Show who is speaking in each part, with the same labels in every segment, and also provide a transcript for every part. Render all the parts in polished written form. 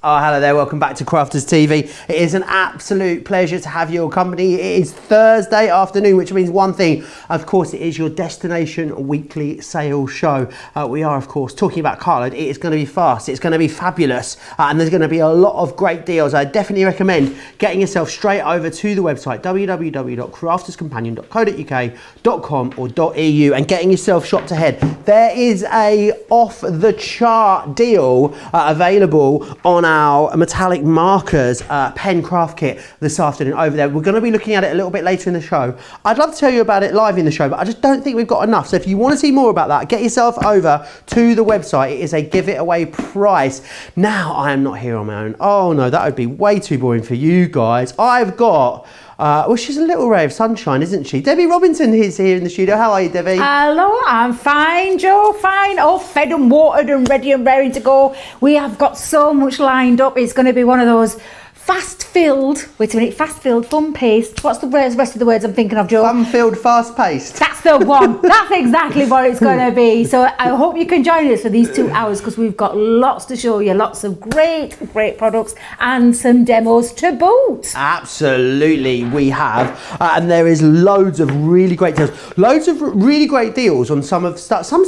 Speaker 1: Oh, hello there, welcome back to Crafters TV. It is an absolute pleasure to have your company. It is Thursday afternoon, which means one thing, of course, it is your destination weekly sales show. We are, of course, talking about Cartload. It is going to be fast, it's going to be fabulous, and there's going to be a lot of great deals. I definitely recommend getting yourself straight over to the website, www.crafterscompanion.co.uk.com or .eu, and getting yourself shopped ahead. There is a off-the-chart deal available on our metallic markers pen craft kit this afternoon over there. We're going to be looking at it a little bit later in the show. I'd love to tell you about it live in the show, but I just don't think we've got enough. So if you want to see more about that, get yourself over to the website. It is a give it away price. Now, I am not here on my own. Oh no, that would be way too boring for you guys. I've got well, she's a little ray of sunshine, isn't she? Debby Robinson is here in the studio. How are you, Debbie?
Speaker 2: Hello, I'm fine, Joe, fine. All fed and watered and ready and raring to go. We have got so much lined up. It's going to be one of those fast-filled, fast-filled, fun-paced. What's the rest of the words I'm thinking of, Joe?
Speaker 1: Fun-filled, fast-paced.
Speaker 2: That's the one. That's exactly what it's going to be. So I hope you can join us for these 2 hours because we've got lots to show you, lots of great products and some demos to boot.
Speaker 1: Absolutely, we have. And there is loads of really great deals. Loads of really great deals on some stuff that some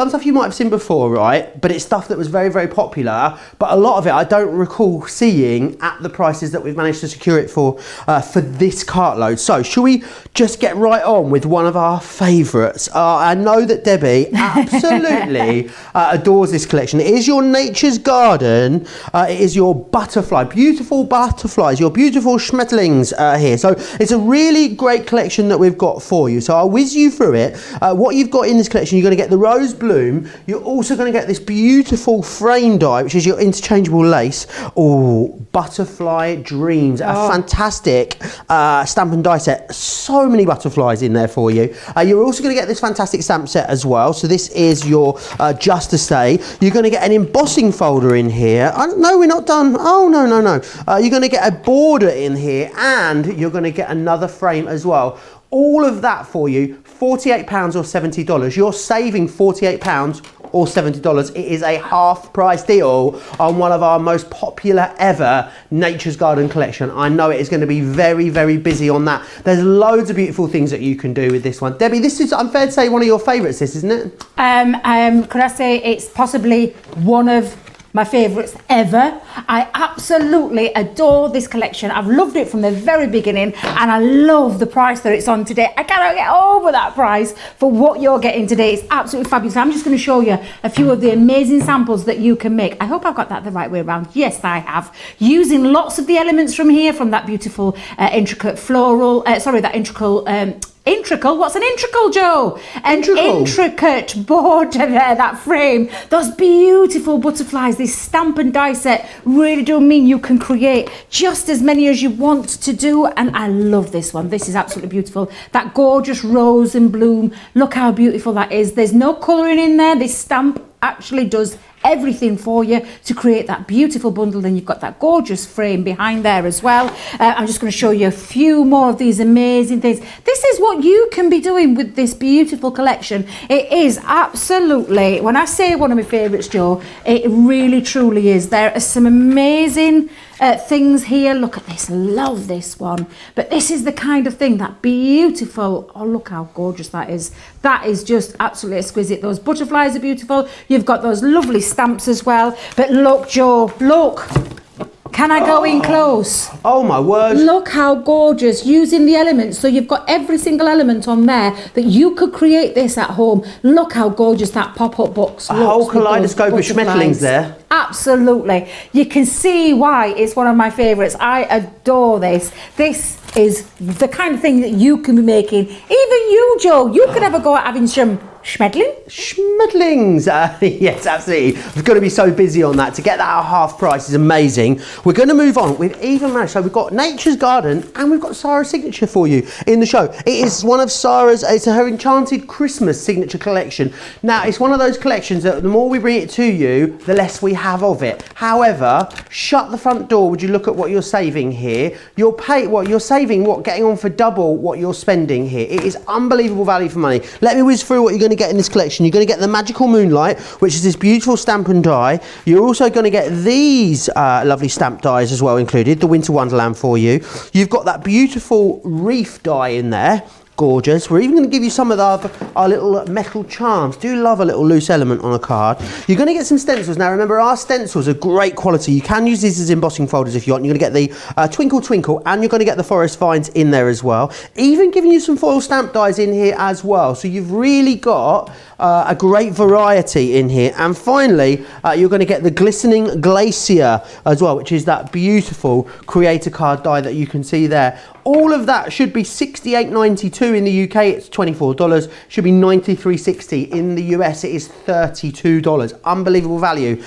Speaker 1: stuff you might have seen before, right? But it's stuff that was very, very popular. But a lot of it I don't recall seeing at the prices that we've managed to secure it for this Cartload. So shall we just get right on with one of our favourites? I know that Debbie absolutely adores this collection. It is your Nature's Garden. It is your butterfly, beautiful butterflies, your beautiful schmetterlings here. So it's a really great collection that we've got for you. So I'll whiz you through it. What you've got in this collection, you're going to get the rose bloom. You're also going to get this beautiful frame die, which is your interchangeable lace. Oh, Butterfly Dreams, a fantastic stamp and die set. So many butterflies in there for you. You're also going to get this fantastic stamp set as well. So this is your Just to Stay. You're going to get an embossing folder in here. No, we're not done. Oh, no. You're going to get a border in here, and you're going to get another frame as well. All of that for you, £48 or $70. You're saving £48 or $70. It is a half price deal on one of our most popular ever Nature's Garden collection. I know it is going to be very, very busy on that. There's loads of beautiful things that you can do with this one. Debbie, this is, I'm fair to say, one of your favourites, this, isn't it?
Speaker 2: Could I say it's possibly one of my favourites ever. I absolutely adore this collection. I've loved it from the very beginning, and I love the price that it's on today. I cannot get over that price for what you're getting today. It's absolutely fabulous. I'm just going to show you a few of the amazing samples that you can make. I hope I've got that the right way around. Yes, I have. Using lots of the elements from here, from that beautiful intricate floral, what's an integral, Joe? An intricate border there, that frame. Those beautiful butterflies, this stamp and die set really do mean you can create just as many as you want to do. And I love this one. This is absolutely beautiful. That gorgeous rose and bloom. Look how beautiful that is. There's no colouring in there. This stamp actually does everything for you to create that beautiful bundle. Then you've got that gorgeous frame behind there as well. I'm just going to show you a few more of these amazing things. This is what you can be doing with this beautiful collection. It is absolutely, when I say one of my favourites, Joe, it really truly is. There are some amazing things here. Look at this, love this one. But this is the kind of thing, that beautiful, oh look how gorgeous that is. That is just absolutely exquisite. Those butterflies are beautiful. You've got those lovely stamps as well. But look, Joe, look. Can I go in close?
Speaker 1: Oh my word.
Speaker 2: Look how gorgeous, using the elements. So you've got every single element on there that you could create this at home. Look how gorgeous that pop-up box looks.
Speaker 1: A whole kaleidoscope of schmetterlings there.
Speaker 2: Absolutely. You can see why it's one of my favourites. I adore this. This is the kind of thing that you can be making. Even you, Joe, you could have a go at having some schmetterlings. Yes, absolutely. We've got to be so busy on that. To get that at half price is amazing. We're going to move on. We've even managed, so we've got Nature's Garden and we've got Sara's signature for you in the show. It is one of Sara's, it's her Enchanted Christmas signature collection. Now, it's one of those collections that the more we bring it to you, the less we have of it. However, shut the front door. Would you look at what you're saving here? You're saving, getting on for double what you're spending here. It is unbelievable value for money. Let me whiz through what you're going
Speaker 1: going to get in this collection. You're going to get the Magical Moonlight, which is this beautiful stamp and die. You're also going to get these lovely stamp dies as well included, the Winter Wonderland for you. You've got that beautiful reef die in there. Gorgeous. We're even going to give you some of our little metal charms. Do love a little loose element on a card. You're going to get some stencils. Now remember, our stencils are great quality. You can use these as embossing folders if you want. You're going to get the Twinkle Twinkle, and you're going to get the Forest Vines in there as well. Even giving you some foil stamp dies in here as well. So you've really got a great variety in here. And finally, you're going to get the Glistening Glacier as well, which is that beautiful creator card die that you can see there. All of that should be $68.92 in the UK. It's $24. Should be $93.60 in the US. It is $32. Unbelievable value.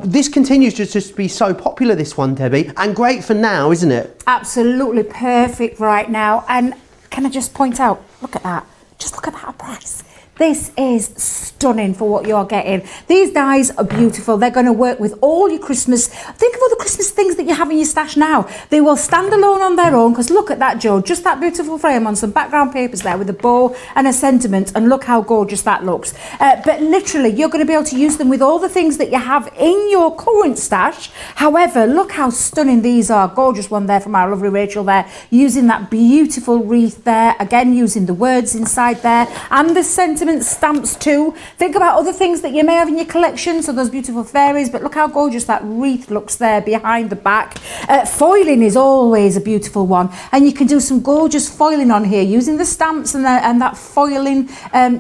Speaker 1: This continues to just be so popular, this one, Debbie, and great for now, isn't it?
Speaker 2: Absolutely perfect right now. And can I just point out, look at that. Just look at that price. This is stunning for what you're getting. These dies are beautiful. They're going to work with all your Christmas. Think of all the Christmas things that you have in your stash now. They will stand alone on their own, because look at that, Joe. Just that beautiful frame on some background papers there with a bow and a sentiment, and look how gorgeous that looks. But literally, you're going to be able to use them with all the things that you have in your current stash. However, look how stunning these are. Gorgeous one there from our lovely Rachel there, using that beautiful wreath there. Again, using the words inside there and the sentiment stamps too. Think about other things that you may have in your collection, so those beautiful fairies, but look how gorgeous that wreath looks there behind the back. Foiling is always a beautiful one, and you can do some gorgeous foiling on here using the stamps and that foiling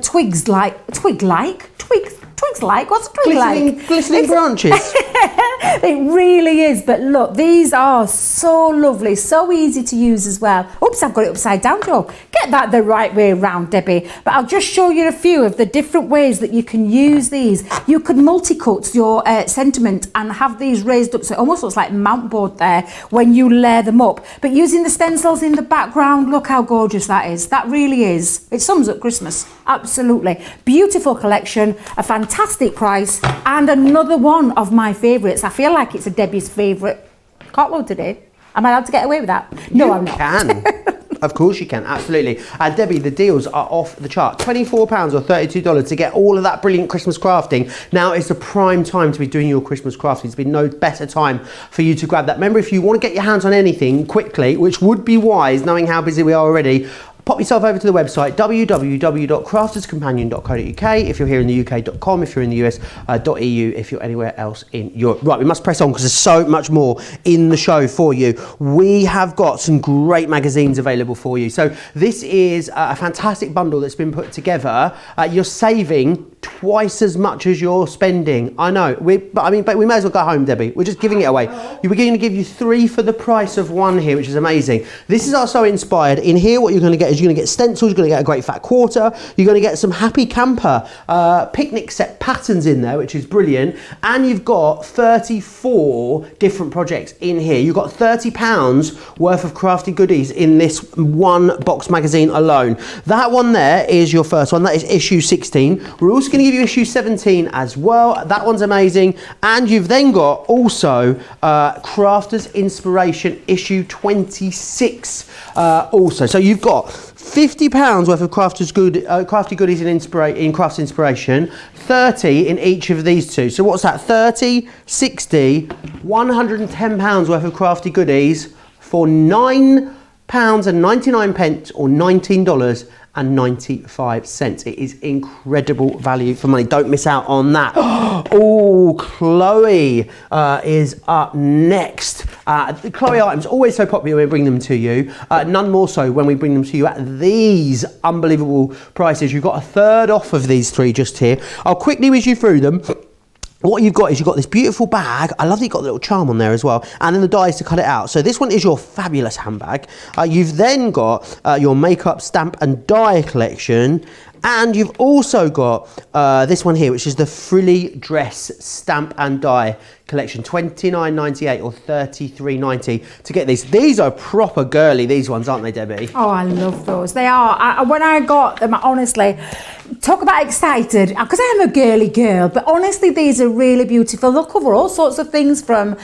Speaker 2: twigs like what's a twig like?
Speaker 1: Glistening branches.
Speaker 2: It really is. But look, these are so lovely, so easy to use as well. Oops, I've got it upside down, Joe. Get that the right way around, Debbie. But I'll just show you a few of the different ways that you can use these. You could multi-cut your sentiment and have these raised up, so it almost looks like mount board there when you layer them up. But using the stencils in the background, look how gorgeous that is. That really is. It sums up Christmas. Absolutely. Beautiful collection, a fantastic price, and another one of my favourites. I feel like it's a Debbie's favourite cartload today. Am I allowed to get away with that? No, I'm not.
Speaker 1: Can. Of course you can, absolutely. Debbie, the deals are off the chart. £24 or $32 to get all of that brilliant Christmas crafting. Now is the prime time to be doing your Christmas crafting. There's been no better time for you to grab that. Remember, if you want to get your hands on anything quickly, which would be wise, knowing how busy we are already, pop yourself over to the website www.crafterscompanion.co.uk if you're here in the UK.com, if you're in the US, .eu if you're anywhere else in Europe. Right, we must press on because there's so much more in the show for you. We have got some great magazines available for you. So this is a fantastic bundle that's been put together. You're saving twice as much as you're spending. I know, but we may as well go home, Debbie. We're just giving it away. We're going to give you 3 for the price of 1 here, which is amazing. This is our So Inspired. In here, what you're going to get is you're going to get stencils, you're going to get a great fat quarter, you're going to get some Happy Camper picnic set patterns in there, which is brilliant, and you've got 34 different projects in here. You've got £30 worth of crafty goodies in this one box magazine alone. That one there is your first one. That is issue 16. We're also going to give you issue 17 as well. That one's amazing. And you've then got also Crafters Inspiration issue 26 also. So you've got £50 worth of crafty goodies in Crafts Inspiration, 30 in each of these two. So what's that? 30, 60, £110 worth of crafty goodies for £9.99 or $19.95. It is incredible value for money. Don't miss out on that. Oh, Chloe is up next. The Chloe items, always so popular when we bring them to you. None more so when we bring them to you at these unbelievable prices. You've got a third off of these 3 just here. I'll quickly whiz you through them. What you've got is you've got this beautiful bag. I love that you've got the little charm on there as well. And then the dies to cut it out. So this one is your fabulous handbag. You've then got your makeup stamp and die collection. And you've also got this one here, which is the frilly dress stamp and die collection, $29.98 or $33.90 to get these. These are proper girly, these ones, aren't they, Debbie?
Speaker 2: Oh, I love those. They are. When I got them, honestly, talk about excited, because I am a girly girl, but honestly these are really beautiful. They'll cover all sorts of things from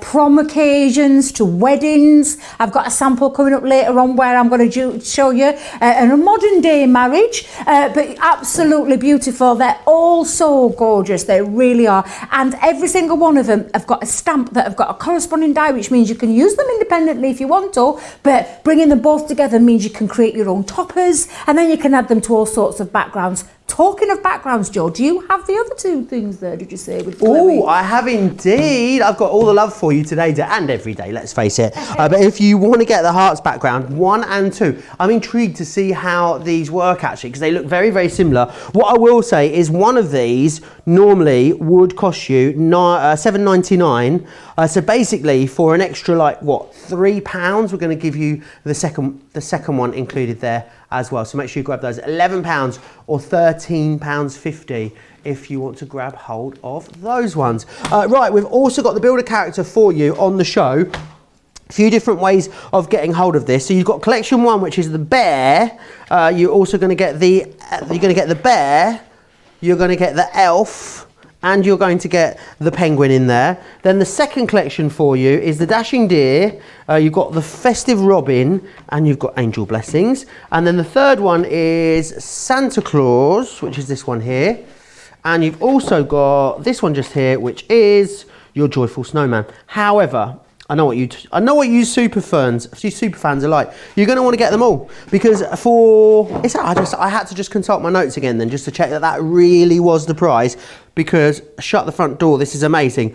Speaker 2: prom occasions to weddings. I've got a sample coming up later on where I'm going to show you a modern day marriage, but absolutely beautiful. They're all so gorgeous, they really are, and every single one of them have got a stamp that have got a corresponding die, which means you can use them independently if you want to, but bringing them both together means you can create your own toppers, and then you can add them to all sorts of backgrounds. Talking of backgrounds, Joe, do you have the other two things there, did you say?
Speaker 1: Oh, I have indeed. I've got all the love for you today and every day, let's face it. But if you want to get the hearts background, 1 and 2, I'm intrigued to see how these work actually, because they look very, very similar. What I will say is one of these normally would cost you $7.99. So basically for an extra like, what, £3, we're going to give you the second one included there as well. So make sure you grab those. £11 or £13.50 if you want to grab hold of those ones. Right, we've also got the builder character for you on the show. A few different ways of getting hold of this. So you've got collection 1, which is the bear. You're also going to get the bear. You're going to get the elf. And you're going to get the penguin in there. Then the second collection for you is the dashing deer. You've got the festive robin, and you've got angel blessings. And then the third one is Santa Claus, which is this one here. And you've also got this one just here, which is your joyful snowman. However, I know what you super fans are like. You're going to want to get them all, because I had to just consult my notes again then just to check that really was the price, because shut the front door, this is amazing.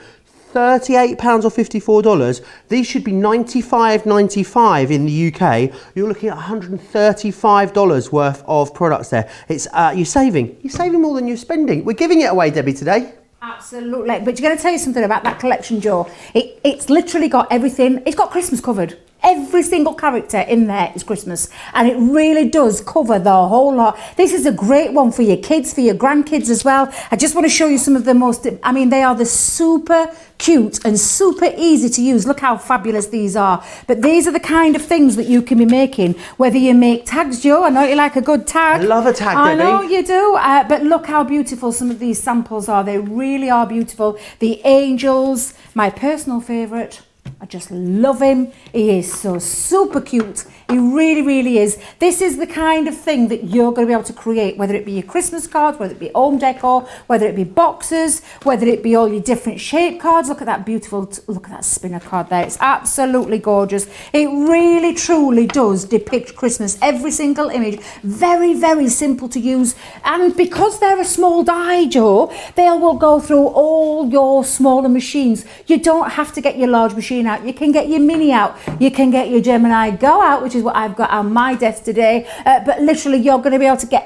Speaker 1: £38 or $54. These should be $95.95 in the UK. You're looking at $135 worth of products there. It's you're saving more than you're spending. We're giving it away, Debbie, today.
Speaker 2: Absolutely, but you're going to tell you something about that collection, Joe. It's literally got everything. It's got Christmas covered. Every single character in there is Christmas, and it really does cover the whole lot. This is a great one for your kids, for your grandkids as well. I just want to show you some of the most, I mean, they are the super cute and super easy to use. Look how fabulous these are. But these are the kind of things that you can be making, whether you make tags, Joe. I know you like a good tag.
Speaker 1: I love a tag,
Speaker 2: Debbie. I know you do, but look how beautiful some of these samples are. They really are beautiful. The angels, my personal favourite. I just love him. He is so super cute. He really, really is. This is the kind of thing that you're going to be able to create, whether it be your Christmas cards, whether it be home decor, whether it be boxes, whether it be all your different shape cards. Look at that beautiful, look at that spinner card there. It's absolutely gorgeous. It really, truly does depict Christmas. Every single image, very, very simple to use. And because they're a small die, Joe, they will go through all your smaller machines. You don't have to get your large machine out. You can get your mini out. You can get your Gemini Go out, which is what I've got on my desk today. But literally, you're going to be able to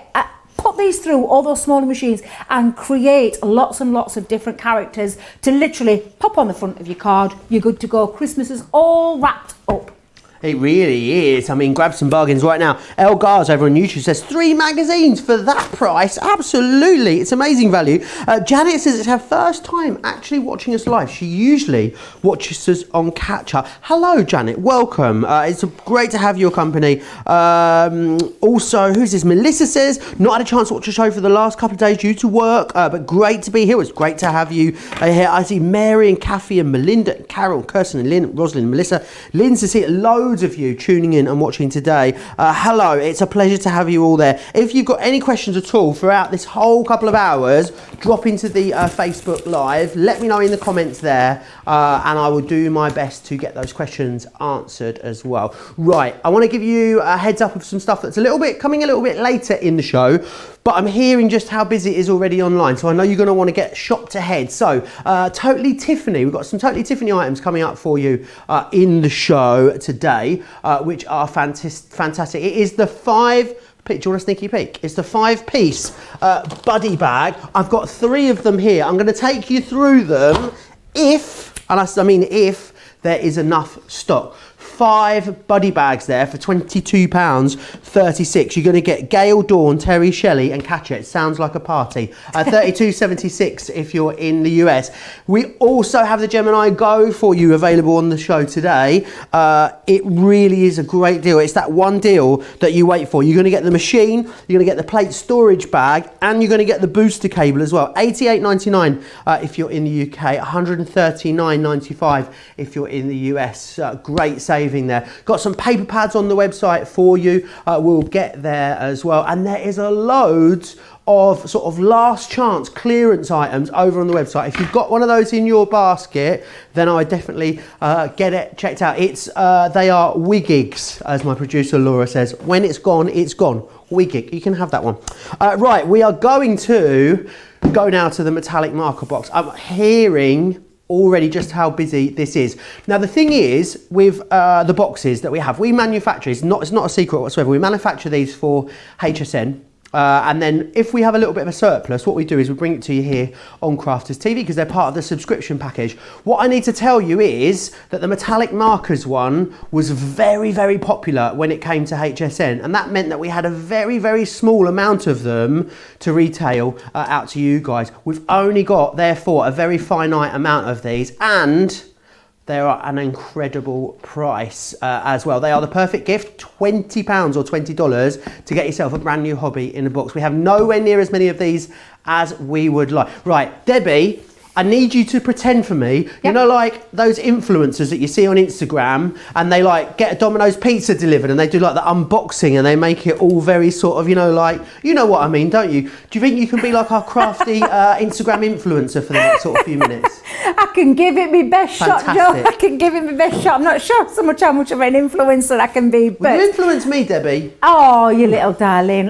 Speaker 2: put these through all those smaller machines and create lots and lots of different characters to literally pop on the front of your card. You're good to go. Christmas is all wrapped up.
Speaker 1: It really is. I mean, grab some bargains right now. El Gars over on YouTube says 3 magazines for that price. Absolutely. It's amazing value. Janet says it's her first time actually watching us live. She usually watches us on catch up. Hello, Janet. Welcome. It's great to have your company. Also, who's this? Melissa says, not had a chance to watch the show for the last couple of days due to work, but great to be here. It's great to have you here. I see Mary and Kathy and Melinda and Carol, Kirsten and Lynn, Rosalind and Melissa. Lynn's to see loads of you tuning in and watching today. Hello, it's a pleasure to have you all there. If you've got any questions at all throughout this whole couple of hours, drop into the Facebook Live. Let me know in the comments there, and I will do my best to get those questions answered as well. Right, I want to give you a heads up of some stuff that's coming a little bit later in the show, but I'm hearing just how busy it is already online, so I know you're going to want to get shopped ahead. So, Totally Tiffany, we've got some Totally Tiffany items coming up for you in the show today, which are fantastic. It is the 5-piece, do you want a sneaky peek? It's the 5-piece buddy bag. I've got 3 of them here. I'm going to take you through them if there is enough stock. 5 buddy bags there for £22.36. You're going to get Gail, Dawn, Terry, Shelley and Katya. It sounds like a party. $32.76 if you're in the US. We also have the Gemini Go for you available on the show today. It really is a great deal. It's that one deal that you wait for. You're going to get the machine, you're going to get the plate storage bag, and you're going to get the booster cable as well. $88.99 if you're in the UK, $139.95 if you're in the US. Great saving there. Got some paper pads on the website for you. We'll get there as well. And there is a load of sort of last chance clearance items over on the website. If you've got one of those in your basket, then I would definitely get it checked out. They are wigigs, as my producer Laura says. When it's gone, it's gone. Wigig, you can have that one. Right, we are going to go now to the metallic marker box. I'm hearing already just how busy this is. Now the thing is with the boxes that we have, we manufacture, it's not a secret whatsoever, we manufacture these for HSN. And then if we have a little bit of a surplus, what we do is we bring it to you here on Crafters TV because they're part of the subscription package. What I need to tell you is that the metallic markers one was very, very popular when it came to HSN. And that meant that we had a very, very small amount of them to retail out to you guys. We've only got, therefore, a very finite amount of these, and they are an incredible price as well. They are the perfect gift, £20 or $20 to get yourself a brand new hobby in a box. We have nowhere near as many of these as we would like. Right, Debbie, I need you to pretend for me, you know, like those influencers that you see on Instagram and they like get a Domino's pizza delivered and they do like the unboxing and they make it all very sort of, you know, like, you know what I mean, don't you? Do you think you can be like our crafty Instagram influencer for the next sort of few minutes?
Speaker 2: I can give it my best shot, Joe. I can give it my best shot. I'm not sure so much how much of an influencer I can be. But
Speaker 1: will you influence me, Debbie?
Speaker 2: Oh, you little darling.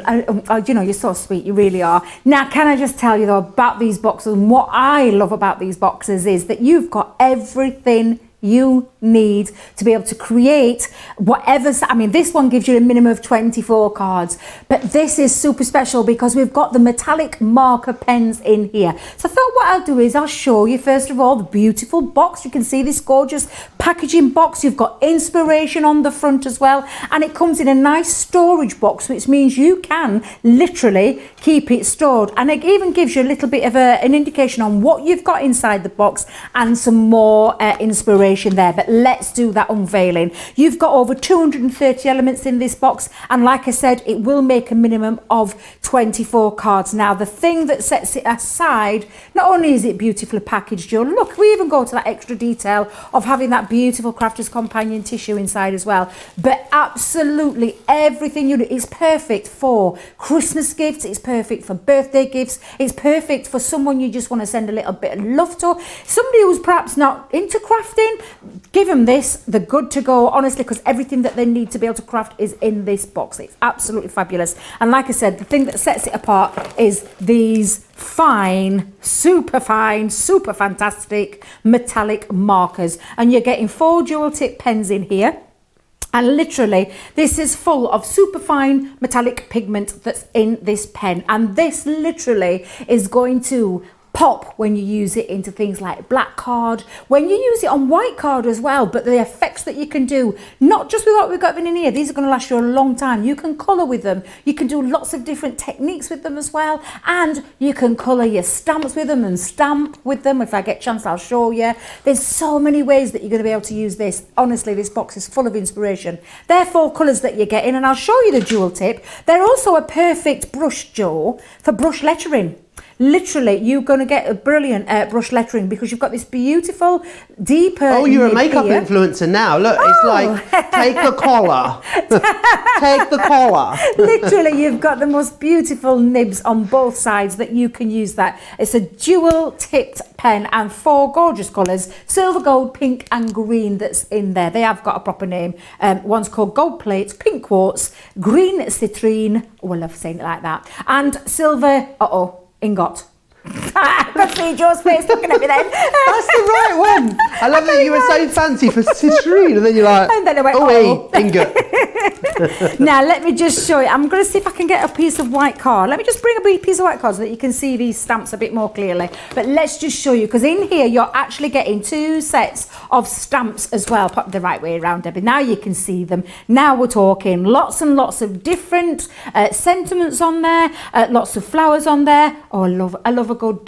Speaker 2: You know, you're so sweet. You really are. Now, can I just tell you, though, about these boxes, and what I love about these boxes is that you've got everything you need to be able to create whatever. I mean, this one gives you a minimum of 24 cards, but this is super special because we've got the metallic marker pens in here. So I thought what I'll do is I'll show you first of all the beautiful box. You can see this gorgeous packaging box. You've got inspiration on the front as well, and it comes in a nice storage box, which means you can literally keep it stored, and it even gives you a little bit of an indication on what you've got inside the box and some more inspiration there. But let's do that unveiling. You've got over 230 elements in this box, and like I said, it will make a minimum of 24 cards. Now the thing that sets it aside, not only is it beautifully packaged, Joe, look, we even go to that extra detail of having that beautiful Crafter's Companion tissue inside as well, but absolutely everything you do is perfect for Christmas gifts, it's perfect for birthday gifts, it's perfect for someone you just want to send a little bit of love to, somebody who's perhaps not into crafting. Give them this, they're good to go, honestly, because everything that they need to be able to craft is in this box. It's absolutely fabulous. And like I said, the thing that sets it apart is these fine, super fantastic metallic markers. And you're getting 4 dual tip pens in here. And literally, this is full of super fine metallic pigment that's in this pen. And this literally is going to pop when you use it into things like black card, when you use it on white card as well. But the effects that you can do, not just with what we've got in here, these are going to last you a long time. You can colour with them, you can do lots of different techniques with them as well, and you can colour your stamps with them and stamp with them. If I get a chance, I'll show you. There's so many ways that you're going to be able to use this. Honestly, this box is full of inspiration. There are 4 colours that you're getting, and I'll show you the dual tip. They're also a perfect brush, Joe, for brush lettering. Literally, you're going to get a brilliant brush lettering because you've got this beautiful, deeper.
Speaker 1: Oh, you're a makeup influencer now. Look, it's like, take the collar. Take the collar.
Speaker 2: Literally, you've got the most beautiful nibs on both sides that you can use that. It's a dual-tipped pen and 4 gorgeous colours, silver, gold, pink and green that's in there. They have got a proper name. One's called Gold Plate, Pink Quartz, Green Citrine, oh, I love saying it like that, and Silver, ingot. I can see Joe's face looking at me then.
Speaker 1: That's the right one. I love that you were so fancy for citrine, and then you're like,
Speaker 2: and then I went,
Speaker 1: oh, Inga.
Speaker 2: Now let me just show you. I'm going to see if I can get a piece of white card. Let me just bring a piece of white card so that you can see these stamps a bit more clearly. But let's just show you, because in here you're actually getting 2 sets of stamps as well. Pop the right way around, Debbie. Now you can see them. Now we're talking lots and lots of different sentiments on there, lots of flowers on there. Oh, I love a good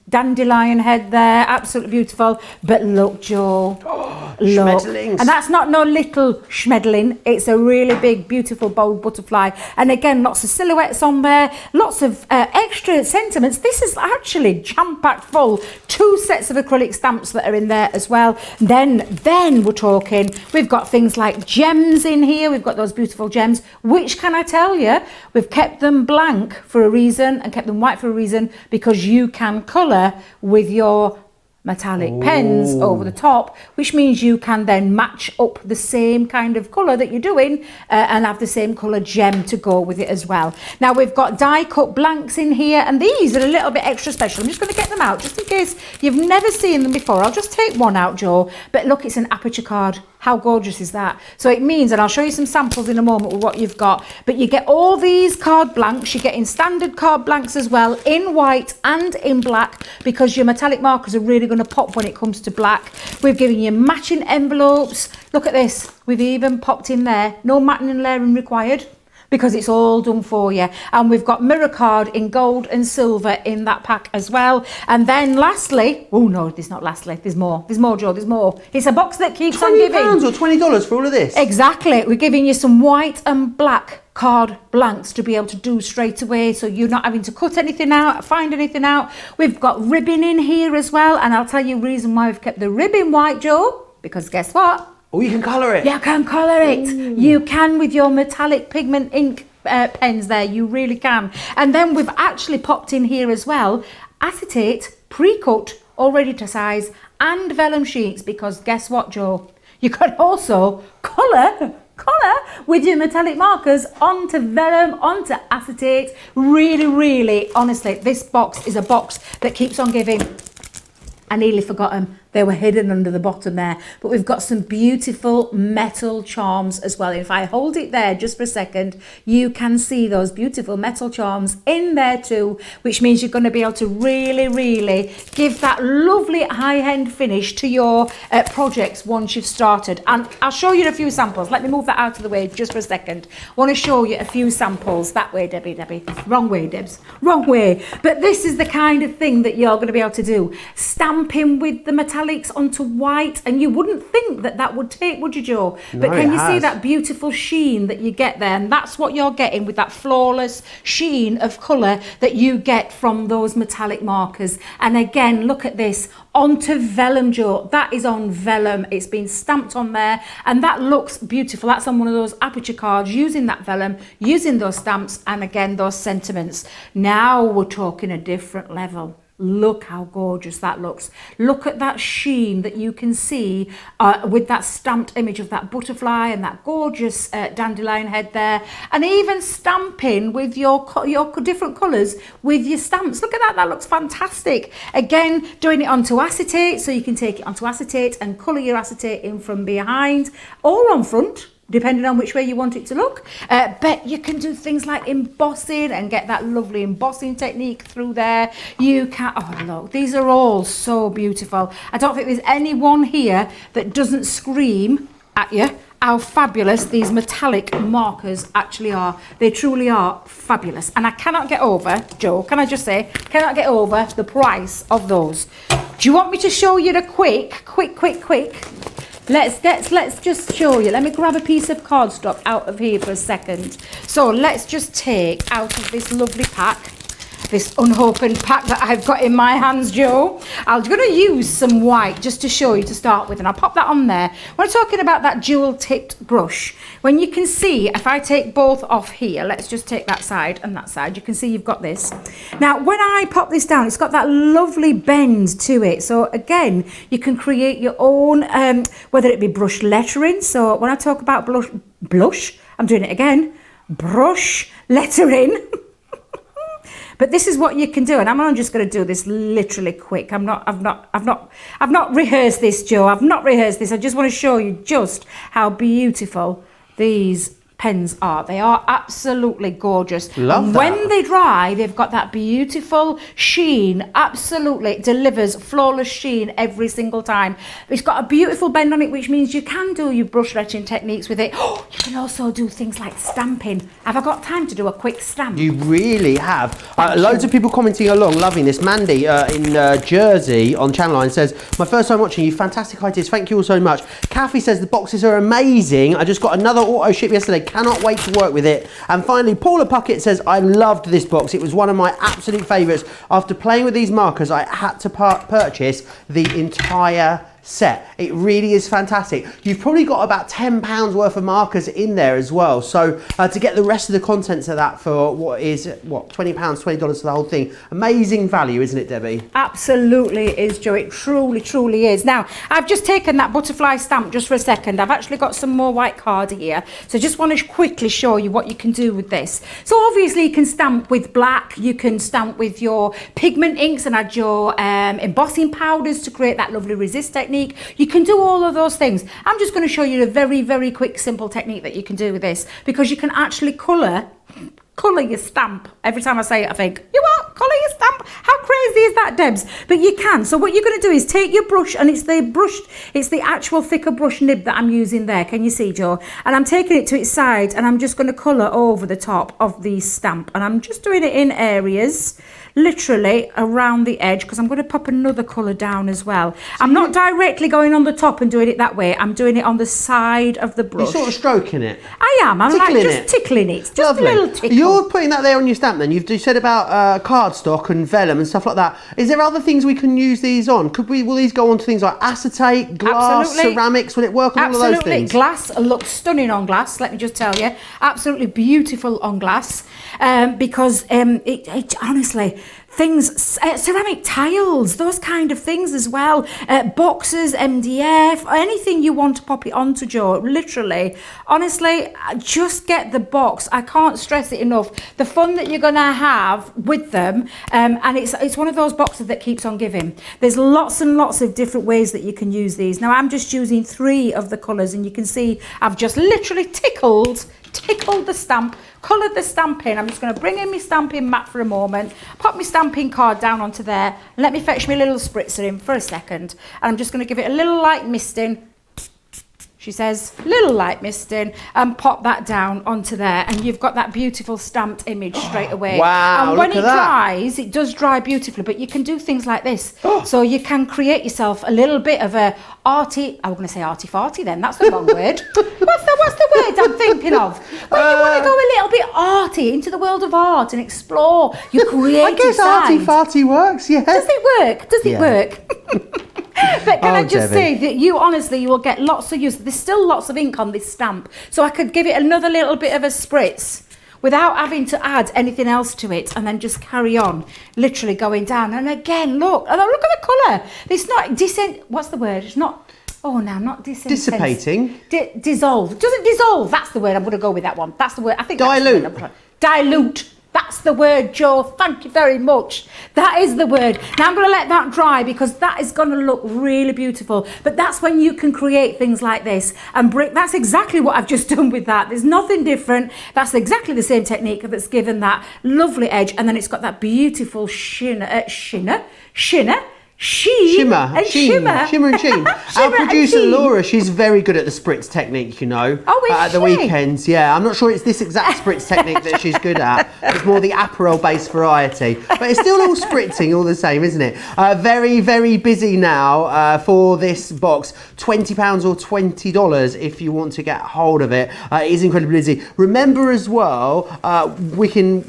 Speaker 2: dandelion head there, absolutely beautiful. But look, Joe, look,
Speaker 1: schmetterlings.
Speaker 2: and that's not no little schmetterling, it's a really big beautiful bold butterfly. And again, lots of silhouettes on there, lots of extra sentiments. This is actually jam-packed full. 2 sets of acrylic stamps that are in there as well. Then we're talking, we've got things like gems in here. We've got those beautiful gems, which, can I tell you, we've kept them blank for a reason and kept them white for a reason, because you can colour with your metallic pens over the top, which means you can then match up the same kind of colour that you're doing and have the same colour gem to go with it as well. Now we've got die cut blanks in here, and these are a little bit extra special. I'm just going to get them out just in case you've never seen them before. I'll just take one out, Joe, but look, it's an aperture card. How gorgeous is that? So it means, and I'll show you some samples in a moment with what you've got, but you get all these card blanks. You're getting standard card blanks as well, in white and in black, because your metallic markers are really going to pop when it comes to black. We've given you matching envelopes. Look at this. We've even popped in there, no matting and layering required, because it's all done for you. And we've got mirror card in gold and silver in that pack as well. And then lastly, oh no, there's not lastly, there's more, Joe, there's more. It's a box that keeps on giving.
Speaker 1: £20 or $20 for all of this?
Speaker 2: Exactly. We're giving you some white and black card blanks to be able to do straight away, so you're not having to cut anything out, find anything out. We've got ribbon in here as well, and I'll tell you the reason why we've kept the ribbon white, Joe, because guess what?
Speaker 1: Oh, you can colour it.
Speaker 2: You can colour it. Ooh. You can with your metallic pigment ink pens there. You really can. And then we've actually popped in here as well acetate, pre-cut, all ready to size, and vellum sheets, because guess what, Joe? You can also colour with your metallic markers onto vellum, onto acetate. Really, really, honestly, this box is a box that keeps on giving. I nearly forgot them. They were hidden under the bottom there. But we've got some beautiful metal charms as well. If I hold it there just for a second, you can see those beautiful metal charms in there too, which means you're going to be able to really, really give that lovely high-end finish to your projects once you've started. And I'll show you a few samples. Let me move that out of the way just for a second. I want to show you a few samples. That way, Debbie. Wrong way, Debs. Wrong way. But this is the kind of thing that you're going to be able to do. Stamping with the metallics onto white, and you wouldn't think that would take, would you, Joe? But
Speaker 1: No,
Speaker 2: can you
Speaker 1: it
Speaker 2: see
Speaker 1: has.
Speaker 2: that beautiful sheen that you get there? And that's what you're getting with that flawless sheen of colour that you get from those metallic markers. And again, look at this, onto vellum, Joe. That is on vellum. It's been stamped on there, and that looks beautiful. That's on one of those aperture cards, using that vellum, using those stamps, and again, those sentiments. Now we're talking a different level. Look how gorgeous that looks. Look at that sheen that you can see with that stamped image of that butterfly and that gorgeous dandelion head there, and even stamping with your different colours with your stamps. Look at that, that looks fantastic. Again, doing it onto acetate, so you can take it onto acetate and colour your acetate in from behind or on front, depending on which way you want it to look. But you can do things like embossing and get that lovely embossing technique through there. You can, oh look, these are all so beautiful. I don't think there's anyone here that doesn't scream at you how fabulous these metallic markers actually are. They truly are fabulous. And I cannot get over, Joe, can I just say, cannot get over the price of those. Do you want me to show you the quick? Let's just show you. Let me grab a piece of cardstock out of here for a second. So let's just take out of this lovely pack, this unopened pack that I've got in my hands, Joe. I'm going to use some white just to show you to start with, and I'll pop that on there. We're talking about that jewel-tipped brush. When you can see, if I take both off here, let's just take that side and that side, you can see you've got this. Now, when I pop this down, it's got that lovely bend to it. So again, you can create your own, whether it be brush lettering. So when I talk about brush lettering, But this is what you can do, and I'm only just going to do this literally quick. I've not rehearsed this, Joe. I've not rehearsed this. I just want to show you just how beautiful these pens are. They are absolutely gorgeous.
Speaker 1: Love
Speaker 2: and
Speaker 1: that.
Speaker 2: when they dry, they've got that beautiful sheen. Absolutely, it delivers flawless sheen every single time. It's got a beautiful bend on it, which means you can do your brush retching techniques with it. Oh, you can also do things like stamping. Have I got time to do a quick stamp?
Speaker 1: You really have. Loads of people commenting along, loving this. Mandy in Jersey on Channel 9 says, my first time watching you, fantastic ideas. Thank you all so much. Kathy says the boxes are amazing. I just got another auto ship yesterday. Cannot wait to work with it. And finally, Paula Puckett says, I loved this box. It was one of my absolute favourites. After playing with these markers, I had to purchase the entire set. It really is fantastic. You've probably got about £10 worth of markers in there as well. So to get the rest of the contents of that for £20, $20 for the whole thing. Amazing value, isn't it, Debbie?
Speaker 2: Absolutely is, Joe. It truly, truly is. Now, I've just taken that butterfly stamp just for a second. I've actually got some more white card here. So just want to quickly show you what you can do with this. So obviously you can stamp with black. You can stamp with your pigment inks and add your embossing powders to create that lovely resist technique. You can do all of those things. I'm just going to show you a very, very quick, simple technique that you can do with this, because you can actually colour your stamp. Every time I say it, I think, you what? Colour your stamp? How crazy is that, Debs? But you can. So what you're going to do is take your brush, and it's the actual thicker brush nib that I'm using there. Can you see, Joe? And I'm taking it to its side, and I'm just going to colour over the top of the stamp. And I'm just doing it in areas, literally around the edge, because I'm going to pop another colour down as well. I'm not directly going on the top and doing it that way. I'm doing it on the side of the brush.
Speaker 1: You're sort of stroking it.
Speaker 2: I am. I'm
Speaker 1: tickling
Speaker 2: like just tickling it. Just
Speaker 1: Lovely.
Speaker 2: a little tickle.
Speaker 1: You're putting that there on your stamp then. You said about cardstock and vellum and stuff like that. Is there other things we can use these on? Will these go on to things like acetate, glass,
Speaker 2: Absolutely.
Speaker 1: Ceramics? Will it work on all of those things?
Speaker 2: Glass looks stunning on glass, let me just tell you. Absolutely beautiful on glass, because it honestly, things, ceramic tiles, those kind of things as well, boxes, MDF, anything you want to pop it onto, Joe. Literally, honestly, just get the box. I can't stress it enough. The fun that you're gonna have with them, and it's one of those boxes that keeps on giving. There's lots and lots of different ways that you can use these. Now I'm just using 3 of the colours, and you can see I've just literally tickled the stamp, coloured the stamp in. I'm just going to bring in my stamping mat for a moment, pop my stamping card down onto there, and let me fetch my little spritzer in for a second. And I'm just going to give it a little light misting. She says, little light misting, and pop that down onto there, and you've got that beautiful stamped image straight away.
Speaker 1: Wow,
Speaker 2: and when
Speaker 1: look
Speaker 2: it
Speaker 1: at that.
Speaker 2: dries, it does dry beautifully, but you can do things like this. So you can create yourself a little bit of a arty, I was going to say arty-farty then, that's the wrong word. What's the word I'm thinking of? When you want to go a little bit arty into the world of art and explore your creative
Speaker 1: I guess
Speaker 2: side.
Speaker 1: arty-farty works, yeah.
Speaker 2: Does it work? Does it work? But can I just
Speaker 1: Debbie.
Speaker 2: say that you will get lots of use. There's still lots of ink on this stamp, so I could give it another little bit of a spritz without having to add anything else to it, and then just carry on, literally going down. And again, look at the colour. It's not what's the word? It's not. Oh no, not
Speaker 1: Dissipating.
Speaker 2: Dissolve. Doesn't dissolve. That's the word. I'm going to go with that one. That's the word. I think.
Speaker 1: Dilute.
Speaker 2: That's the word. Dilute. That's the word, Joe. Thank you very much. That is the word. Now I'm going to let that dry, because that is going to look really beautiful. But that's when you can create things like this and that's exactly what I've just done with that. There's nothing different. That's exactly the same technique that's given that lovely edge, and then it's got that beautiful shimmer and sheen.
Speaker 1: Shimmer and sheen. Our producer
Speaker 2: sheen.
Speaker 1: Laura, she's very good at the spritz technique, you know.
Speaker 2: Oh, is
Speaker 1: at the
Speaker 2: she?
Speaker 1: weekends, yeah. I'm not sure it's this exact spritz technique that she's good at. It's more the Aperol-based variety, but it's still all spritzing, all the same, isn't it? Very, very busy now for this box. £20 or $20 if you want to get hold of it. It is incredibly busy. Remember as well, we can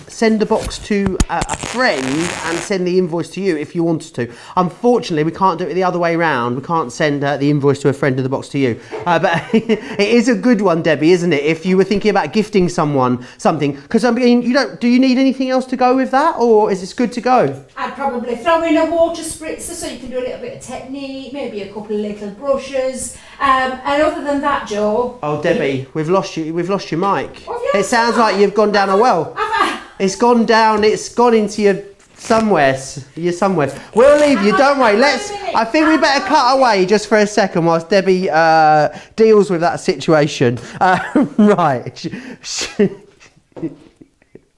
Speaker 1: send the box to a friend and send the invoice to you if you wanted to. Unfortunately, we can't do it the other way around. We can't send the invoice to a friend and the box to you. But it is a good one, Debbie, isn't it? If you were thinking about gifting someone something, because I mean, do you need anything else to go with that, or is this good to go?
Speaker 2: I'd probably throw in a water spritzer so you can do a little bit of technique, maybe a couple of little brushes, and other than that, Joe.
Speaker 1: Oh, Debbie, we've lost you. We've lost your mic.
Speaker 2: Oh, yes.
Speaker 1: It sounds like you've gone down a well. It's gone down. It's gone into your somewhere. We'll leave you. Don't worry. I think we better cut away just for a second whilst Debbie deals with that situation. Right.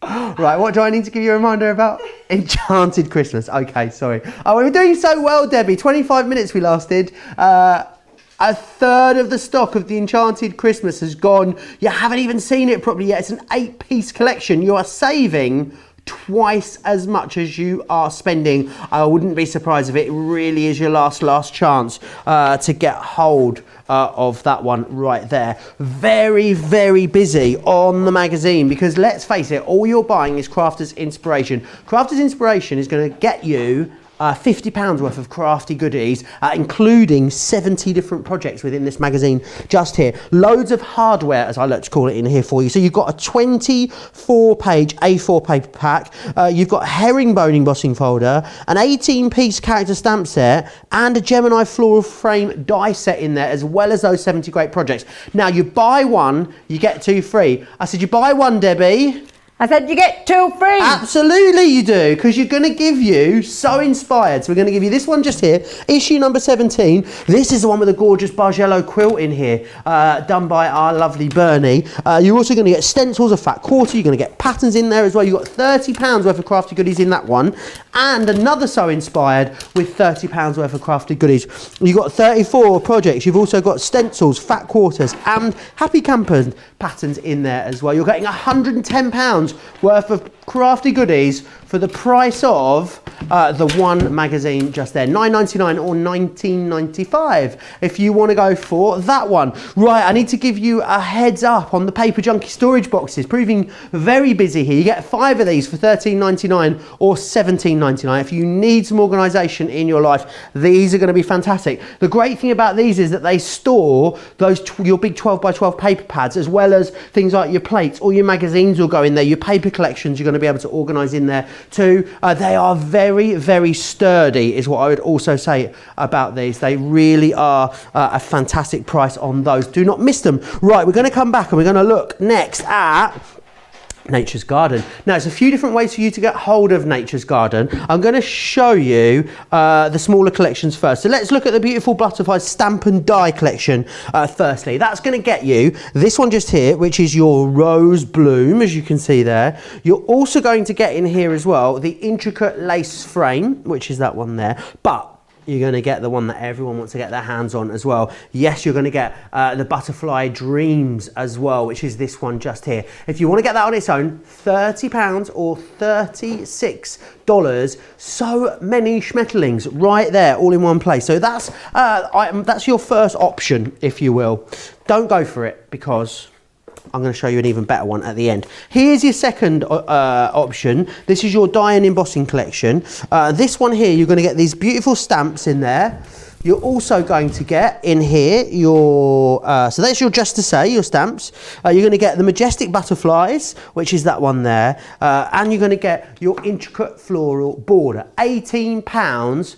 Speaker 1: Right, what do I need to give you a reminder about? Enchanted Christmas. Okay, sorry. Oh, we were doing so well, Debbie. 25 minutes we lasted. A third of the stock of the Enchanted Christmas has gone. You haven't even seen it properly yet. It's an 8-piece collection. You are saving twice as much as you are spending. I wouldn't be surprised if it really is your last chance to get hold of that one right there. Very, very busy on the magazine because let's face it, all you're buying is Crafters Inspiration. Crafters Inspiration is going to get you £50 worth of crafty goodies, including 70 different projects within this magazine just here. Loads of hardware, as I like to call it, in here for you. So you've got a 24-page A4 paper pack, you've got a herringbone embossing folder, an 18-piece character stamp set, and a Gemini floral frame die set in there, as well as those 70 great projects. Now, you buy one, you get 2 free. I said, you buy one, Debbie.
Speaker 2: I said you get 2 free.
Speaker 1: Absolutely you do, because you're going to give you So Inspired. So we're going to give you this one just here, issue number 17. This is the one with the gorgeous Bargello quilt in here, done by our lovely Bernie. You're also going to get stencils, a fat quarter. You're going to get patterns in there as well. You've got £30 worth of crafty goodies in that one. And another So Inspired with £30 worth of crafty goodies. You've got 34 projects. You've also got stencils, fat quarters, and Happy Campers patterns in there as well. You're getting £110 worth of crafty goodies for the price of the one magazine just there, £9.99 or £19.95 if you want to go for that one. Right, I need to give you a heads up on the Paper Junkie storage boxes, proving very busy here. You get 5 of these for £13.99 or £17.99. If you need some organisation in your life, these are going to be fantastic. The great thing about these is that they store your big 12x12 paper pads, as well as things like your plates. All your magazines will go in there, your paper collections you're going to be able to organise in there too. They are very, very sturdy is what I would also say about these. They really are a fantastic price on those. Do not miss them. Right, we're going to come back and we're going to look next at Nature's Garden. Now, there's a few different ways for you to get hold of Nature's Garden. I'm going to show you the smaller collections first. So let's look at the beautiful Butterfly Stamp and Die collection firstly. That's going to get you this one just here, which is your Rose Bloom, as you can see there. You're also going to get in here as well the intricate lace frame, which is that one there. But you're going to get the one that everyone wants to get their hands on as well. Yes, you're going to get the Butterfly Dreams as well, which is this one just here. If you want to get that on its own, £30 or $36. So many schmetterlings right there, all in one place. So that's your first option, if you will. Don't go for it, because I'm going to show you an even better one at the end. Here's your second option. This is your die and embossing collection. This one here, you're going to get these beautiful stamps in there. You're also going to get in here your, so that's your Just to Say, your stamps. You're going to get the Majestic Butterflies, which is that one there. And you're going to get your intricate floral border. £18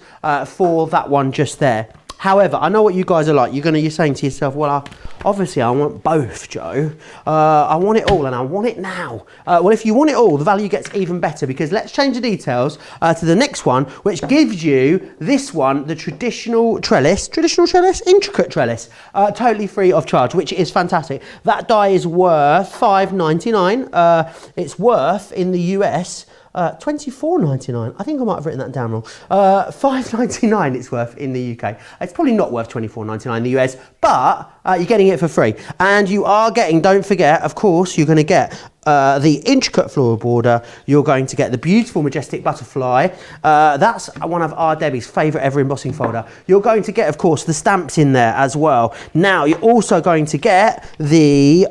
Speaker 1: for that one just there. However, I know what you guys are like. You're saying to yourself, well, obviously I want both, Joe. I want it all and I want it now. Well, if you want it all, the value gets even better, because let's change the details to the next one, which gives you this one, the intricate trellis, totally free of charge, which is fantastic. That die is worth $5.99. It's worth in the US £24.99. I think I might have written that down wrong. £5.99 it's worth in the UK. It's probably not worth £24.99 in the US, but you're getting it for free. And you are getting, don't forget, of course, you're going to get the intricate floral border. You're going to get the beautiful Majestic Butterfly. That's one of our Debbie's favourite ever embossing folder. You're going to get, of course, the stamps in there as well. Now, you're also going to get the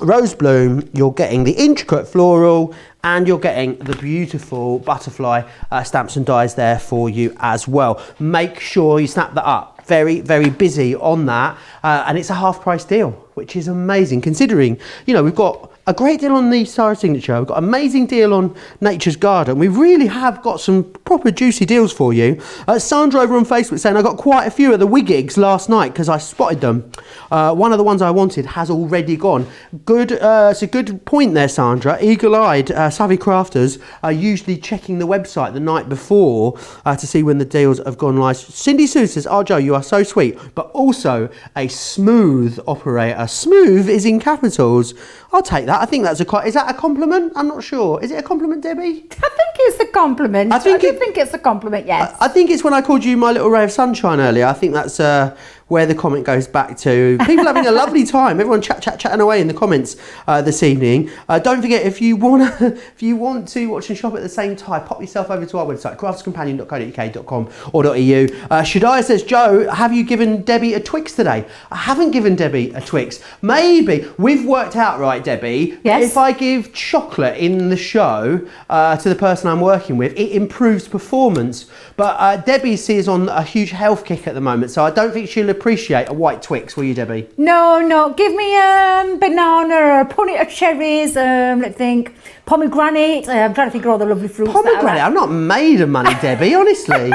Speaker 1: Rose Bloom. You're getting the intricate floral, and you're getting the beautiful Butterfly stamps and dies there for you as well. Make sure you snap that up. Very, very busy on that. And it's a half price deal, which is amazing, considering, we've got a great deal on the Sara signature. We've got an amazing deal on Nature's Garden. We really have got some proper juicy deals for you. Sandra over on Facebook saying I got quite a few of the Wiggigs last night because I spotted them. One of the ones I wanted has already gone. Good, it's a good point there, Sandra. Eagle-eyed savvy crafters are usually checking the website the night before to see when the deals have gone live. Cindy Sue says, "Oh Joe, you are so sweet, but also a smooth operator." Smooth is in capitals. I'll take that. I think that's is that a compliment? I'm not sure. Is it a compliment, Debbie?
Speaker 2: I think it's a compliment. I think it's a compliment, yes.
Speaker 1: I think it's when I called you my little ray of sunshine earlier. I think that's where the comment goes back to. People having a lovely time. Everyone chatting away in the comments this evening. Don't forget, if you want to watch and shop at the same time, pop yourself over to our website, craftscompanion.co.uk.com.au. Shadai says, Joe, have you given Debbie a Twix today? I haven't given Debbie a Twix. Maybe. We've worked out, right, Debbie?
Speaker 2: Yes.
Speaker 1: If I give chocolate in the show to the person I'm working with, it improves performance. But Debbie is on a huge health kick at the moment, so I don't think she'll appreciate a white Twix, will you, Debbie?
Speaker 2: No. Give me banana or a punnet of cherries. Let's think. Pomegranate. I'm trying to think of all the lovely fruits.
Speaker 1: Pomegranate? I'm not made of money, Debbie, honestly.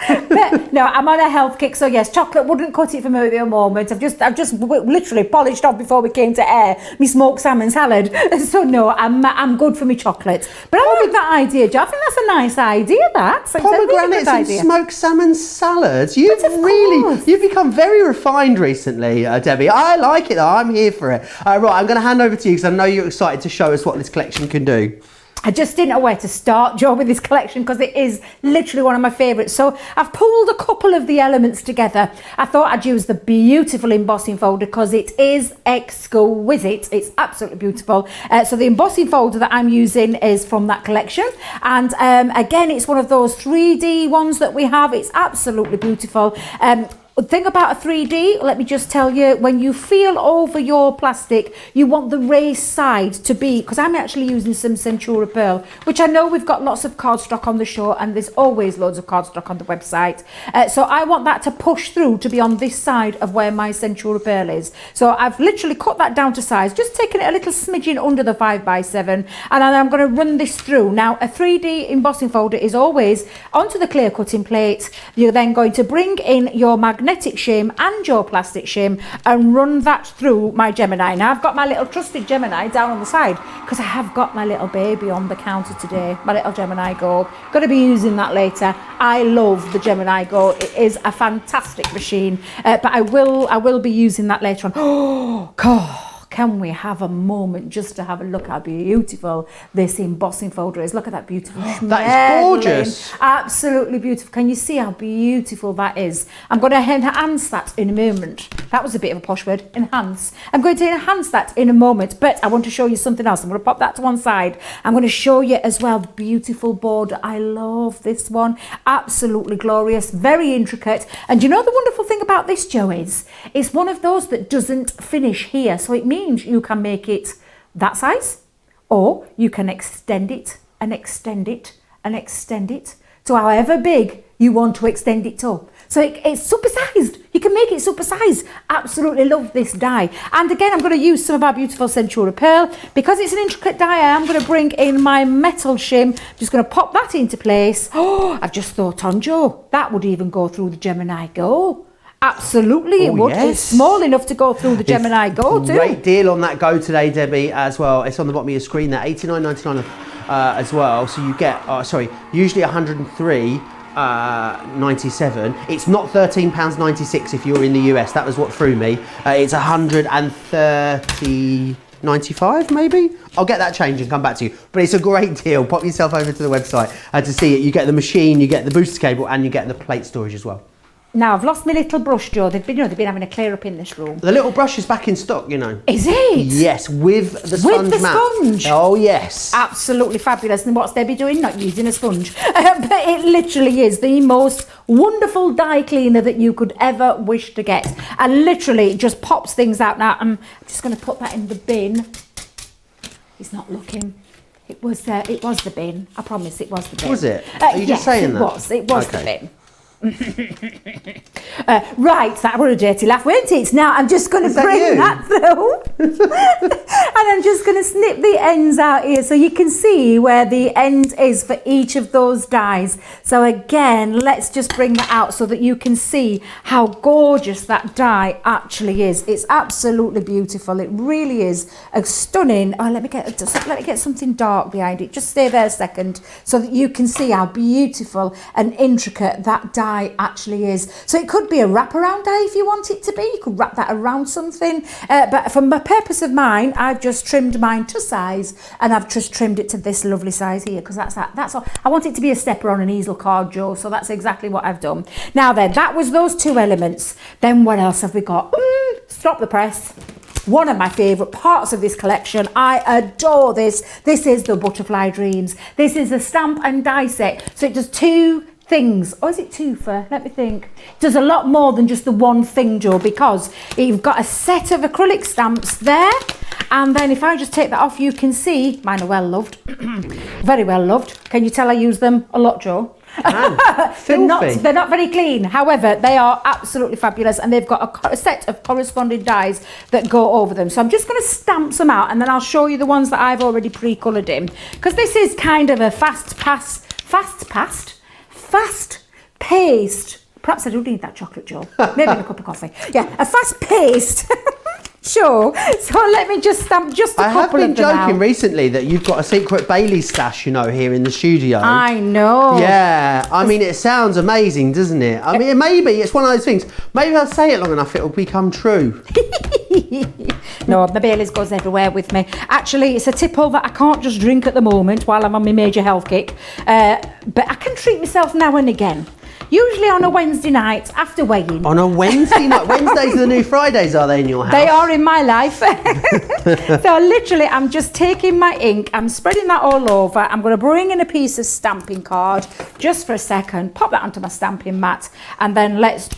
Speaker 2: But no, I'm on a health kick, so yes, chocolate wouldn't cut it for me at the moment. I've just literally polished off before we came to air me smoked salmon salad. So no, I'm good for me chocolate. But I like that idea, Joe. I think that's a nice idea.
Speaker 1: Pomegranates and smoked salmon salads. You've become very refined recently, Debbie. I like it though. I'm here for it. Right, I'm going to hand over to you because I know you're excited to show us what this collection can do.
Speaker 2: I just didn't know where to start, Joe, with this collection because it is literally one of my favourites. So I've pulled a couple of the elements together. I thought I'd use the beautiful embossing folder because it is exquisite. It's absolutely beautiful. So the embossing folder that I'm using is from that collection. And again, it's one of those 3D ones that we have. It's absolutely beautiful. The thing about a 3D, let me just tell you, when you feel over your plastic, you want the raised side to be, because I'm actually using some Centura Pearl, which I know we've got lots of cardstock on the show and there's always loads of cardstock on the website. So I want that to push through to be on this side of where my Centura Pearl is. So I've literally cut that down to size, just taking it a little smidgen under the 5x7, and then I'm going to run this through. Now, a 3D embossing folder is always onto the clear cutting plate. You're then going to bring in your magnetic shim and your plastic shim and run that through my Gemini. Now I've got my little trusted Gemini down on the side because I have got my little baby on the counter today, my little Gemini Go. Going to be using that later. I love the Gemini Go. It is a fantastic machine, but I will be using that later on. Oh God. Can we have a moment just to have a look how beautiful this embossing folder is? Look at that beautiful
Speaker 1: that is gorgeous.
Speaker 2: Absolutely beautiful. Can you see how beautiful that is? I'm going to enhance that in a moment. That was a bit of a posh word, enhance. I'm going to enhance that in a moment, but I want to show you something else. I'm going to pop that to one side. I'm going to show you as well the beautiful border. I love this one. Absolutely glorious, very intricate. And you know the wonderful thing about this, Joe, is it's one of those that doesn't finish here. So it means you can make it that size, or you can extend it and extend it and extend it to however big you want to extend it to. So it's supersized. You can make it supersized. Absolutely love this die. And again, I'm going to use some of our beautiful Centura Pearl. Because it's an intricate die, I'm going to bring in my metal shim. I'm just going to pop that into place. Oh, I've just thought on, Joe, that would even go through the Gemini Go. Absolutely, it would. Yes. It's small enough to go through the Gemini Go too.
Speaker 1: Great deal on that Go today, Debbie, as well. It's on the bottom of your screen there, $89.99 as well. So you get, usually $103.97. It's not £13.96 if you're in the US. That was what threw me. It's $130.95 maybe. I'll get that change and come back to you. But it's a great deal. Pop yourself over to the website to see it. You get the machine, you get the booster cable, and you get the plate storage as well.
Speaker 2: Now, I've lost my little brush, Joe. They've been having a clear up in this room.
Speaker 1: The little brush is back in stock, you know.
Speaker 2: Is it?
Speaker 1: Yes, with the sponge mat.
Speaker 2: Sponge?
Speaker 1: Oh, yes.
Speaker 2: Absolutely fabulous. And what's Debbie doing? Not using a sponge. But it literally is the most wonderful die cleaner that you could ever wish to get. And literally, it just pops things out. Now, I'm just going to put that in the bin. He's not looking. It was the bin. I promise it was the bin.
Speaker 1: Was it? Are you just saying that?
Speaker 2: It was the bin. Right, that was a dirty laugh, weren't it? Now I'm just going to bring that through. And I'm just going to snip the ends out here so you can see where the end is for each of those dies. So again, let's just bring that out so that you can see how gorgeous that die actually is. It's absolutely beautiful. It really is a stunning. Oh, let me get something dark behind it. Just stay there a second so that you can see how beautiful and intricate that die actually is. So it could be a wraparound die if you want it to be. You could wrap that around something. But for the purpose of mine, I've just trimmed mine to size, and I've just trimmed it to this lovely size here because that's all. I want it to be a stepper on an easel card, Joe. So that's exactly what I've done. Now then, that was those two elements. Then what else have we got? Stop the press. One of my favourite parts of this collection. I adore this. This is the Butterfly Dreams. This is a stamp and die set. So it does two things. Or is it two for? Let me think. It does a lot more than just the one thing, Joe, because you've got a set of acrylic stamps there. And then if I just take that off, you can see mine are well loved. Very well loved. Can you tell I use them a lot, Joe? They're not very clean. However, they are absolutely fabulous, and they've got a set of corresponding dies that go over them. So I'm just going to stamp some out, and then I'll show you the ones that I've already pre-coloured in, because this is kind of a fast-paced. Perhaps I do need that chocolate, Joe. Maybe in a cup of coffee. Yeah, a fast-paced. Sure. So let me just stamp just a couple of them out.
Speaker 1: I have been joking recently that you've got a secret Bailey's stash, you know, here in the studio.
Speaker 2: I know.
Speaker 1: Yeah. I mean, it sounds amazing, doesn't it? I mean, maybe it's one of those things. Maybe I'll say it long enough, it'll become true.
Speaker 2: No, the Bailey's goes everywhere with me. Actually, it's a tipple that I can't just drink at the moment while I'm on my major health kick. But I can treat myself now and again. Usually on a Wednesday night after weighing. On
Speaker 1: a Wednesday night? Wednesdays are the new Fridays, are they, in your house?
Speaker 2: They are in my life. So literally, I'm just taking my ink, I'm spreading that all over. I'm going to bring in a piece of stamping card just for a second, pop that onto my stamping mat, and then let's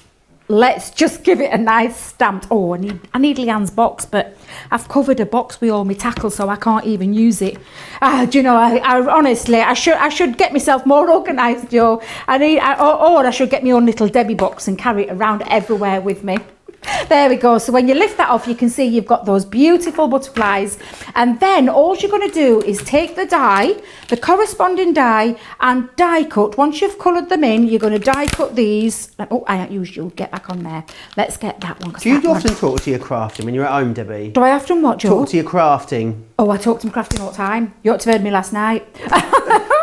Speaker 2: just give it a nice stamp. Oh, I need Leanne's box, but I've covered a box with all my tackle, so I can't even use it. Do you know, I honestly, I should get myself more organised, Joe. Or I should get my own little Debby box and carry it around everywhere with me. There we go. So when you lift that off, you can see you've got those beautiful butterflies. And then all you're going to do is take the die, the corresponding die, and die cut. Once you've coloured them in, you're going to die cut these. Oh, I usually get back on there. Let's get that one.
Speaker 1: Do you often talk to your crafting when you're at home, Debbie?
Speaker 2: Do I often what, Joe?
Speaker 1: Talk to your crafting.
Speaker 2: Oh, I talk to my crafting all the time. You ought to have heard me last night.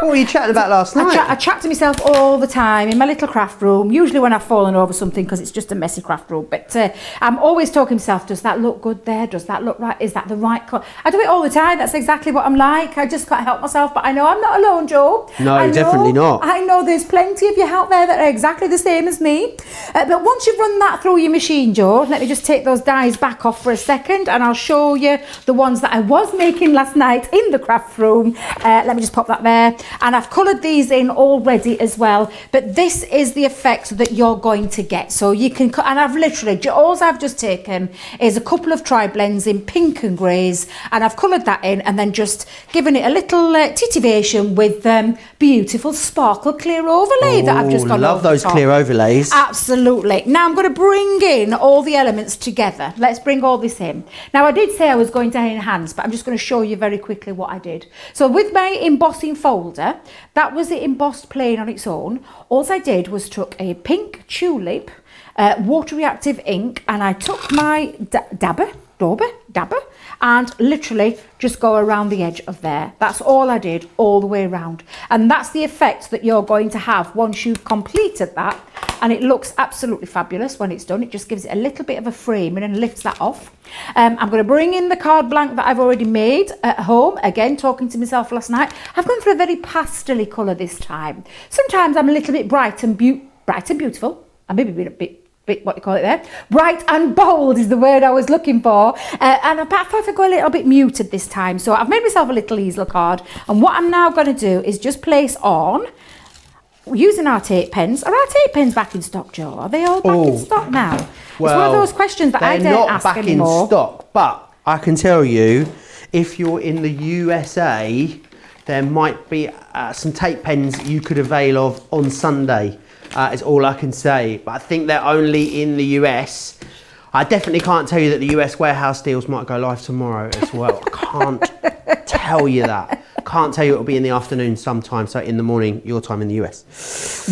Speaker 1: What were you chatting about last night?
Speaker 2: I chat to myself all the time in my little craft room, usually when I've fallen over something because it's just a messy craft room. But I'm always talking to myself, does that look good there? Does that look right? Is that the right colour? I do it all the time. That's exactly what I'm like. I just can't help myself. But I know I'm not alone, Joe.
Speaker 1: No, definitely not.
Speaker 2: I know there's plenty of you out there that are exactly the same as me. But once you've run that through your machine, Joe, let me just take those dies back off for a second and I'll show you the ones that I was making last night in the craft room. Let me just pop that there. And I've coloured these in already as well. But this is the effect that you're going to get. So you can, and I've literally, all I've just taken is a couple of tri-blends in pink and greys, and I've coloured that in and then just given it a little titivation with beautiful sparkle clear overlay that I've just got.
Speaker 1: Love those clear overlays.
Speaker 2: Absolutely. Now I'm going to bring in all the elements together. Let's bring all this in. Now I did say I was going to enhance, but I'm just going to show you very quickly what I did. So with my embossing folder, that was it embossed plain on its own. All I did was took a pink tulip water reactive ink, and I took my dabber and literally just go around the edge of there. That's all I did all the way around, and that's the effect that you're going to have once you've completed that, and it looks absolutely fabulous when it's done. It just gives it a little bit of a framing and lifts that off. I'm going to bring in the card blank that I've already made at home. Again, talking to myself last night, I've gone for a very pastel-y colour this time. Sometimes I'm a little bit bright and beautiful. I maybe a bit what you call it there, bright and bold is the word I was looking for, and I thought I'd go a little bit muted this time, so I've made myself a little easel card, and what I'm now going to do is just place on, using our tape pens. Are our tape pens back in stock, Joe? Are they all back in stock now? Well, it's one of those questions that I don't ask anymore. They're not back in stock,
Speaker 1: but I can tell you, if you're in the USA, there might be some tape pens you could avail of on Sunday, is all I can say. But I think they're only in the US. I definitely can't tell you that the US warehouse deals might go live tomorrow as well. I can't tell you that. Can't tell you it'll be in the afternoon sometime, so in the morning, your time in the US.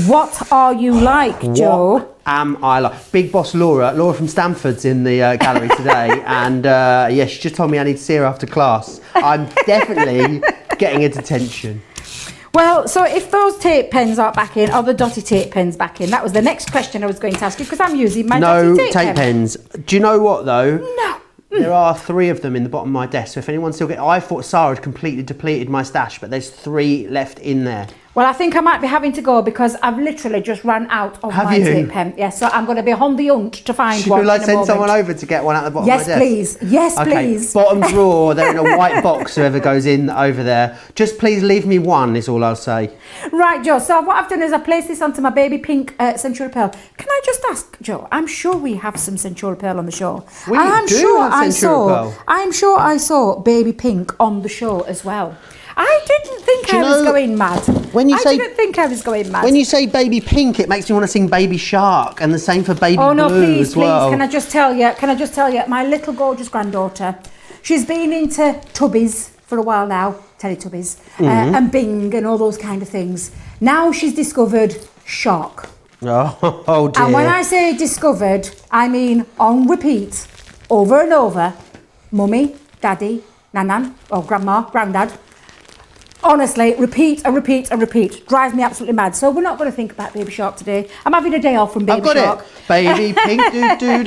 Speaker 2: What are you like, Joe?
Speaker 1: What am I like? Big boss Laura from Stamford's in the gallery today, and yeah, she just told me I need to see her after class. I'm definitely getting a detention.
Speaker 2: Well, so if those tape pens are back in, are the dotty tape pens back in? That was the next question I was going to ask you, because I'm using my dotty tape pen.
Speaker 1: No tape pens. Do you know what, though?
Speaker 2: No.
Speaker 1: There are 3 of them in the bottom of my desk, so if anyone still I thought Sara had completely depleted my stash, but there's 3 left in there.
Speaker 2: Well, I think I might be having to go because I've literally just run out of my tape pen. Yes, so I'm going to be on the hunt to find one.
Speaker 1: Should I send someone over to get one out the bottom of my desk?
Speaker 2: Yes, please. Yes, please.
Speaker 1: Bottom drawer, they're in a white box, whoever goes in over there. Just please leave me one, is all I'll say.
Speaker 2: Right, Joe, so what I've done is I've placed this onto my baby pink Centura Pearl. Can I just ask, Joe, I'm sure we have some Centura Pearl on the show. I'm sure I saw baby pink on the show as well. I didn't think I was going mad. I didn't think I was going mad.
Speaker 1: When you say baby pink, it makes me want to sing Baby Shark, and the same for baby blue.
Speaker 2: Oh no, please,
Speaker 1: as well.
Speaker 2: Can I just tell you, my little gorgeous granddaughter, she's been into Tubbies for a while now, Teletubbies, and Bing and all those kind of things. Now she's discovered Shark.
Speaker 1: Oh dear.
Speaker 2: And when I say discovered, I mean on repeat, over and over, Mummy, Daddy, Nanan, or Grandma, Grandad. Honestly, repeat and repeat and repeat. Drives me absolutely mad. So we're not going to think about Baby Shark today. I'm having a day off from Baby Shark.
Speaker 1: I've got it. Baby pink, do.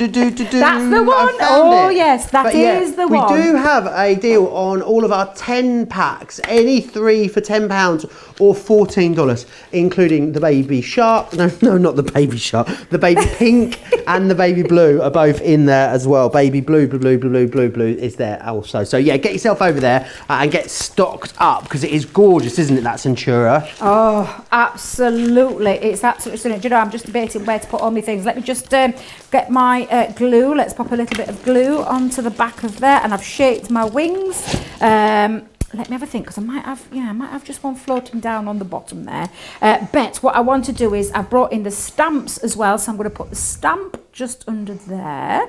Speaker 2: That's the one. Oh, yes, that is the one.
Speaker 1: We do have a deal on all of our 10 packs. Any 3 for £10 or $14, including the Baby Shark. No, not the Baby Shark. The Baby Pink and the Baby Blue are both in there as well. Baby Blue is there also. So yeah, get yourself over there and get stocked up, because it is gorgeous, isn't it, that Centura?
Speaker 2: Oh, absolutely. It's absolutely stunning. Do you know, I'm just debating where to put all my things. Let me just get my glue. Let's pop a little bit of glue onto the back of there, and I've shaped my wings. Let me have a think, because I might have just one floating down on the bottom there. But what I want to do is I've brought in the stamps as well, so I'm going to put the stamp just under there.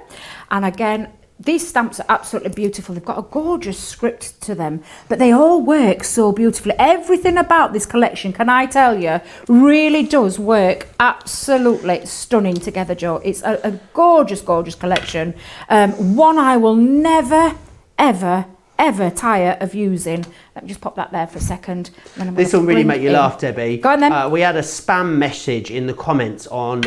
Speaker 2: And again, these stamps are absolutely beautiful. They've got a gorgeous script to them, but they all work so beautifully. Everything about this collection, can I tell you, really does work absolutely stunning together, Joe. It's a gorgeous, gorgeous collection. One I will never, ever tire of using. Let me just pop that there for a second.
Speaker 1: This will really make you laugh, Debbie.
Speaker 2: Go on then.
Speaker 1: We had a spam message in the comments on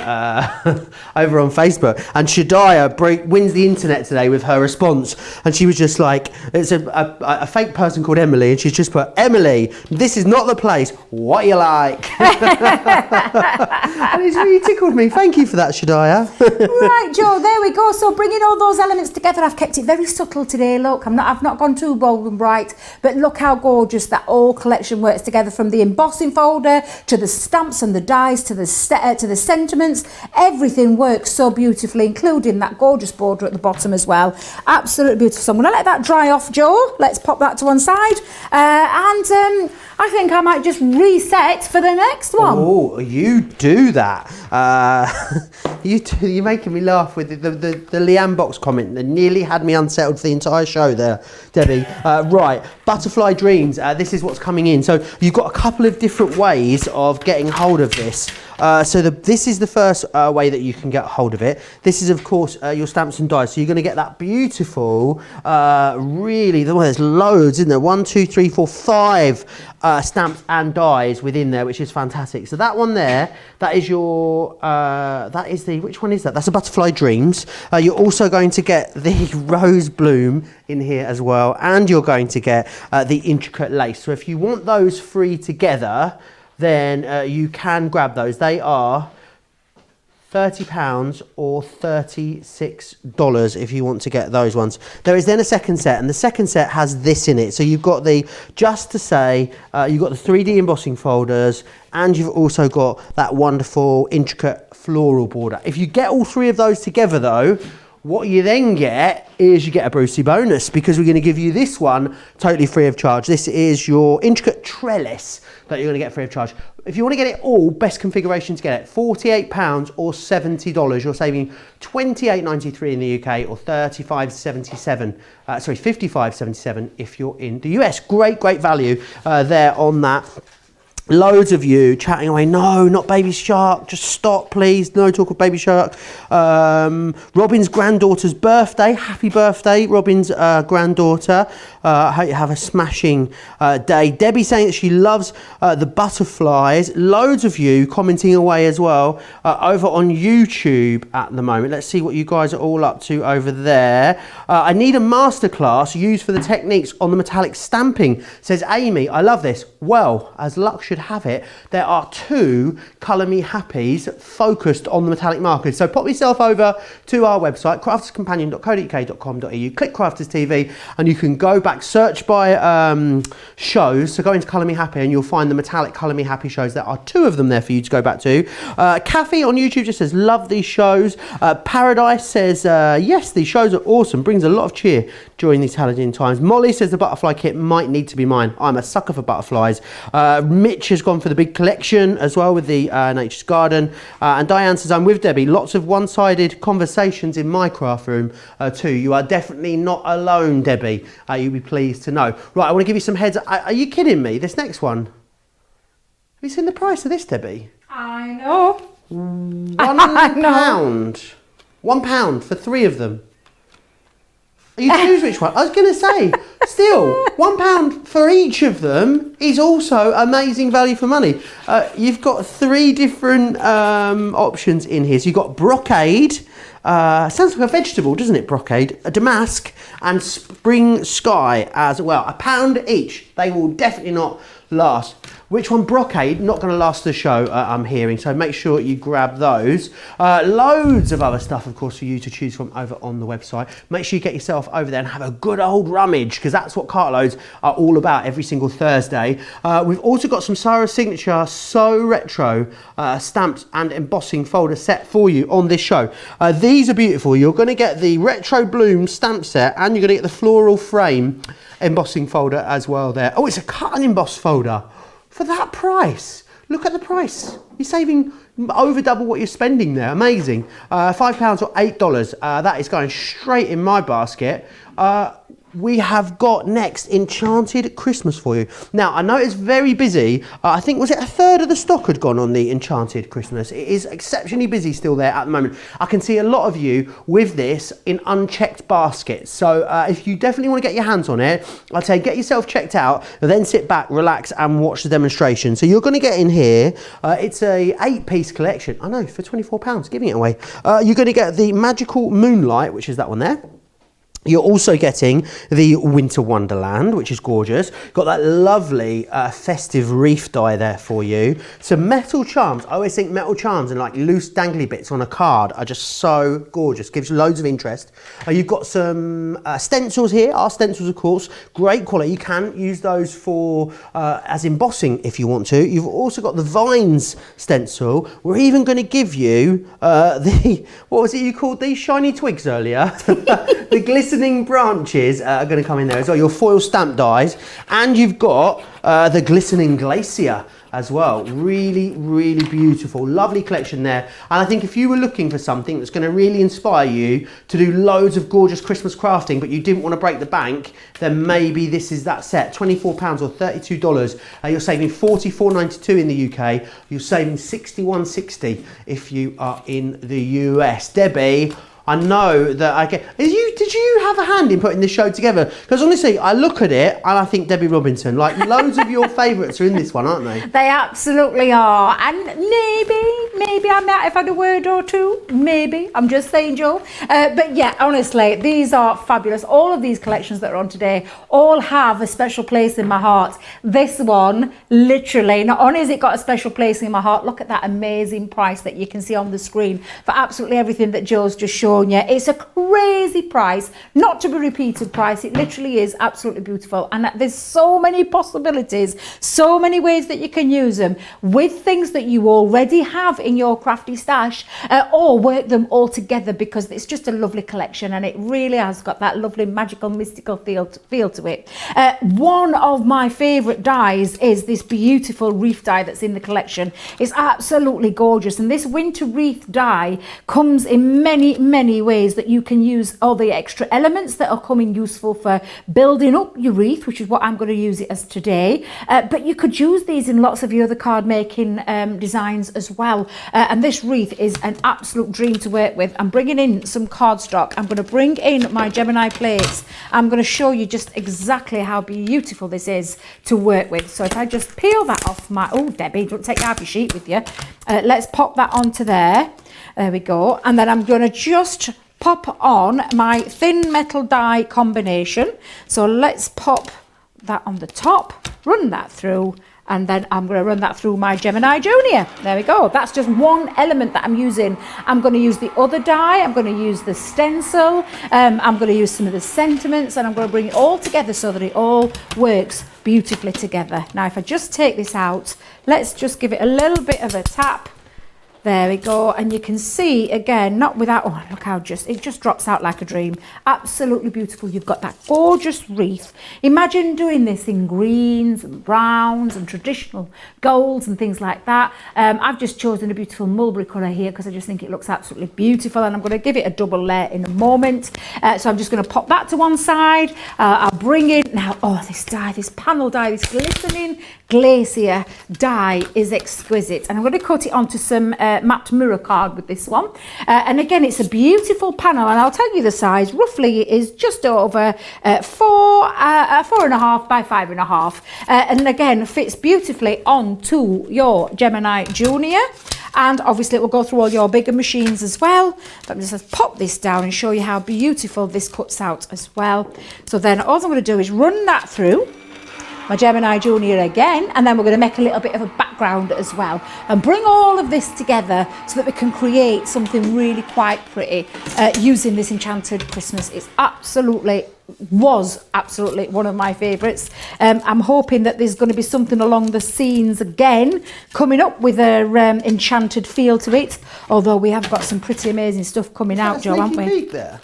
Speaker 1: over on Facebook, and Shadiah wins the internet today with her response, and she was just like, it's a fake person called Emily, and she's just put, Emily, this is not the place, what you like? And it's really tickled me. Thank you for that, Shadiah.
Speaker 2: Right, Joe, there we go. So bringing all those elements together, I've kept it very subtle today. Look, I've not gone too bold and bright, but look how gorgeous that whole collection works together, from the embossing folder to the stamps and the dies to the sentiments. Everything works so beautifully, including that gorgeous border at the bottom as well. Absolutely beautiful. So I'm going to let that dry off, Joe. Let's pop that to one side, and I think I might just reset for the next one.
Speaker 1: Oh, you do that. You're making me laugh with the Leanne Box comment that nearly had me unsettled for the entire show there, Debbie. Right, Butterfly Dreams. This is what's coming in. So you've got a couple of different ways of getting hold of this. This is the first way that you can get hold of it. This is, of course, your stamps and dies. So you're going to get that beautiful, there's loads, isn't there? 1, 2, 3, 4, 5 stamps and dies within there, which is fantastic. So that one there, that is your, which one is that? That's a Butterfly Dreams. You're also going to get the Rose Bloom in here as well, and you're going to get the Intricate Lace. So if you want those 3 together, then you can grab those. They are £30 or $36 if you want to get those ones. There is then a second set, and the second set has this in it. So you've got the, just to say, you've got the 3D embossing folders, and you've also got that wonderful intricate floral border. If you get all 3 of those together though, What you then get is you get a Brucey bonus, because we're going to give you this one totally free of charge. This is your intricate trellis that you're going to get free of charge. If you want to get it all, best configuration to get it, £48 or $70. You're saving $28.93 in the UK or $55.77 if you're in the US. Great value there on that. Loads of you chatting away, no, not Baby Shark, just stop please, no talk of Baby Shark. Robin's granddaughter's birthday, happy birthday, Robin's granddaughter. I hope you have a smashing day. Debbie saying that she loves the butterflies. Loads of you commenting away as well over on YouTube at the moment. Let's see what you guys are all up to over there. I need a masterclass used for the techniques on the metallic stamping, says Amy. I love this. Well, as luck should have it, there are 2 Colour Me Happies focused on the metallic markers. So pop yourself over to our website, crafterscompanion.co.uk.com.au, click Crafters TV, and you can go back, search by shows. So go into Colour Me Happy and you'll find the metallic Colour Me Happy shows. There are 2 of them there for you to go back to. Kathy on YouTube just says, love these shows. Paradise says, yes, these shows are awesome, brings a lot of cheer during these challenging times. Molly says the butterfly kit might need to be mine. I'm a sucker for butterflies. Mitch has gone for the big collection as well with the Nature's Garden. And Diane says, I'm with Debbie. Lots of one-sided conversations in my craft room too. You are definitely not alone, Debbie. You'll be pleased to know. Right, I want to give you some heads. Are you kidding me? This next one. Have you seen the price of this, Debbie?
Speaker 2: I know.
Speaker 1: £1. £1 for 3 of them. You choose which one. I was going to say, still, £1 for each of them is also amazing value for money. You've got 3 different options in here. So you've got brocade. Sounds like a vegetable, doesn't it? Brocade, a damask, and spring sky as well. £1 each. They will definitely not last. Which one? Brocade, not going to last the show, I'm hearing, so make sure you grab those. Loads of other stuff, of course, for you to choose from over on the website. Make sure you get yourself over there and have a good old rummage, because that's what Cartloads are all about every single Thursday. We've also got some Sara Signature So Retro stamped and embossing folder set for you on this show. These are beautiful. You're going to get the Retro Bloom stamp set, and you're going to get the floral frame embossing folder as well there. Oh, it's a cut and emboss folder. For that price, look at the price. You're saving over double what you're spending there. Amazing. £5 or $8. That is going straight in my basket. We have got next Enchanted Christmas for you. Now, I know it's very busy. I think, was it a third of the stock had gone on the Enchanted Christmas? It is exceptionally busy still there at the moment. I can see a lot of you with this in unchecked baskets. So if you definitely want to get your hands on it, I'd say get yourself checked out, then sit back, relax and watch the demonstration. So you're going to get in here. It's a 8-piece collection. I know, for £24, giving it away. You're going to get the Magical Moonlight, which is that one there. You're also getting the Winter Wonderland, which is gorgeous. Got that lovely festive reef die there for you. Some metal charms. I always think metal charms and like loose dangly bits on a card are just so gorgeous. Gives you loads of interest. You've got some stencils here. Our stencils, of course, great quality. You can use those for as embossing if you want to. You've also got the Vines stencil. We're even going to give you the, what was it you called these? Shiny twigs earlier. The glistening branches are going to come in there as well. Your foil stamp dies, and you've got the glistening glacier as well. Really, really beautiful, lovely collection there. And I think if you were looking for something that's going to really inspire you to do loads of gorgeous Christmas crafting, but you didn't want to break the bank, then maybe this is that set. £24 or $32. You're saving $44.92 in the UK. You're saving $61.60 if you are in the US. Debbie, I know that I get. Did you have a hand in putting this show together? Because honestly, I look at it and I think Debby Robinson. Like loads of your favourites are in this one, aren't they?
Speaker 2: They absolutely are. And maybe I might have had a word or two. Maybe. I'm just saying, Joe. But yeah, honestly, these are fabulous. All of these collections that are on today all have a special place in my heart. This one, literally, not only has it got a special place in my heart, look at that amazing price that you can see on the screen for absolutely everything that Joe's just showed shown you. It's a crazy price, not to be repeated price. It literally is absolutely beautiful. And there's so many possibilities, so many ways that you can use them with things that you already have in your crafty stash, or work them all together, because it's just a lovely collection and it really has got that lovely magical mystical feel to it. One of my favorite dies is this beautiful wreath die that's in the collection. It's absolutely gorgeous, and this winter wreath die comes in many ways that you can use all the extra elements that are coming useful for building up your wreath, which is what I'm going to use it as today, but you could use these in lots of your other card making designs as well. And this wreath is an absolute dream to work with. I'm bringing in some cardstock. I'm going to bring in my Gemini plates. I'm going to show you just exactly how beautiful this is to work with. So if I just peel that off my, oh Debbie, don't take half your sheet with you. Let's pop that onto there. There we go. And then I'm going to just pop on my thin metal die combination. So let's pop that on the top, run that through, and then I'm going to run that through my Gemini Junior. There we go. That's just one element that I'm using. I'm going to use the other die. I'm going to use the stencil. I'm going to use some of the sentiments, and I'm going to bring it all together so that it all works beautifully together. Now, if I just take this out, let's just give it a little bit of a tap. There we go, and you can see again, not without, oh look how it just drops out like a dream. Absolutely beautiful. You've got that gorgeous wreath. Imagine doing this in greens and browns and traditional golds and things like that. I've just chosen a beautiful mulberry colour here because I just think it looks absolutely beautiful, and I'm going to give it a double layer in a moment. So I'm just going to pop that to one side. I'll bring in now, oh this die, this panel die, this glistening glacier die is exquisite, and I'm going to cut it onto some matte mirror card with this one, and again it's a beautiful panel, and I'll tell you the size roughly is just over 4.5 by 5.5, and again fits beautifully onto your Gemini Junior, and obviously it will go through all your bigger machines as well. Let me just pop this down and show you how beautiful this cuts out as well. So then all I'm going to do is run that through my Gemini Junior again, and then we're going to make a little bit of a background as well and bring all of this together so that we can create something really quite pretty using this Enchanted Christmas. It's was absolutely one of my favourites. I'm hoping that there's going to be something along the scenes again coming up with a enchanted feel to it, although we have got some pretty amazing stuff coming out, Joe, haven't we?
Speaker 1: There.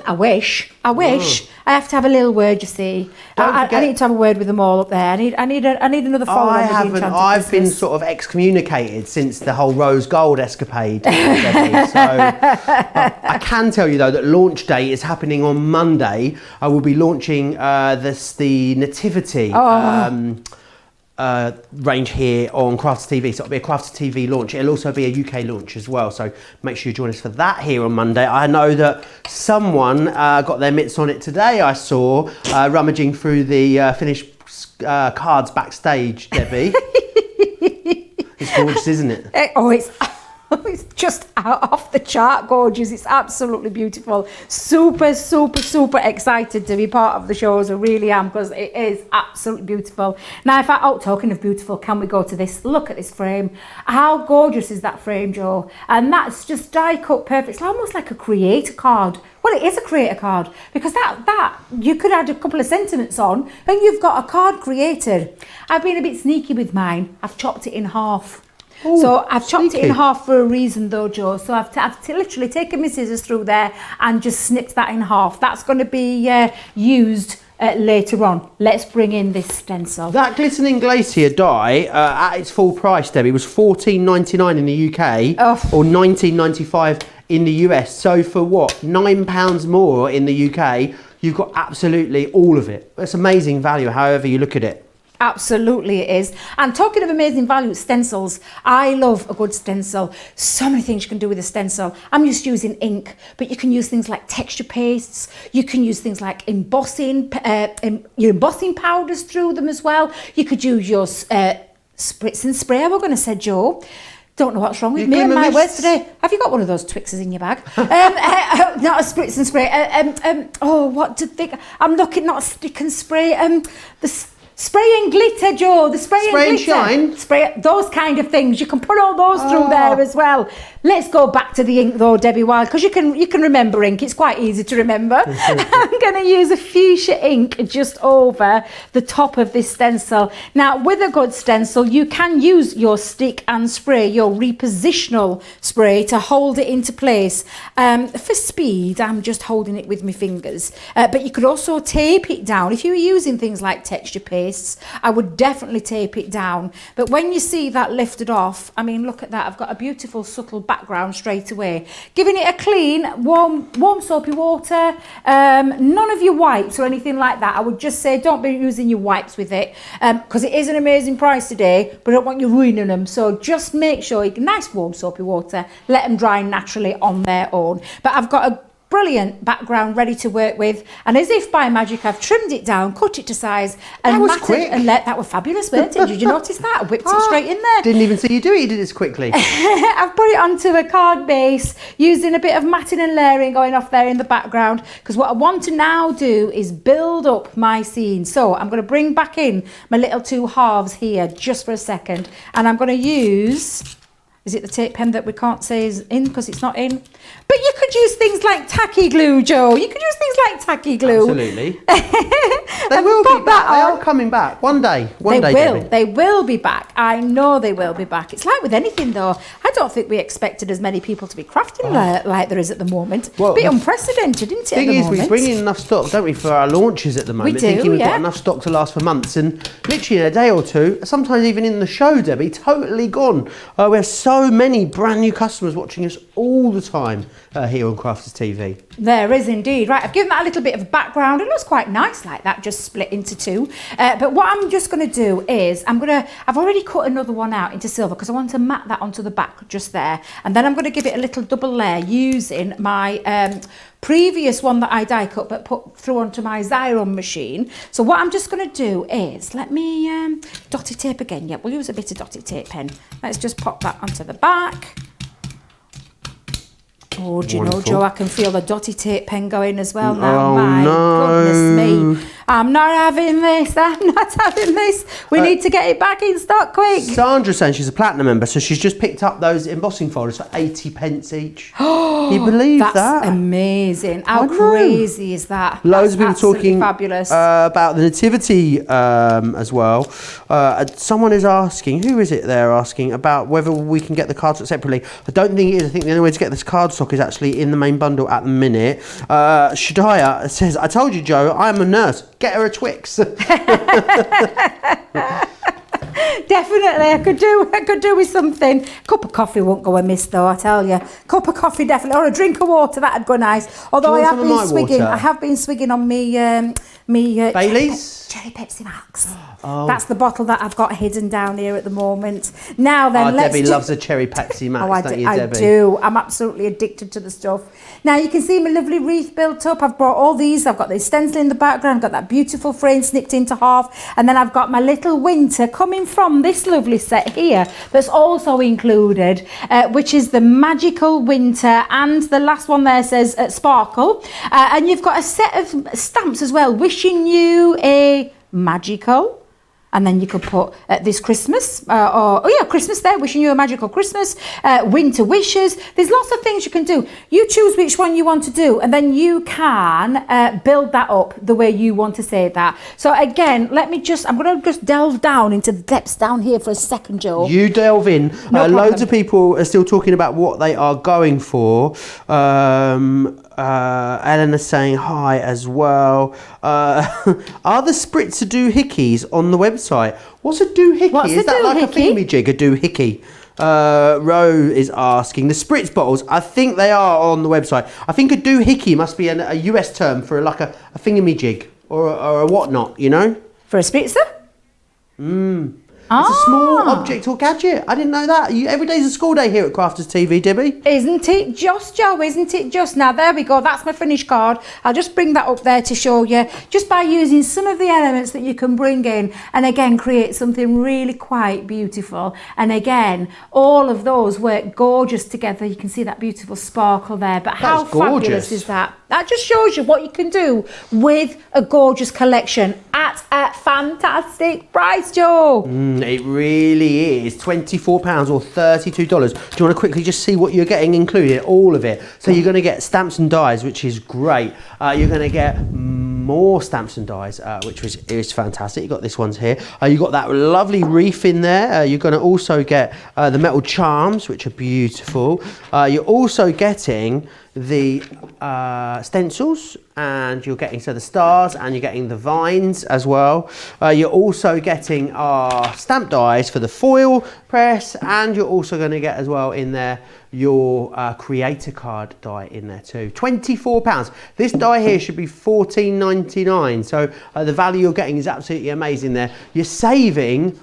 Speaker 2: I wish. I have to have a little word, you see. I need to have a word with them all up there. I need another follow on with the Enchanted
Speaker 1: I've been sort of excommunicated since the whole rose gold escapade. Debbie, so I can tell you though that launch day is happening on Monday. I will be launching the Nativity range here on Crafts TV, so it'll be a Crafts TV launch. It'll also be a UK launch as well, so make sure you join us for that here on Monday. I know that someone got their mitts on it today. I saw rummaging through the finished cards backstage, Debbie. It's gorgeous, isn't it?
Speaker 2: It's just off the chart gorgeous. It's absolutely beautiful. Super excited to be part of the shows. I really am, because it is absolutely beautiful. Now, talking of beautiful, can we go to this? Look at this frame. How gorgeous is that frame, Joe? And that's just die cut perfect. It's almost like a creator card. Well, it is a creator card, because that you could add a couple of sentiments on and you've got a card created. I've been a bit sneaky with mine. I've chopped it in half. Ooh, so I've chopped it in half for a reason though, Joe. So I've literally taken my scissors through there and just snipped that in half. That's going to be used later on. Let's bring in this stencil.
Speaker 1: That glistening glacier die at its full price, Debbie, was $14.99 in the UK or $19.95 in the US. So for what, £9 more in the UK, you've got absolutely all of it. It's amazing value, however you look at it.
Speaker 2: Absolutely it is. And talking of amazing value, stencils, I love a good stencil. So many things you can do with a stencil. I'm just using ink, but you can use things like texture pastes. You can use things like embossing, your embossing powders through them as well. You could use your spritz and spray, we're going to say, Joe. Don't know what's wrong with me and my words today. Have you got one of those Twixes in your bag? Not a spritz and spray. What to think? I'm looking, not a stick and spray. Spray and glitter, Joe. The spray and glitter.
Speaker 1: Shine.
Speaker 2: Spray, those kind of things. You can put all those through there as well. Let's go back to the ink though, Debbie Wild, because you can remember ink. It's quite easy to remember. I'm going to use a fuchsia ink just over the top of this stencil. Now, with a good stencil, you can use your stick and spray, your repositional spray, to hold it into place. For speed, I'm just holding it with my fingers. But you could also tape it down. If you were using things like texture pastes, I would definitely tape it down. But when you see that lifted off, I mean, look at that. I've got a beautiful subtle background straight away. Giving it a clean, warm soapy water. None of your wipes or anything like that. I would just say don't be using your wipes with it, because it is an amazing price today, but I don't want you ruining them. So just make sure you get nice warm soapy water, let them dry naturally on their own. But I've got a brilliant background ready to work with, and as if by magic I've trimmed it down, cut it to size, and
Speaker 1: that was
Speaker 2: matted
Speaker 1: quick.
Speaker 2: and let that was fabulous, weren't it? Did you notice that? I whipped it straight in there.
Speaker 1: Didn't even see you do it. You did this quickly.
Speaker 2: I've put it onto a card base using a bit of matting and layering going off there in the background, because what I want to now do is build up my scene. So I'm going to bring back in my little two halves here just for a second, and I'm going to use, is it the tape pen that we can't say is in because it's not in? But you could use things like tacky glue, Joe. You could use things like tacky glue.
Speaker 1: Absolutely. They will be back. They are coming back one day. One day, Debbie.
Speaker 2: They will be back. I know they will be back. It's like with anything, though. I don't think we expected as many people to be crafting like there is at the moment.
Speaker 1: Well,
Speaker 2: a bit unprecedented, isn't it?
Speaker 1: Thing is, we bring in enough stock, don't we, for our launches at the moment?
Speaker 2: We do,
Speaker 1: thinking we've
Speaker 2: yeah.
Speaker 1: got enough stock to last for months, and literally in a day or two, sometimes even in the show, Debbie, totally gone. We have so many brand new customers watching us all the time here on Crafters TV.
Speaker 2: There is indeed. Right, I've given that a little bit of background. It looks quite nice like that, just split into two. But what I'm just going to do is I've already cut another one out into silver because I want to mat that onto the back just there. And then I'm going to give it a little double layer using my previous one that I die cut but put through onto my Xyron machine. So what I'm just going to do is, let me dotty tape again. Yeah, we'll use a bit of dotty tape pen. Let's just pop that onto the back. Oh, do you know, Joe, I can feel the dotty tape pen going as well now.
Speaker 1: Oh,
Speaker 2: my
Speaker 1: no.
Speaker 2: goodness me. I'm not having this. I'm not having this. We need to get it back in stock quick.
Speaker 1: Sandra's saying she's a platinum member, so she's just picked up those embossing folders for 80 pence each. Can you believe that?
Speaker 2: That's amazing. How crazy is that?
Speaker 1: Loads of people talking
Speaker 2: fabulous.
Speaker 1: About the nativity as well. Someone is asking, who is it they're asking, about whether we can get the cardstock separately. I don't think it is. I think the only way to get this cardstock is actually in the main bundle at the minute. Shadaya says, I told you, Joe, I'm a nurse. Get her a Twix.
Speaker 2: Definitely, I could do with something. Cup of coffee won't go amiss though, I tell you. Cup of coffee definitely, or a drink of water, that'd go nice. Although I have been swigging on me
Speaker 1: Baileys?
Speaker 2: Cherry Pepsi Max. Oh. That's the bottle that I've got hidden down here at the moment. Now then,
Speaker 1: Debbie loves a Cherry Pepsi Max, don't you, Debbie?
Speaker 2: I do. I'm absolutely addicted to the stuff. Now you can see my lovely wreath built up. I've brought all these. I've got the stencil in the background. I've got that beautiful frame snipped into half. And then I've got my little winter coming from this lovely set here that's also included, which is the Magical Winter. And the last one there says Sparkle. And you've got a set of stamps as well, wishing you a magical, and then you could put this Christmas, Christmas there, wishing you a magical Christmas, winter wishes. There's lots of things you can do. You choose which one you want to do, and then you can build that up the way you want to say that. So again, I'm going to just delve down into the depths down here for a second, Joe.
Speaker 1: You delve in. Loads of people are still talking about what they are going for. Eleanor's saying hi as well. Are the spritzer doohickeys on the website? What's a doohickey?
Speaker 2: What's
Speaker 1: is
Speaker 2: a
Speaker 1: that like a
Speaker 2: doohickey?
Speaker 1: thingamajig, a doohickey? Ro is asking. The spritz bottles, I think they are on the website. I think a doohickey must be a US term for like a thingamajig or a whatnot, you know?
Speaker 2: For a spritzer?
Speaker 1: It's a small object or gadget. I didn't know that. Every day's a school day here at Crafters TV, Debbie.
Speaker 2: Isn't it just, Joe? Isn't it just? Now, there we go. That's my finished card. I'll just bring that up there to show you. Just by using some of the elements that you can bring in and, again, create something really quite beautiful. And, again, all of those work gorgeous together. You can see that beautiful sparkle there. But how fabulous is that? That just shows you what you can do with a gorgeous collection at a fantastic price, Joe.
Speaker 1: It really is. £24 or $32. Do you want to quickly just see what you're getting included? All of it. So you're going to get stamps and dies, which is great. You're going to get more stamps and dies, which is fantastic. You've got this one's here. You've got that lovely reef in there. You're going to also get the metal charms, which are beautiful. You're also getting the stencils, and you're getting the stars, and you're getting the vines as well. You're also getting our stamp dies for the foil press, and you're also going to get as well in there your creator card die in there too. £24. This die here should be $14.99, so the value you're getting is absolutely amazing there. You're saving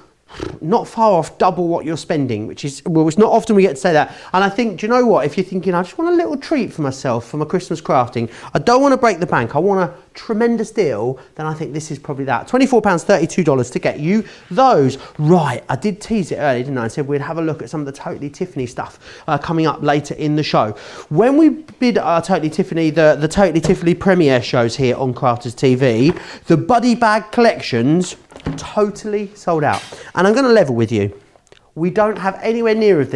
Speaker 1: not far off double what you're spending, which is, well, it's not often we get to say that. And I think, do you know what, if you're thinking, I just want a little treat for myself for my Christmas crafting, I don't want to break the bank, I want a tremendous deal, then I think this is probably that. £24, $32 to get you those. Right, I did tease it earlier, didn't I? I said we'd have a look at some of the Totally Tiffany stuff coming up later in the show. When we did our Totally Tiffany, the Totally Tiffany premiere shows here on Crafters TV, the buddy bag collections totally sold out. And I'm going to level with you. We don't have anywhere near as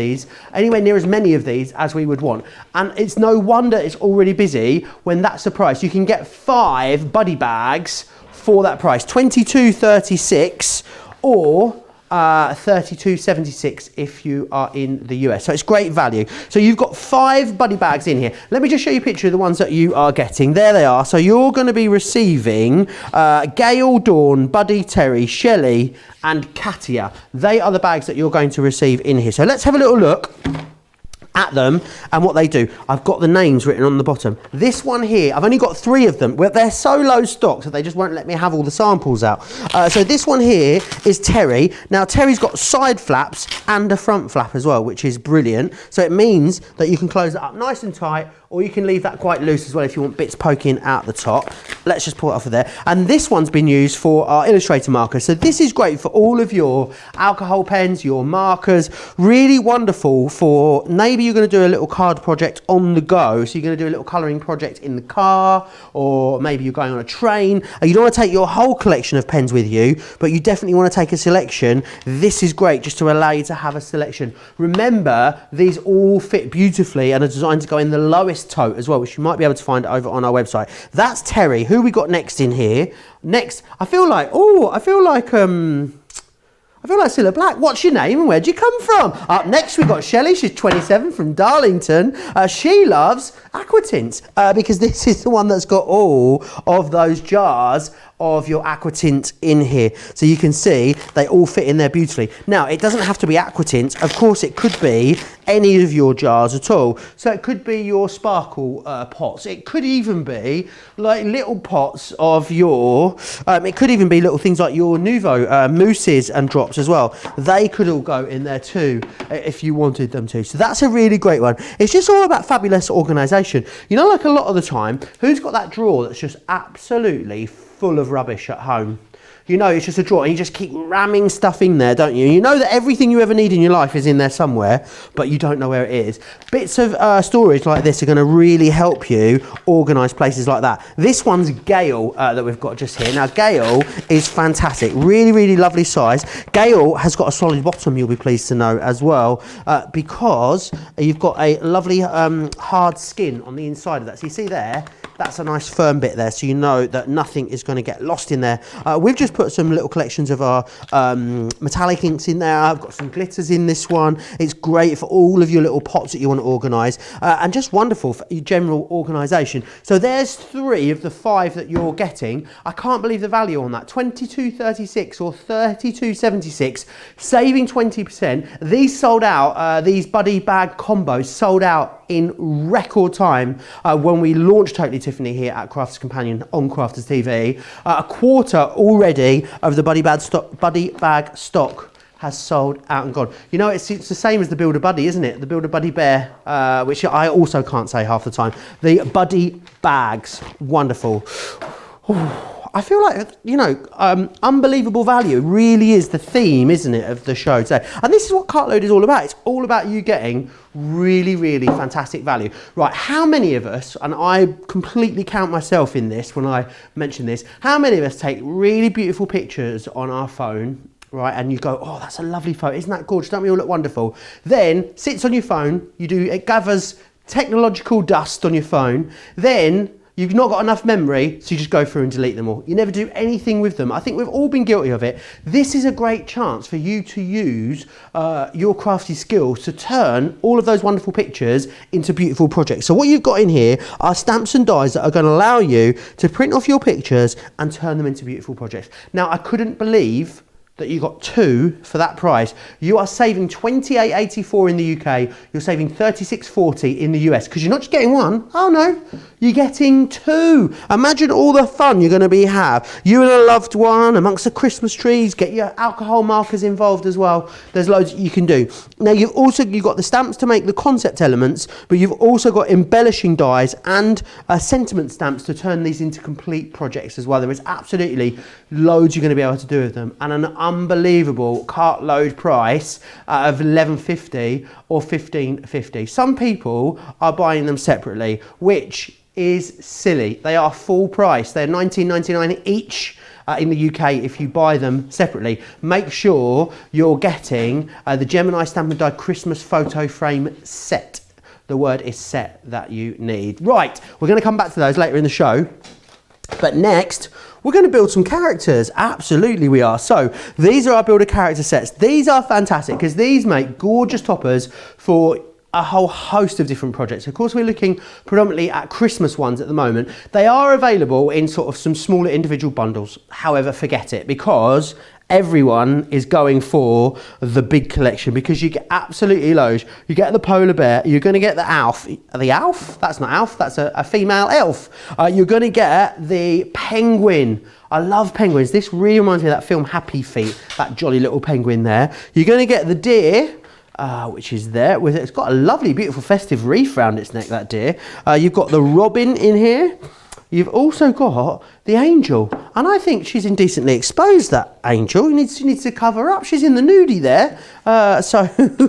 Speaker 1: many of these as we would want. And it's no wonder it's already busy when that's the price. You can get 5 buddy bags for that price. $22.36 or $32.76 if you are in the US. So it's great value. So you've got 5 buddy bags in here. Let me just show you a picture of the ones that you are getting. There they are. So you're going to be receiving Gail, Dawn, Buddy, Terry, Shelley and Katia. They are the bags that you're going to receive in here. So let's have a little look at them and what they do. I've got the names written on the bottom. This one here, I've only got 3 of them. Well, they're so low stock that they just won't let me have all the samples out. So this one here is Terry. Now Terry's got side flaps and a front flap as well, which is brilliant. So it means that you can close it up nice and tight, or you can leave that quite loose as well if you want bits poking out the top. Let's just pull it off of there. And this one's been used for our Illustrator markers. So this is great for all of your alcohol pens, your markers. Really wonderful for maybe you're going to do a little card project on the go. So you're going to do a little colouring project in the car, or maybe you're going on a train. You don't want to take your whole collection of pens with you, but you definitely want to take a selection. This is great just to allow you to have a selection. Remember, these all fit beautifully and are designed to go in the lowest tote as well, which you might be able to find over on our website. That's Terry. Who we got next in here? Next, I feel like Cilla Black. What's your name and where'd you come from? Up next we got Shelley. She's 27 from Darlington. She loves aquatints because this is the one that's got all of those jars of your aquatint in here. So you can see they all fit in there beautifully. Now, it doesn't have to be aquatint. Of course, it could be any of your jars at all. So it could be your sparkle pots. It could even be like little pots of your, it could even be little things like your Nuvo mousses and drops as well. They could all go in there too if you wanted them to. So that's a really great one. It's just all about fabulous organisation. You know, like a lot of the time, who's got that drawer that's just absolutely full of rubbish at home? You know, it's just a drawer and you just keep ramming stuff in there, don't you? You know that everything you ever need in your life is in there somewhere, but you don't know where it is. Bits of storage like this are going to really help you organise places like that. This one's Gale that we've got just here. Now, Gale is fantastic. Really, really lovely size. Gale has got a solid bottom, you'll be pleased to know, as well, because you've got a lovely hard skin on the inside of that. So you see there, that's a nice firm bit there, so you know that nothing is going to get lost in there. We've just put some little collections of our metallic inks in there. I've got some glitters in this one. It's great for all of your little pots that you want to organise, and just wonderful for your general organisation. So there's 3 of the 5 that you're getting. I can't believe the value on that. $22.36 or $32.76, saving 20%. These sold out, these buddy bag combos sold out in record time when we launched Totally Tiffany here at Crafters Companion on Crafters TV. A quarter already of the buddy bag stock has sold out and gone. You know, it's the same as the Builder Buddy, isn't it? The Builder Buddy Bear, which I also can't say half the time. The buddy bags, wonderful. I feel like, unbelievable value really is the theme, isn't it, of the show today. And this is what Cartload is all about. It's all about you getting really, really fantastic value. Right, how many of us, and I completely count myself in this when I mention this, how many of us take really beautiful pictures on our phone, right, and you go, oh, that's a lovely photo, isn't that gorgeous, don't we all look wonderful? Then, sits on your phone, it gathers technological dust on your phone, then you've not got enough memory, so you just go through and delete them all. You never do anything with them. I think we've all been guilty of it. This is a great chance for you to use your crafty skills to turn all of those wonderful pictures into beautiful projects. So what you've got in here are stamps and dies that are going to allow you to print off your pictures and turn them into beautiful projects. Now, I couldn't believe that you got 2 for that price. You are saving $28.84 in the UK. You're saving $36.40 in the US, because you're not just getting 1. Oh no, you're getting 2. Imagine all the fun you're going to have. You and a loved one amongst the Christmas trees. Get your alcohol markers involved as well. There's loads you can do. Now you've got the stamps to make the concept elements, but you've also got embellishing dies and sentiment stamps to turn these into complete projects as well. There is absolutely loads you're going to be able to do with them, and an unbelievable Cartload price of $11.50 or $15.50. Some people are buying them separately, which is silly. They are full price. They're $19.99 each in the UK if you buy them separately. Make sure you're getting the Gemini Stamp and Die Christmas photo frame set. The word is set that you need. Right, we're going to come back to those later in the show. But next, we're going to build some characters. Absolutely we are. So these are our builder character sets. These are fantastic because these make gorgeous toppers for a whole host of different projects. Of course, we're looking predominantly at Christmas ones at the moment. They are available in sort of some smaller individual bundles. However, forget it, because everyone is going for the big collection, because you get absolutely loads. You get the polar bear, you're going to get the Alf. The Alf? That's not Alf, that's a female elf. You're going to get the penguin. I love penguins. This really reminds me of that film Happy Feet, that jolly little penguin there. You're going to get the deer, which is there. It's got a lovely, beautiful festive wreath around its neck, that deer. You've got the robin in here. You've also got the angel, and I think she's indecently exposed, that angel. She needs to cover up. She's in the nudie there, so it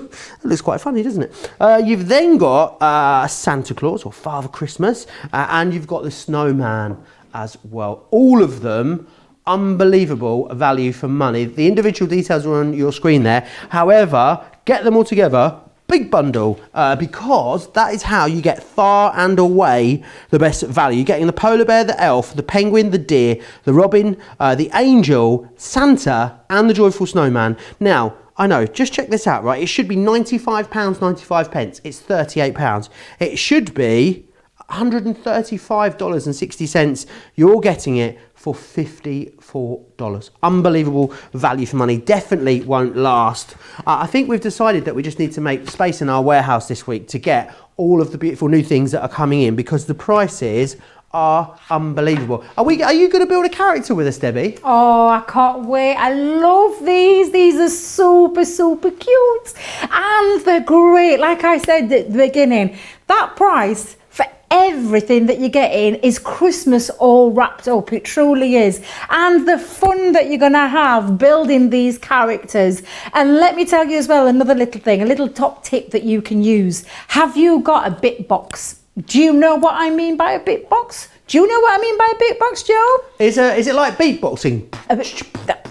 Speaker 1: looks quite funny, doesn't it? You've then got Santa Claus, or Father Christmas, and you've got the snowman as well. All of them unbelievable value for money. The individual details are on your screen there. However, get them all together, big bundle, because that is how you get far and away the best value. You're getting the polar bear, the elf, the penguin, the deer, the robin, the angel, Santa, and the joyful snowman. Now, I know, just check this out, right? It should be £95.95. It's £38. It should be $135.60. You're getting it for $54. Unbelievable value for money. Definitely won't last. I think we've decided that we just need to make space in our warehouse this week to get all of the beautiful new things that are coming in, because the prices are unbelievable. Are you going to build a character with us, Debbie?
Speaker 2: Oh, I can't wait. I love these. These are super, super cute. And they're great. Like I said at the beginning, that price for everything that you're getting is Christmas all wrapped up. It truly is. And the fun that you're going to have building these characters. And let me tell you as well, another little thing, a little top tip that you can use. Have you got a bit box? Do you know what I mean by a bit box? Do you know what I mean by a bit box, Joe?
Speaker 1: Is it like beatboxing?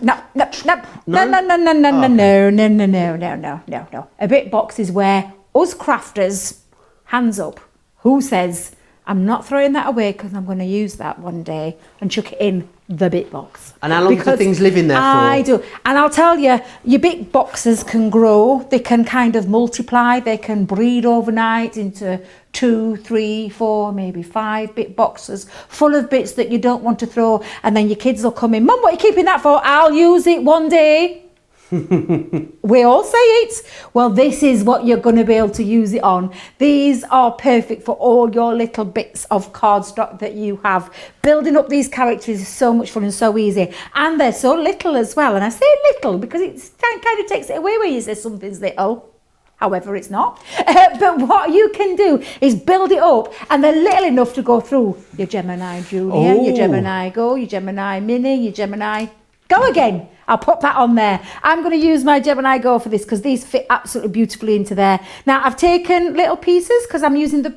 Speaker 2: No. A bit box is where us crafters, hands up, who says, I'm not throwing that away because I'm going to use that one day and chuck it in the bit box.
Speaker 1: And how long do things live in there for?
Speaker 2: I do. And I'll tell you, your bit boxes can grow. They can kind of multiply. They can breed overnight into 2, 3, 4, maybe 5 bit boxes full of bits that you don't want to throw. And then your kids will come in, Mum, what are you keeping that for? I'll use it one day. We all say it. Well, this is what you're going to be able to use it on. These are perfect for all your little bits of cardstock that you have. Building up these characters is so much fun and so easy, and they're so little as well. And I say little because it kind of takes it away when you say something's little. However, it's not. But what you can do is build it up, and they're little enough to go through your Gemini Junior, your Gemini Go, your Gemini Mini, your Gemini Go again. I'll put that on there. I'm going to use my Gemini Go for this because these fit absolutely beautifully into there. Now, I've taken little pieces because I'm using the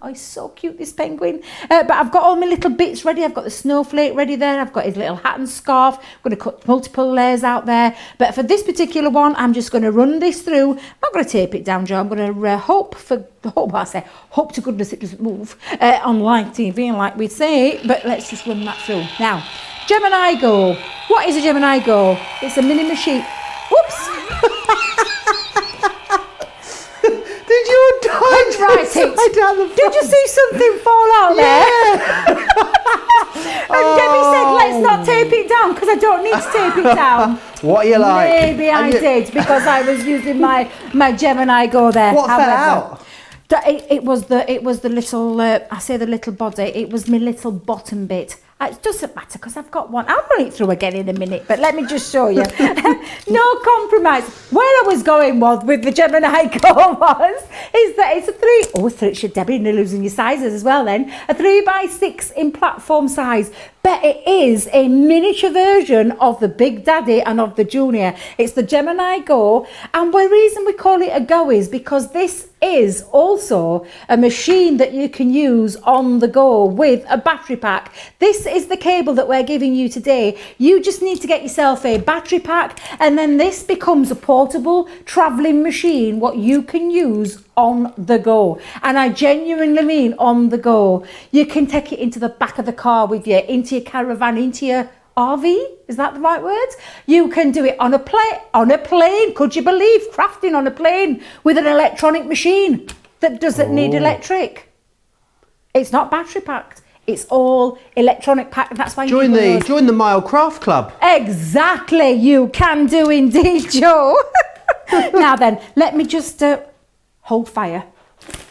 Speaker 2: oh, he's so cute, this penguin. But I've got all my little bits ready. I've got the snowflake ready there. I've got his little hat and scarf. I'm going to cut multiple layers out there. But for this particular one, I'm just going to run this through. I'm not going to tape it down, Joe. I'm going to hope to goodness it doesn't move on live TV, like we say. But let's just run that through. Now, Gemini Go. What is a Gemini Go? It's a mini machine. Whoops!
Speaker 1: Did you die?
Speaker 2: Did you see something fall out there? And Debbie said, let's not tape it down because I don't need to tape it down.
Speaker 1: What are you like?
Speaker 2: Maybe I did because I was using my Gemini Go there.
Speaker 1: What fell out?
Speaker 2: It was the little, I say the little body, it was my little bottom bit. It doesn't matter because I've got one. I'll run it through again in a minute, but let me just show you. No compromise. Where I was going with the Gemini Go is that it's a 3, Debbie, you're losing your sizes as well then, a 3x6 in platform size. But it is a miniature version of the Big Daddy and of the Junior. It's the Gemini Go. And the reason we call it a Go is because this is also a machine that you can use on the go with a battery pack. This is the cable that we're giving you today. You just need to get yourself a battery pack, and then this becomes a portable traveling machine what you can use on the go. And I genuinely mean on the go. You can take it into the back of the car with you, into your caravan, into your RV, is that the right word? You can do it on a plane. Could you believe crafting on a plane with an electronic machine that doesn't need electric? It's not battery packed. It's all electronic packed. That's why
Speaker 1: join the Mile Craft Club.
Speaker 2: Exactly, you can do indeed, Joe. Now then, let me just hold fire.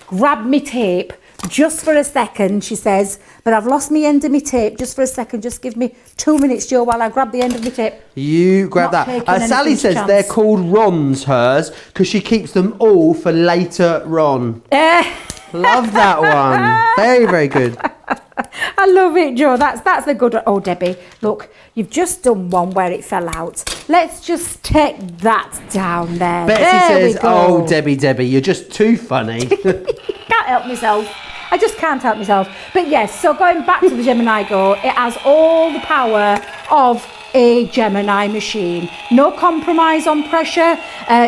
Speaker 2: Grab me tape. Just for a second, she says, but I've lost my end of my tape. Just for a second, just give me 2 minutes, Joe, while I grab the end of my tape.
Speaker 1: You grab that. Sally says they're called Rons, hers, because she keeps them all for later on. Love that one. Very, very good.
Speaker 2: I love it, Joe. That's a good one. Oh, Debbie, look, you've just done one where it fell out. Let's just take that down there.
Speaker 1: Betsy says, oh, Debbie, you're just too funny.
Speaker 2: Can't help myself. I just can't help myself. But yes, so going back to the Gemini Go, it has all the power of a Gemini machine. No compromise on pressure.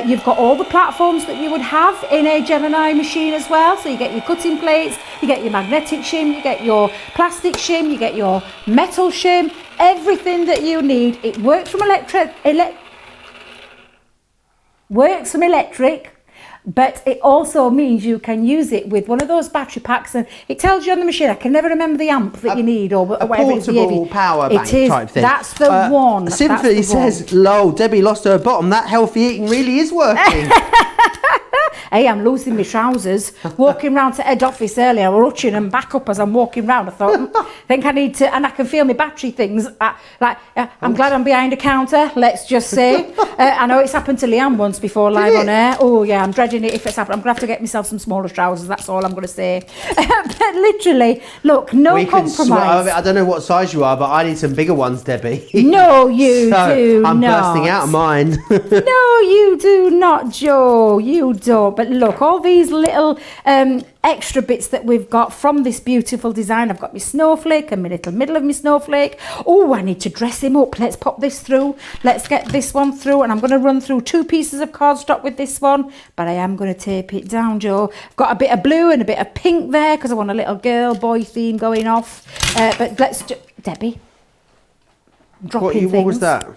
Speaker 2: You've got all the platforms that you would have in a Gemini machine as well. So you get your cutting plates, you get your magnetic shim, you get your plastic shim, you get your metal shim, everything that you need. It works from electric, but it also means you can use it with one of those battery packs, and it tells you on the machine. I can never remember the amp that you need or whatever it is.
Speaker 1: Portable power bank type thing.
Speaker 2: That's the one.
Speaker 1: Symphony says, lol, Debbie lost her bottom. That healthy eating really is working.
Speaker 2: Hey, I'm losing my trousers. Walking round to head office earlier, we're rushing them back up as I'm walking round. I thought, I think I need to, and I can feel my battery things. I'm glad I'm behind a counter, let's just say. I know it's happened to Leanne once before live on air. Oh yeah, I'm dreading it if it's happened. I'm going to have to get myself some smaller trousers, that's all I'm going to say. But literally, look, no compromise.
Speaker 1: I don't know what size you are, but I need some bigger ones, Debbie.
Speaker 2: No, you do
Speaker 1: I'm
Speaker 2: not.
Speaker 1: bursting out of mine.
Speaker 2: No, you do not, Joe. You don't. But look, all these little extra bits that we've got from this beautiful design. I've got my snowflake and my little middle of my snowflake. Oh, I need to dress him up. Let's pop this through. Let's get this one through. And I'm going to run through 2 pieces of cardstock with this one. But I am going to tape it down, Joe. I've got a bit of blue and a bit of pink there because I want a little girl-boy theme going off. But let's Debbie, dropping things.
Speaker 1: What was that?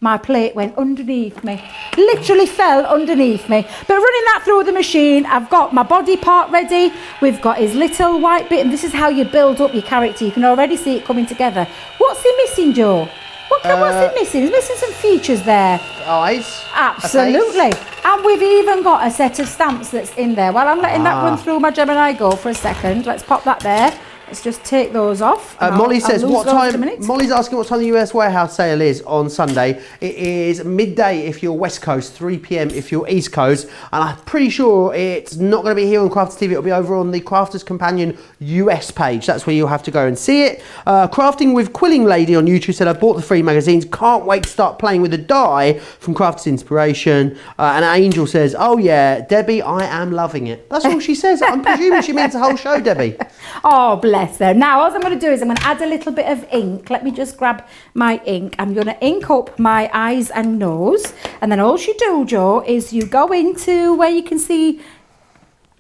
Speaker 2: My plate went underneath me, literally fell underneath me. But running that through the machine, I've got my body part ready. We've got his little white bit, and this is how you build up your character. You can already see it coming together. What's he missing, Joe? What's it missing? He's missing some features there.
Speaker 1: Eyes.
Speaker 2: Absolutely. And we've even got a set of stamps that's in there. Well, I'm letting that run through my Gemini Go for a second. Let's pop that there. let's just take those off.
Speaker 1: Molly says,
Speaker 2: what time?
Speaker 1: Molly's asking what time the US warehouse sale is on Sunday. It is midday if you're West Coast, 3 p.m. if you're East Coast, and I'm pretty sure it's not going to be here on Crafters TV. It'll be over on the Crafters Companion US page. That's where you'll have to go and see it. Crafting with Quilling Lady on YouTube said, I bought the free magazines. Can't wait to start playing with the die from Crafters Inspiration. And Angel says, oh yeah, Debbie, I am loving it. That's all she says. I'm presuming she means the whole show, Debbie.
Speaker 2: Oh, bless her. Now, all I'm going to do is I'm going to add a little bit of ink. Let me just grab my ink. I'm going to ink up my eyes and nose. And then all you do, Joe, is you go into where you can see,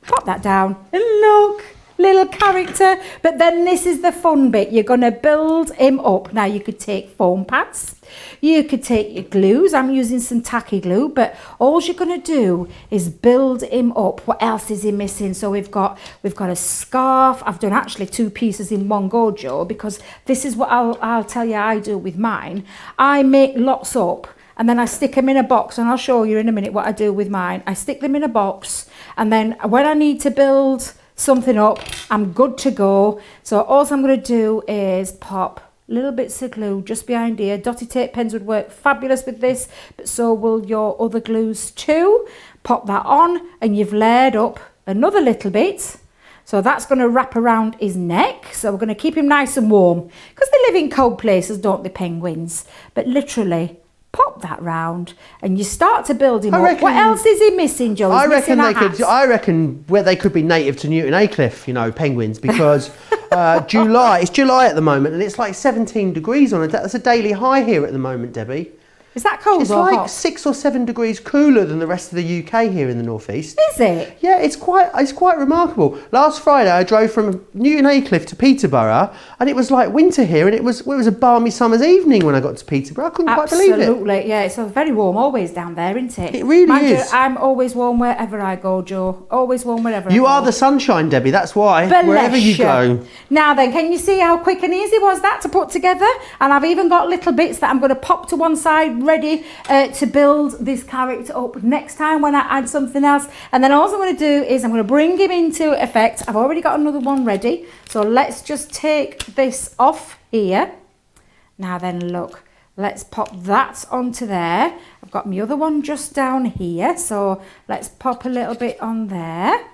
Speaker 2: pop that down, and look, little character. But then this is the fun bit. You're going to build him up. Now, you could take foam pads. You could take your glues. I'm using some tacky glue, but all you're going to do is build him up. What else is he missing? So we've got a scarf. I've done actually 2 pieces in one go, Joe, because this is what I'll tell you I do with mine. I make lots up and then I stick them in a box, and I'll show you in a minute what I do with mine. I stick them in a box, and then when I need to build something up, I'm good to go. So all I'm going to do is pop little bits of glue just behind here. Dotty tape pens would work fabulous with this, but so will your other glues too. Pop that on, and you've layered up another little bit. So that's going to wrap around his neck. So we're going to keep him nice and warm, because they live in cold places, don't they, penguins? But literally, pop that round, and you start to build him up. What else is he missing, Joe?
Speaker 1: I reckon where they could be native to Newton Aycliffe, you know, penguins, because it's July at the moment, and it's like 17 degrees on it. That's a daily high here at the moment, Debbie.
Speaker 2: Is that cold
Speaker 1: It's
Speaker 2: or
Speaker 1: like
Speaker 2: hot?
Speaker 1: 6 or 7 degrees cooler than the rest of the UK here in the northeast.
Speaker 2: Is it?
Speaker 1: Yeah, it's quite remarkable. Last Friday I drove from Newton Aycliffe to Peterborough, and it was like winter here, and it was a balmy summer's evening when I got to Peterborough. I couldn't quite believe it.
Speaker 2: Absolutely, yeah. It's very warm always down there, isn't it?
Speaker 1: It really
Speaker 2: Mind
Speaker 1: is.
Speaker 2: you, I'm always warm wherever I go, Joe. Always warm wherever I go.
Speaker 1: You are the sunshine, Debbie. That's why.
Speaker 2: Bless
Speaker 1: wherever you go.
Speaker 2: Now then, can you see how quick and easy was that to put together? And I've even got little bits that I'm going to pop to one side, ready to build this character up next time when I add something else. And then all I'm going to do is I'm going to bring him into effect. I've already got another one ready. So let's just take this off here. Now then, look, let's pop that onto there. I've got my other one just down here. So let's pop a little bit on there.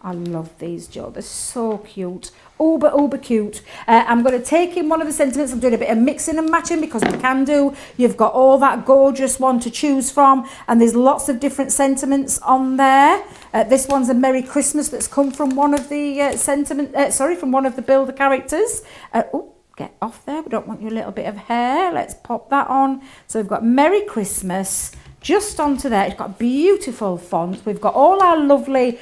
Speaker 2: I love these, Joe. They're so cute. Uber cute. I'm going to take in one of the sentiments. I'm doing a bit of mixing and matching because we can do. You've got all that gorgeous one to choose from, and there's lots of different sentiments on there. This one's a Merry Christmas that's come from one of the from one of the builder characters. Get off there. We don't want your little bit of hair. Let's pop that on. So we've got Merry Christmas just onto there. It's got beautiful font. We've got all our lovely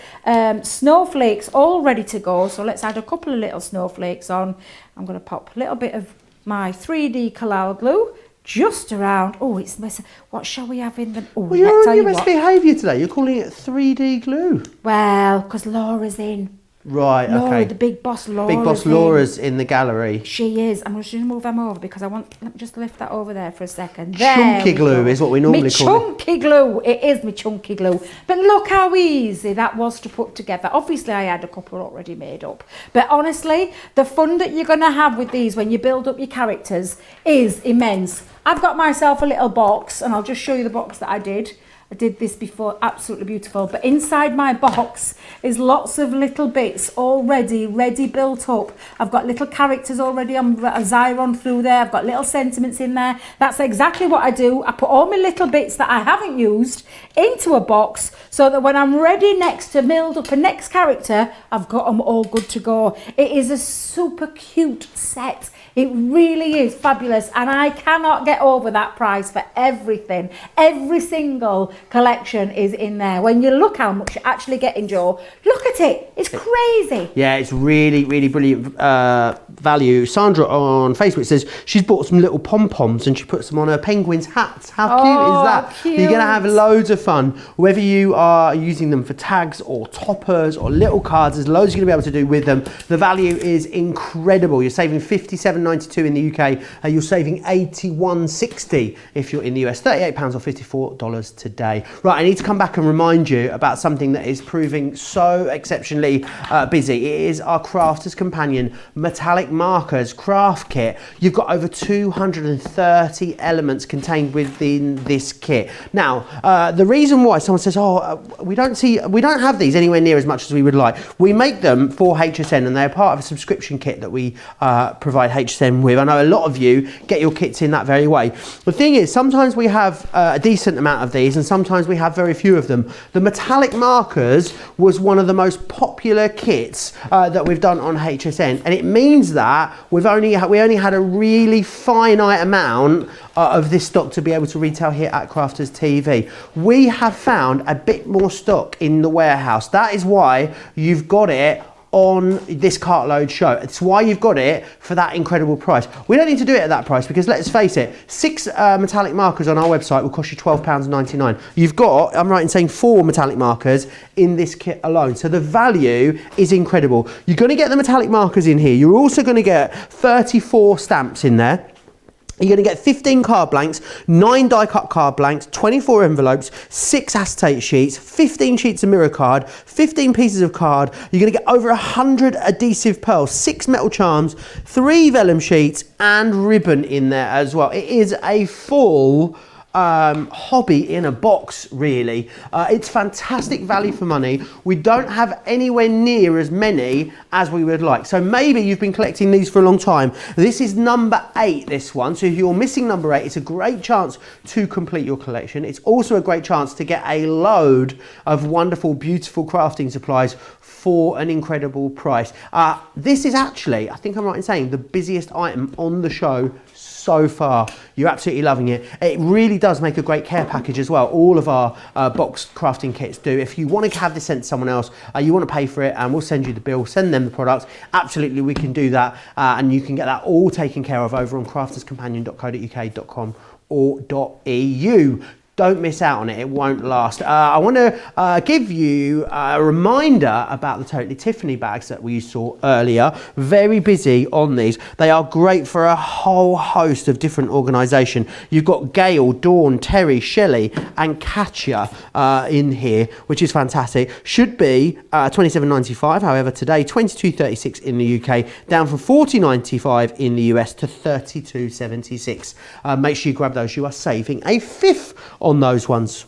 Speaker 2: snowflakes all ready to go. So let's add a couple of little snowflakes on. I'm going to pop a little bit of my 3D collal glue just around. Oh, it's messy. What shall we have in the... Oh,
Speaker 1: well, you're on your best behaviour today. You're calling it 3D glue.
Speaker 2: Well, because Laura's in.
Speaker 1: Right,
Speaker 2: Laura,
Speaker 1: okay.
Speaker 2: the big boss Laura.
Speaker 1: Big boss Laura's in the gallery.
Speaker 2: She is. I'm just going to move them over because let me just lift that over there for a second.
Speaker 1: Chunky glue is what we normally call it.
Speaker 2: Chunky glue. It is my chunky glue. But look how easy that was to put together. Obviously, I had a couple already made up. But honestly, the fun that you're going to have with these when you build up your characters is immense. I've got myself a little box, and I'll just show you the box that I did. I did this before, absolutely beautiful. But inside my box is lots of little bits already ready built up. I've got little characters already on Zyron through there. I've got little sentiments in there. That's exactly what I do. I put all my little bits that I haven't used into a box so that when I'm ready next to build up a next character, I've got them all good to go. It is a super cute set. It really is fabulous, and I cannot get over that price for everything. Every single collection is in there. When you look how much you're actually getting, Joe, look at it. It's crazy.
Speaker 1: Yeah, it's really, really brilliant value. Sandra on Facebook says she's bought some little pom-poms and she puts them on her penguin's hats. How cute is that?
Speaker 2: Cute.
Speaker 1: You're going to have loads of fun. Whether you are using them for tags or toppers or little cards, there's loads you're going to be able to do with them. The value is incredible. You're saving 57 $27.92 in the UK. You're saving $81.60 if you're in the US. £38 or $54 today. Right, I need to come back and remind you about something that is proving so exceptionally busy. It is our Crafter's Companion metallic markers craft kit. You've got over 230 elements contained within this kit. Now, the reason why someone says, we don't have these anywhere near as much as we would like. We make them for HSN, and they're part of a subscription kit that we provide HSN with. I know a lot of you get your kits in that very way. The thing is, sometimes we have a decent amount of these, and sometimes we have very few of them. The metallic markers was one of the most popular kits that we've done on HSN, and it means that we only had a really finite amount of this stock to be able to retail here at Crafters TV. We have found a bit more stock in the warehouse. That is why you've got it on this Cartload show. It's why you've got it for that incredible price. We don't need to do it at that price because, let's face it, 6 metallic markers on our website will cost you £12.99. You've got, I'm right in saying, 4 metallic markers in this kit alone. So the value is incredible. You're going to get the metallic markers in here. You're also going to get 34 stamps in there. You're going to get 15 card blanks, 9 die cut card blanks, 24 envelopes, 6 acetate sheets, 15 sheets of mirror card, 15 pieces of card. You're going to get over 100 adhesive pearls, 6 metal charms, 3 vellum sheets, and ribbon in there as well. It is a full hobby in a box, really. It's fantastic value for money. We don't have anywhere near as many as we would like. So maybe you've been collecting these for a long time. This is number 8, this one. So if you're missing number 8, it's a great chance to complete your collection. It's also a great chance to get a load of wonderful, beautiful crafting supplies for an incredible price. This is actually, I think I'm right in saying, the busiest item on the show so far. You're absolutely loving it. It really does make a great care package as well. All of our box crafting kits do. If you want to have this sent to someone else, you want to pay for it, and we'll send you the bill, send them the products, absolutely we can do that, and you can get that all taken care of over on crafterscompanion.co.uk.com or .eu. Don't miss out on it, it won't last. I want to give you a reminder about the Totally Tiffany bags that we saw earlier. Very busy on these. They are great for a whole host of different organisations. You've got Gail, Dawn, Terry, Shelley and Katya in here, which is fantastic. Should be $27.95, however today $22.36 in the UK, down from $40.95 in the US to $32.76. Make sure you grab those, you are saving a fifth on those ones.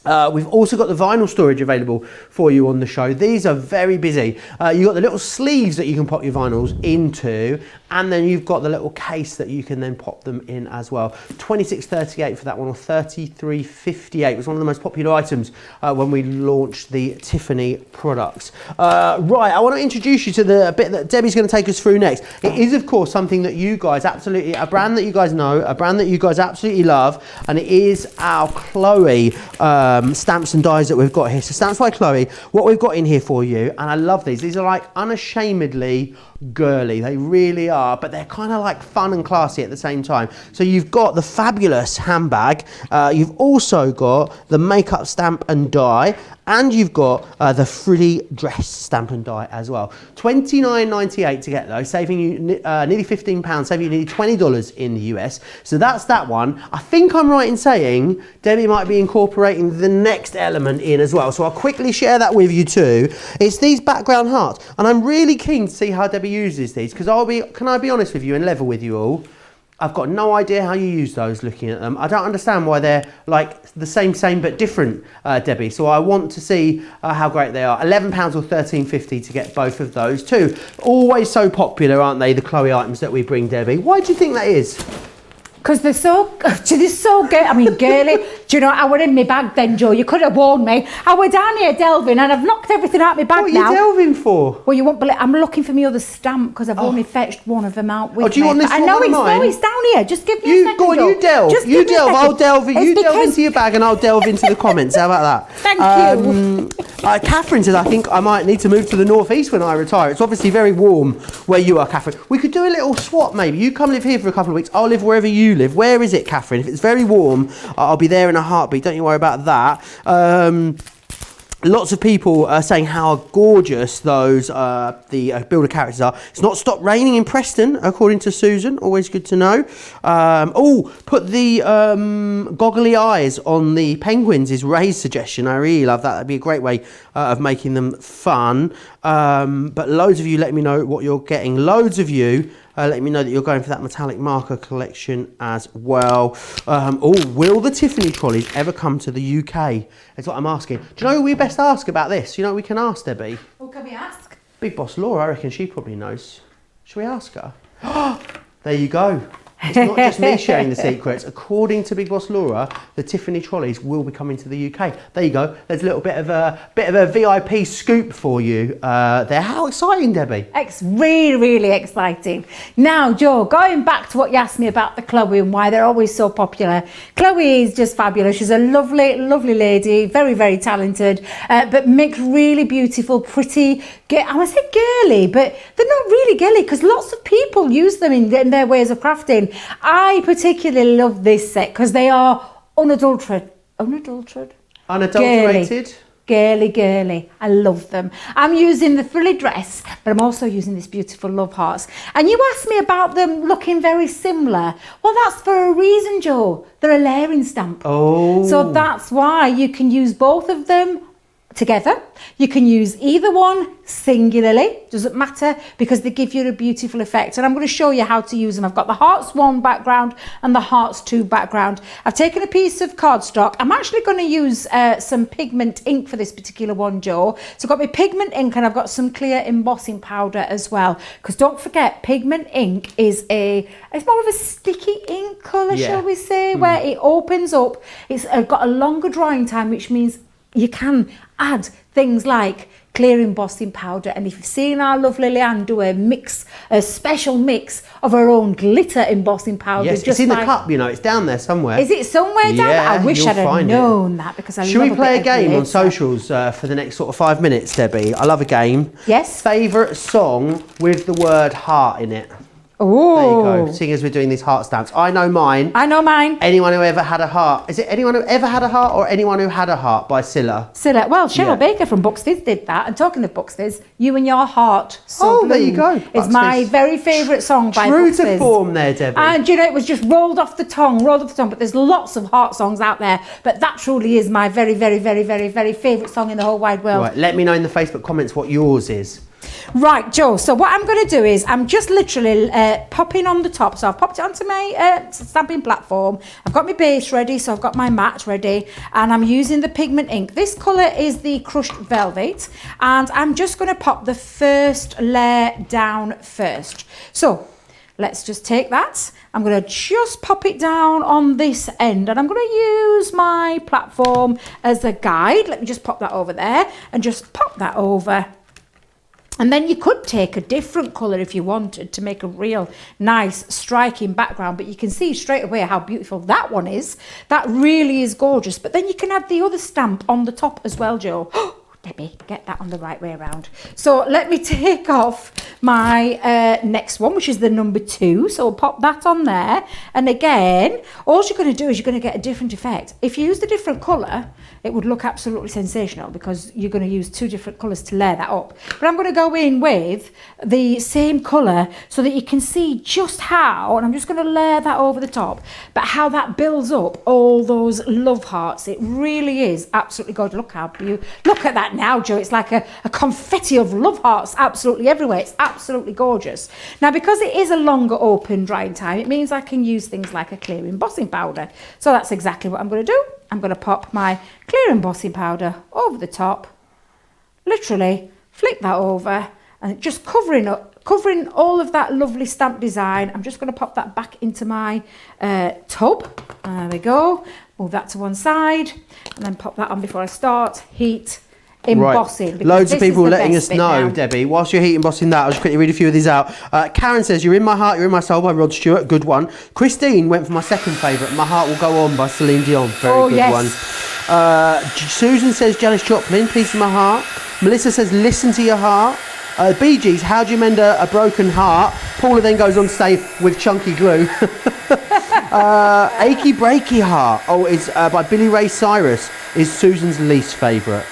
Speaker 1: We've also got the vinyl storage available for you on the show. These are very busy. You've got the little sleeves that you can pop your vinyls into, and then you've got the little case that you can then pop them in as well. $26.38 for that one, or $33.58. It was one of the most popular items when we launched the Tiffany products. Right, I want to introduce you to the bit that Debbie's going to take us through next. It is, of course, something that you guys absolutely, a brand that you guys know, a brand that you guys absolutely love, and it is our Chloe stamps and dies that we've got here. So Stamps by Chloe, what we've got in here for you, and I love these. These are like unashamedly girly, they really are, but they're kind of like fun and classy at the same time. So you've got the fabulous handbag, you've also got the makeup stamp and die, and you've got the frilly dress stamp and die as well. $29.98 to get those, saving you nearly £15, saving you nearly $20 in the US. So that's that one. I think I'm right in saying Debbie might be incorporating the next element in as well. So I'll quickly share that with you too. It's these background hearts, and I'm really keen to see how Debbie uses these, because can I be honest with you and level with you all? I've got no idea how you use those looking at them. I don't understand why they're like the same but different, Debbie. So I want to see how great they are. £11 or $13.50 to get both of those too. Always so popular, aren't they, the Chloe items that we bring, Debbie? Why do you think that is?
Speaker 2: Because they're so good. I mean, girly. Do you know, I were in my bag then, Joe. You could have warned me. I were down here delving and I've knocked everything out of my bag now.
Speaker 1: What are you delving for?
Speaker 2: Well, you won't believe, I'm looking for my other stamp because I've only fetched one of them out with me.
Speaker 1: Do you want this one of mine?
Speaker 2: No, it's down here. Just give me a second,
Speaker 1: Go on,
Speaker 2: Joe.
Speaker 1: you delve.
Speaker 2: Just
Speaker 1: you delve. I'll delve. You delve
Speaker 2: because...
Speaker 1: into your bag and I'll delve into the comments. How about that?
Speaker 2: Thank you.
Speaker 1: Catherine says, I think I might need to move to the northeast when I retire. It's obviously very warm where you are, Catherine. We could do a little swap maybe. You come live here for a couple of weeks. I'll live wherever you live. Where is it, Catherine? If it's very warm, I'll be there in a heartbeat. Don't you worry about that. Lots of people are saying how gorgeous those the builder characters are. It's not stopped raining in Preston, according to Susan. Always good to know. Put the goggly eyes on the penguins is Ray's suggestion. I really love that. That'd be a great way of making them fun. But loads of you let me know what you're getting. Loads of you let me know that you're going for that metallic marker collection as well. Will the Tiffany trolleys ever come to the UK? That's what I'm asking. Do you know who we best ask about this? You know, we can ask Debbie.
Speaker 2: What can we ask?
Speaker 1: Big Boss Laura, I reckon she probably knows. Should we ask her? There you go. It's not just me sharing the secrets. According to Big Boss Laura, the Tiffany trolleys will be coming to the UK. There you go. There's a little bit of a VIP scoop for you there. How exciting, Debbie!
Speaker 2: It's really, really exciting. Now, Joe, going back to what you asked me about the Chloe and why they're always so popular. Chloe is just fabulous. She's a lovely, lovely lady, very, very talented, but makes really beautiful, pretty. I want to say girly, but they're not really girly because lots of people use them in their ways of crafting. I particularly love this set because they are unadulterated. Girly. I love them. I'm using the frilly dress, but I'm also using this beautiful love hearts. And you asked me about them looking very similar. Well, that's for a reason, Joe. They're a layering stamp.
Speaker 1: Oh.
Speaker 2: So that's why you can use both of them together. You can use either one singularly, doesn't matter, because they give you a beautiful effect. And I'm going to show you how to use them. I've got the Hearts 1 background and the Hearts 2 background. I've taken a piece of cardstock. I'm actually going to use some pigment ink for this particular one, Joe. So I've got my pigment ink and I've got some clear embossing powder as well. Because don't forget, pigment ink is it's more of a sticky ink colour, shall we say, where it opens up. It's got a longer drying time, which means you can add things like clear embossing powder, and if you've seen our lovely Leanne do a special mix of her own glitter embossing powder.
Speaker 1: Yes, it's in the cup, you know, it's down there somewhere.
Speaker 2: Is it somewhere down there? I wish I'd have known that because I love it.
Speaker 1: Should we play a game on socials for the next sort of 5 minutes, Debbie? I love a game.
Speaker 2: Yes.
Speaker 1: Favourite song with the word heart in it?
Speaker 2: Oh.
Speaker 1: There you go. Seeing as we're doing these heart stamps. I know mine. Anyone who ever had a heart. Is it anyone who ever had a heart or anyone who had a heart by Scylla?
Speaker 2: Well, Cheryl Baker from Bucks Fizz did that. And talking of Bucks Fizz, You and Your Heart. So
Speaker 1: there you go.
Speaker 2: It's my very favourite song by
Speaker 1: True
Speaker 2: Bucks
Speaker 1: to
Speaker 2: Fizz.
Speaker 1: form there, Debbie.
Speaker 2: And you know, it was just rolled off the tongue. But there's lots of heart songs out there. But that truly is my very, very, very, very, very favourite song in the whole wide world.
Speaker 1: Right, let me know in the Facebook comments what yours is.
Speaker 2: Right, Joe, so what I'm going to do is I'm just literally popping on the top. So I've popped it onto my stamping platform. I've got my base ready, so I've got my mat ready, and I'm using the pigment ink. This colour is the Crushed Velvet, and I'm just going to pop the first layer down first. So let's just take that. I'm going to just pop it down on this end, and I'm going to use my platform as a guide. Let me just pop that over there and just pop that over. And then you could take a different colour if you wanted to make a real nice striking background, but you can see straight away how beautiful that one is. That really is gorgeous. But then you can add the other stamp on the top as well, Joe. Debbie, get that on the right way around. So let me take off my next one, which is the number 2. So I'll pop that on there. And again, all you're going to do is you're going to get a different effect. If you used a different colour, it would look absolutely sensational because you're going to use 2 different colours to layer that up. But I'm going to go in with the same colour so that you can see just how, and I'm just going to layer that over the top, but how that builds up all those love hearts. It really is absolutely gorgeous. Look how beautiful. Look at that now, Joe. It's like a confetti of love hearts absolutely everywhere. It's absolutely gorgeous. Now, because it is a longer open drying time, it means I can use things like a clear embossing powder. So that's exactly what I'm going to do. I'm going to pop my clear embossing powder over the top, literally flick that over, and just covering all of that lovely stamp design. I'm just going to pop that back into my tub. There we go. Move that to one side and then pop that on before I start heat embossing.
Speaker 1: Right. Loads of people letting us know, Debbie. Whilst you're heat embossing that, I'll just quickly read a few of these out. Karen says, "You're in my heart, you're in my soul" by Rod Stewart. Good one. Christine went for my second favourite, "My Heart Will Go On" by Celine Dion. Very good one. Susan says, "Janis Joplin, Piece of My Heart." Melissa says, "Listen to Your Heart." Bee Gees, "How Do You Mend a Broken Heart?" Paula then goes on to say, "With chunky glue." Achy Breaky Heart, it's by Billy Ray Cyrus, is Susan's least favourite.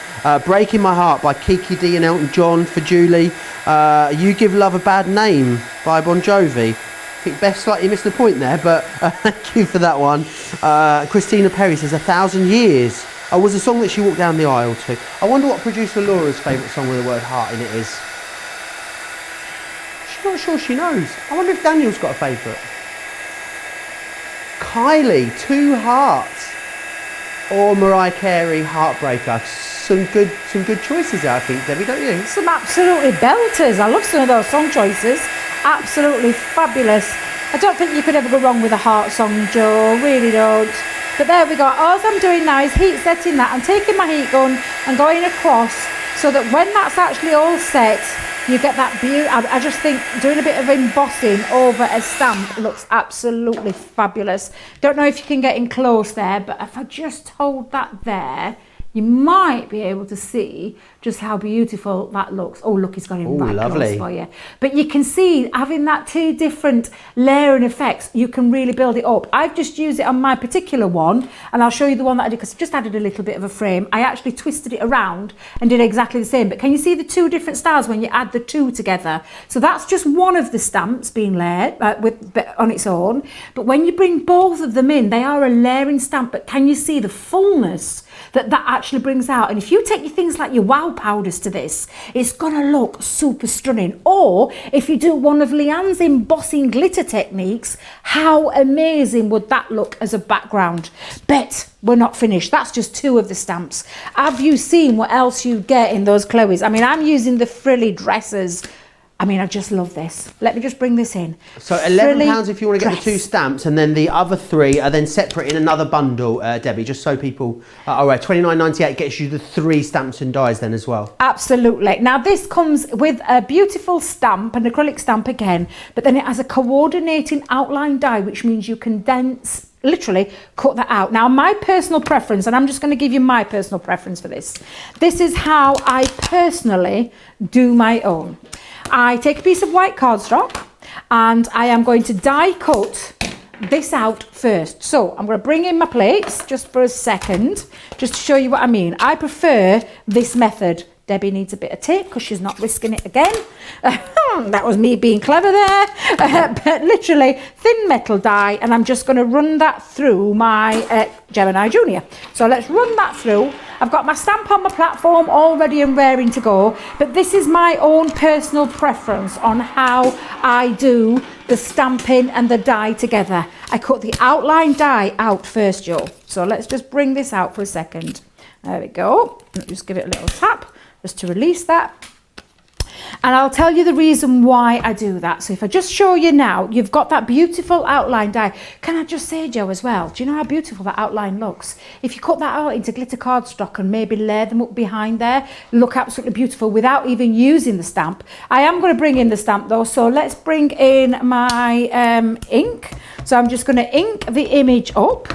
Speaker 1: Breaking My Heart by Kiki D and Elton John for Julie. You Give Love a Bad Name by Bon Jovi. I think Beth slightly missed the point there, but thank you for that one. Christina Perry says 1,000 Years. Was a song that she walked down the aisle to. I wonder what producer Laura's favourite song with the word heart in it is. She's not sure she knows. I wonder if Daniel's got a favourite. Kylie, Two Hearts. Or Mariah Carey, Heartbreaker. Some good choices there, I think, Debbie, don't you?
Speaker 2: Some absolutely belters. I love some of those song choices. Absolutely fabulous. I don't think you could ever go wrong with a heart song, Joe. Really don't. But there we go. All I'm doing now is heat setting that. I'm taking my heat gun and going across so that when that's actually all set, you get that beauty. I just think doing a bit of embossing over a stamp looks absolutely fabulous. Don't know if you can get in close there, but if I just hold that there, you might be able to see just how beautiful that looks. Oh, look, it's got in right close for you. But you can see, having that two different layering effects, you can really build it up. I've just used it on my particular one, and I'll show you the one that I did, because I just added a little bit of a frame. I actually twisted it around and did exactly the same. But can you see the two different styles when you add the two together? So that's just one of the stamps being layered on its own. But when you bring both of them in, they are a layering stamp. But can you see the fullness that actually brings out? And if you take your things like your wow powders to this, it's gonna look super stunning. Or if you do one of Leanne's embossing glitter techniques, how amazing would that look as a background? But we're not finished. That's just two of the stamps. Have you seen what else you get in those Chloe's? I mean, I'm using the frilly dresses. I mean, I just love this. Let me just bring this in.
Speaker 1: So £11 if you want to get the two stamps, and then the other three are then separate in another bundle, Debbie, just so people are aware. £29.98 gets you the 3 stamps and dies then as well.
Speaker 2: Absolutely. Now, this comes with a beautiful stamp, an acrylic stamp again, but then it has a coordinating outline die, which means you can then literally cut that out. Now, my personal preference, and I'm just going to give you my personal preference for this. This is how I personally do my own. I take a piece of white cardstock and I am going to die cut this out first. So I'm going to bring in my plates just for a second, just to show you what I mean. I prefer this method. Debbie needs a bit of tape because she's not risking it again. That was me being clever there. But literally thin metal die, and I'm just going to run that through my Gemini Junior. So let's run that through. I've got my stamp on my platform all ready and raring to go, but this is my own personal preference on how I do the stamping and the die together. I cut the outline die out first, Joe. So let's just bring this out for a second. There we go. Just give it a little tap just to release that. And I'll tell you the reason why I do that. So if I just show you now, you've got that beautiful outline die. Can I just say, Joe, as well, do you know how beautiful that outline looks? If you cut that out into glitter cardstock and maybe layer them up behind there, look absolutely beautiful without even using the stamp. I am going to bring in the stamp though, so let's bring in my ink. So I'm just going to ink the image up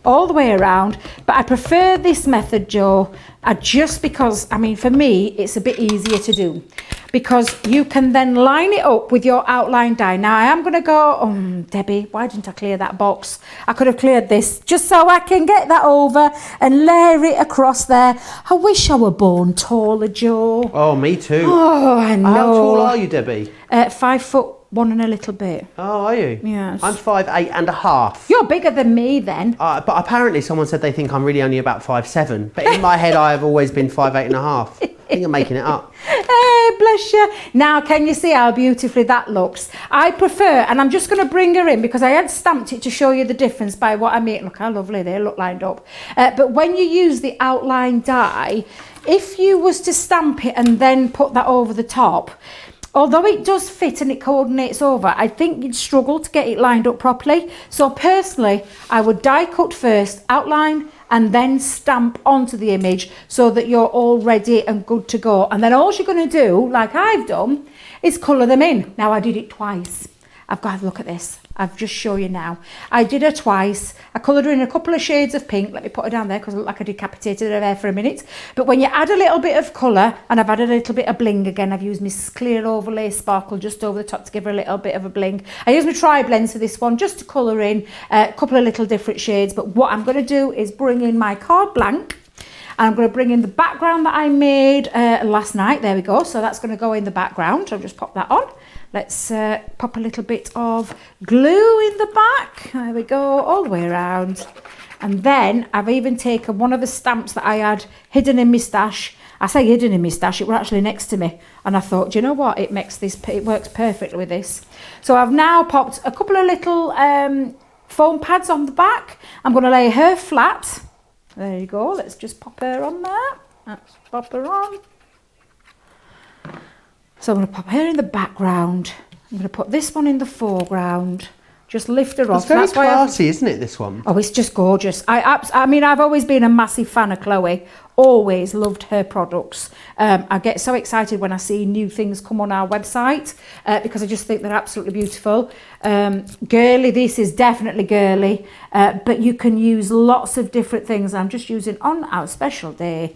Speaker 2: all the way around, but I prefer this method, Joe, just because, I mean, for me, it's a bit easier to do because you can then line it up with your outline die. Now, I am going to go, Debbie, why didn't I clear that box? I could have cleared this just so I can get that over and layer it across there. I wish I were born taller, Joe.
Speaker 1: Oh, me too.
Speaker 2: Oh, I know.
Speaker 1: How tall are you, Debbie?
Speaker 2: 5'1" and a little bit.
Speaker 1: Oh, are you?
Speaker 2: Yes.
Speaker 1: I'm 5'8.5".
Speaker 2: You're bigger than me then.
Speaker 1: But apparently someone said they think I'm really only about 5'7". But in my head, I have always been 5'8.5". I think I'm making it up.
Speaker 2: Hey, bless you. Now, can you see how beautifully that looks? I prefer, and I'm just going to bring her in because I had stamped it to show you the difference by what I make. Look how lovely they look lined up. But when you use the outline die, if you was to stamp it and then put that over the top, although it does fit and it coordinates over, I think you'd struggle to get it lined up properly. So personally, I would die cut first, outline, and then stamp onto the image so that you're all ready and good to go. And then all you're going to do, like I've done, is colour them in. Now, I did it twice. I've got to look at this. I've just show you now. I did her twice. I coloured her in a couple of shades of pink. Let me put her down there because I look like I decapitated her there for a minute. But when you add a little bit of colour, and I've added a little bit of bling again, I've used my clear overlay sparkle just over the top to give her a little bit of a bling. I used my tri-blends for this one just to colour in a couple of little different shades. But what I'm going to do is bring in my card blank. And I'm going to bring in the background that I made last night. There we go. So that's going to go in the background. I'll just pop that on. Let's pop a little bit of glue in the back. There we go, all the way around. And then I've even taken one of the stamps that I had hidden in my stash. I say hidden in my stash, it were actually next to me. And I thought, do you know what? It works perfectly with this. So I've now popped a couple of little foam pads on the back. I'm going to lay her flat. There you go. Let's just pop her on there. Let's pop her on. So I'm going to pop her in the background. I'm going to put this one in the foreground. Just lift her off.
Speaker 1: It's very classy, isn't it, this one?
Speaker 2: Oh, it's just gorgeous. I mean, I've always been a massive fan of Chloe. Always loved her products. I get so excited when I see new things come on our website because I just think they're absolutely beautiful. Girly, this is definitely girly, but you can use lots of different things. I'm just using on our special day.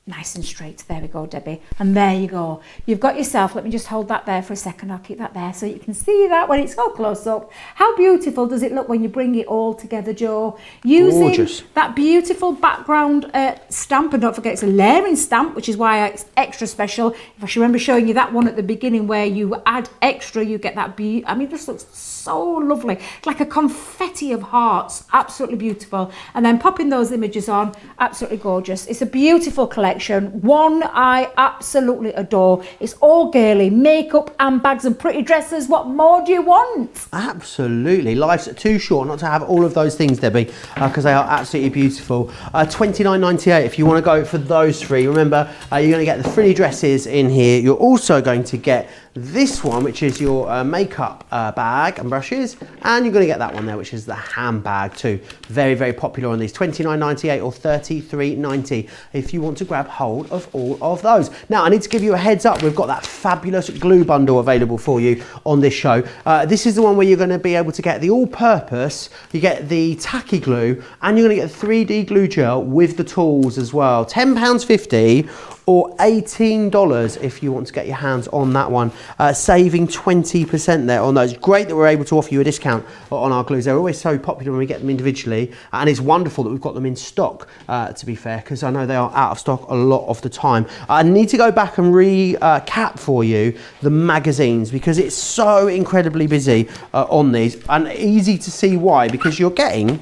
Speaker 2: Nice and straight. There we go, Debbie. And there you go. You've got yourself, let me just hold that there for a second. I'll keep that there so you can see that when it's all close up. How beautiful does it look when you bring it all together, Joe? Using
Speaker 1: Gorgeous.
Speaker 2: That beautiful background stamp, and don't forget it's a layering stamp, which is why it's extra special. If I should remember showing you that one at the beginning where you add extra, you get that I mean, this looks so lovely. It's like a confetti of hearts. Absolutely beautiful. And then popping those images on, absolutely gorgeous. It's a beautiful collection. One I absolutely adore. It's all girly, makeup, handbags and pretty dresses. What more do you want?
Speaker 1: Absolutely. Life's too short not to have all of those things, Debbie, because they are absolutely beautiful. $29.98 if you want to go for those three. Remember, you're going to get the frilly dresses in here. You're also going to get this one, which is your makeup bag and brushes, and you're going to get that one there, which is the handbag too. Very, very popular on these. $29.98 or $33.90 if you want to grab hold of all of those. Now, I need to give you a heads up. We've got that fabulous glue bundle available for you on this show. This is the one where you're going to be able to get the all-purpose, you get the tacky glue, and you're going to get the 3D glue gel with the tools as well. £10.50 or $18 if you want to get your hands on that one, saving 20% there on those. Great that we're able to offer you a discount on our glues. They're always so popular when we get them individually, and it's wonderful that we've got them in stock, to be fair, because I know they are out of stock a lot of the time. I need to go back and recap for you the magazines because it's so incredibly busy on these, and easy to see why, because you're getting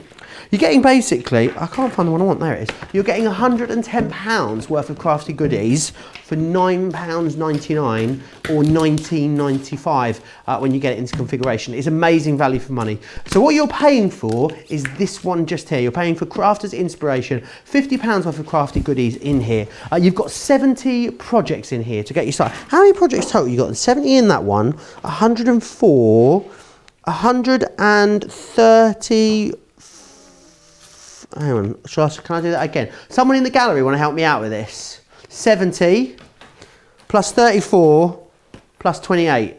Speaker 1: basically, I can't find the one I want, there it is. You're getting £110 worth of crafty goodies for £9.99 or $19.95 when you get it into configuration. It's amazing value for money. So what you're paying for is this one just here. You're paying for Crafters Inspiration, £50 worth of crafty goodies in here. You've got 70 projects in here to get you started. How many projects total you got? 70 in that one, 104, 130. Hang on, can I do that again? Someone in the gallery want to help me out with this? 70 plus 34 plus 28.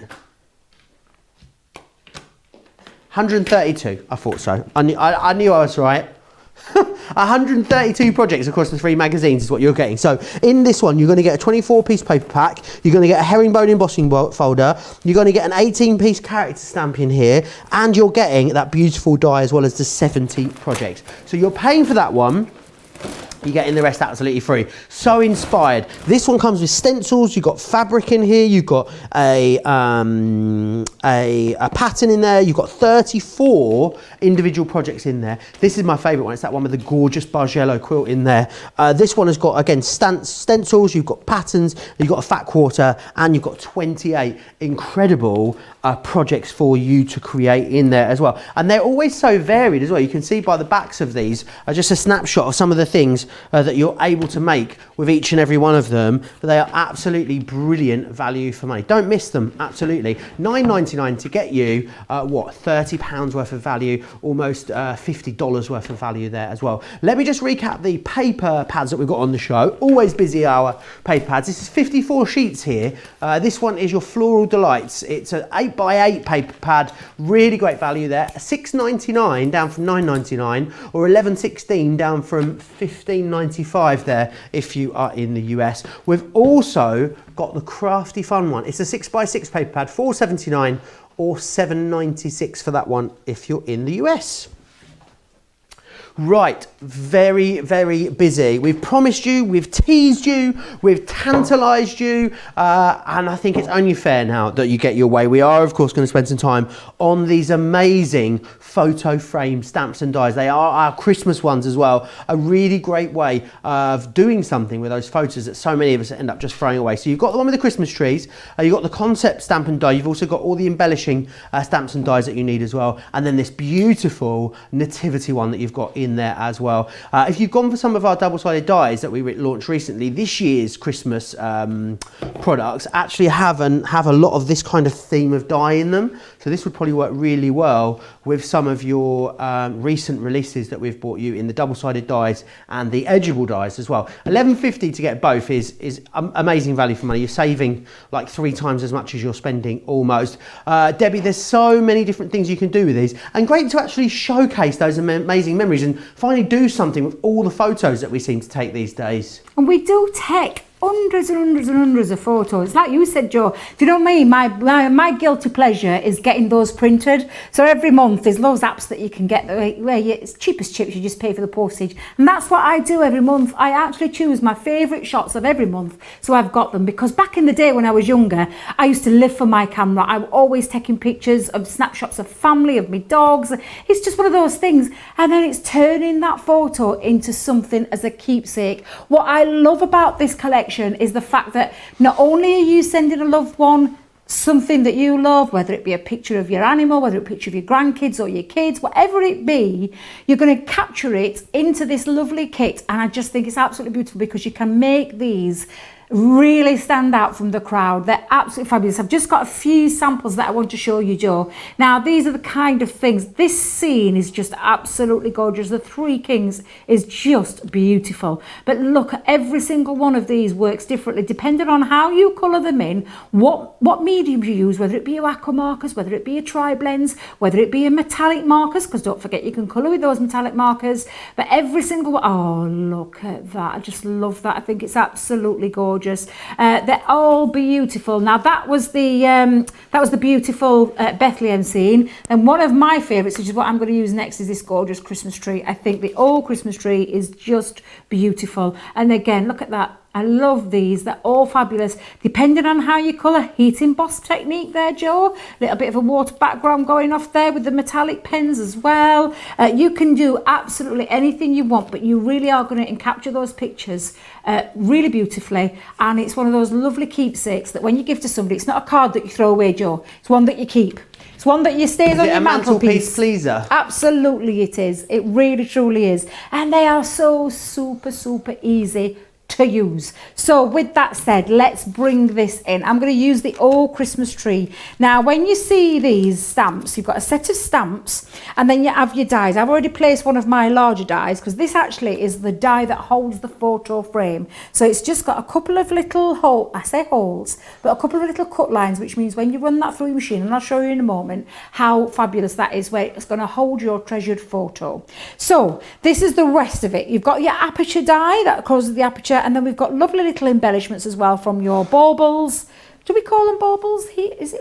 Speaker 1: 132, I thought so. I knew I was right. 132 projects across the three magazines is what you're getting. So in this one, you're going to get a 24-piece paper pack, you're going to get a herringbone embossing folder, you're going to get an 18-piece character stamp in here, and you're getting that beautiful die as well as the 70 projects. So you're paying for that one. You're getting the rest absolutely free. So inspired. This one comes with stencils. You've got fabric in here. You've got a pattern in there. You've got 34 individual projects in there. This is my favourite one. It's that one with the gorgeous buzz yellow quilt in there. This one has got, again, stencils. You've got patterns. You've got a fat quarter. And you've got 28 incredible projects for you to create in there as well. And they're always so varied as well. You can see by the backs of these, just a snapshot of some of the things that you're able to make with each and every one of them. They are absolutely brilliant value for money. Don't miss them, absolutely. $9.99 to get you, what, £30 worth of value, almost $50 worth of value there as well. Let me just recap the paper pads that we've got on the show. Always busy our paper pads. This is 54 sheets here. This one is your Floral Delights. It's an 8x8 paper pad. Really great value there. $6.99 down from $9.99 or $11.16 down from $15.95 there if you are in the US. We've also got the crafty fun one. It's a 6x6 paper pad, $4.79 or $7.96 for that one if you're in the US. Right, very, very busy. We've promised you, we've teased you, we've tantalised you, and I think it's only fair now that you get your way. We are, of course, going to spend some time on these amazing photo frame stamps and dies. They are our Christmas ones as well. A really great way of doing something with those photos that so many of us end up just throwing away. So you've got the one with the Christmas trees, you've got the concept stamp and die, you've also got all the embellishing stamps and dies that you need as well, and then this beautiful nativity one that you've got in there as well. If you've gone for some of our double-sided dies that we launched recently, this year's Christmas products actually have a lot of this kind of theme of die in them. So this would probably work really well with some of your recent releases that we've brought you in the double-sided dies and the edgeable dies as well. £11.50 to get both is amazing value for money. You're saving like 3 times as much as you're spending almost. Debbie, there's so many different things you can do with these, and great to actually showcase those amazing memories and finally do something with all the photos that we seem to take these days.
Speaker 2: And we do take hundreds and hundreds and hundreds of photos. Like you said, Joe, do you know me? My guilty pleasure is getting those printed. So every month there's loads of apps that you can get where it's cheap as chips, you just pay for the postage. And that's what I do every month. I actually choose my favourite shots of every month. So I've got them, because back in the day when I was younger, I used to live for my camera. I was always taking pictures of snapshots of family, of my dogs. It's just one of those things. And then it's turning that photo into something as a keepsake. What I love about this collection is the fact that not only are you sending a loved one something that you love, whether it be a picture of your animal, whether it be a picture of your grandkids or your kids, whatever it be, you're going to capture it into this lovely kit. And I just think it's absolutely beautiful, because you can make these really stand out from the crowd. They're absolutely fabulous. I've just got a few samples that I want to show you, Joe. Now, these are the kind of things, this scene is just absolutely gorgeous. The Three Kings is just beautiful. But look, every single one of these works differently depending on how you colour them in, what medium you use, whether it be your aqua markers, whether it be your tri-blends, whether it be your metallic markers, because don't forget you can colour with those metallic markers. But every single one, oh, look at that. I just love that. I think it's absolutely gorgeous. They're all beautiful. Now that was the beautiful Bethlehem scene, and one of my favourites, which is what I'm going to use next, is this gorgeous Christmas tree. I think the old Christmas tree is just beautiful. And again, look at that. I love these. They're all fabulous. Depending on how you colour, heat emboss technique there, Joe. A little bit of a water background going off there with the metallic pens as well. You can do absolutely anything you want, but you really are going to capture those pictures really beautifully. And it's one of those lovely keepsakes that when you give to somebody, it's not a card that you throw away, Joe. It's one that you keep. It's one that you stays on your mantelpiece.
Speaker 1: Pleaser?
Speaker 2: Absolutely it is. It really, truly is. And they are so super, super easy to use. So with that said, let's bring this in. I'm going to use the old Christmas tree. Now when you see these stamps, you've got a set of stamps and then you have your dies. I've already placed one of my larger dies, because this actually is the die that holds the photo frame. So it's just got a couple of little holes, I say holes, but a couple of little cut lines, which means when you run that through your machine, and I'll show you in a moment how fabulous that is, where it's going to hold your treasured photo. So this is the rest of it. You've got your aperture die that closes the aperture, and then we've got lovely little embellishments as well from your baubles. Do we call them baubles?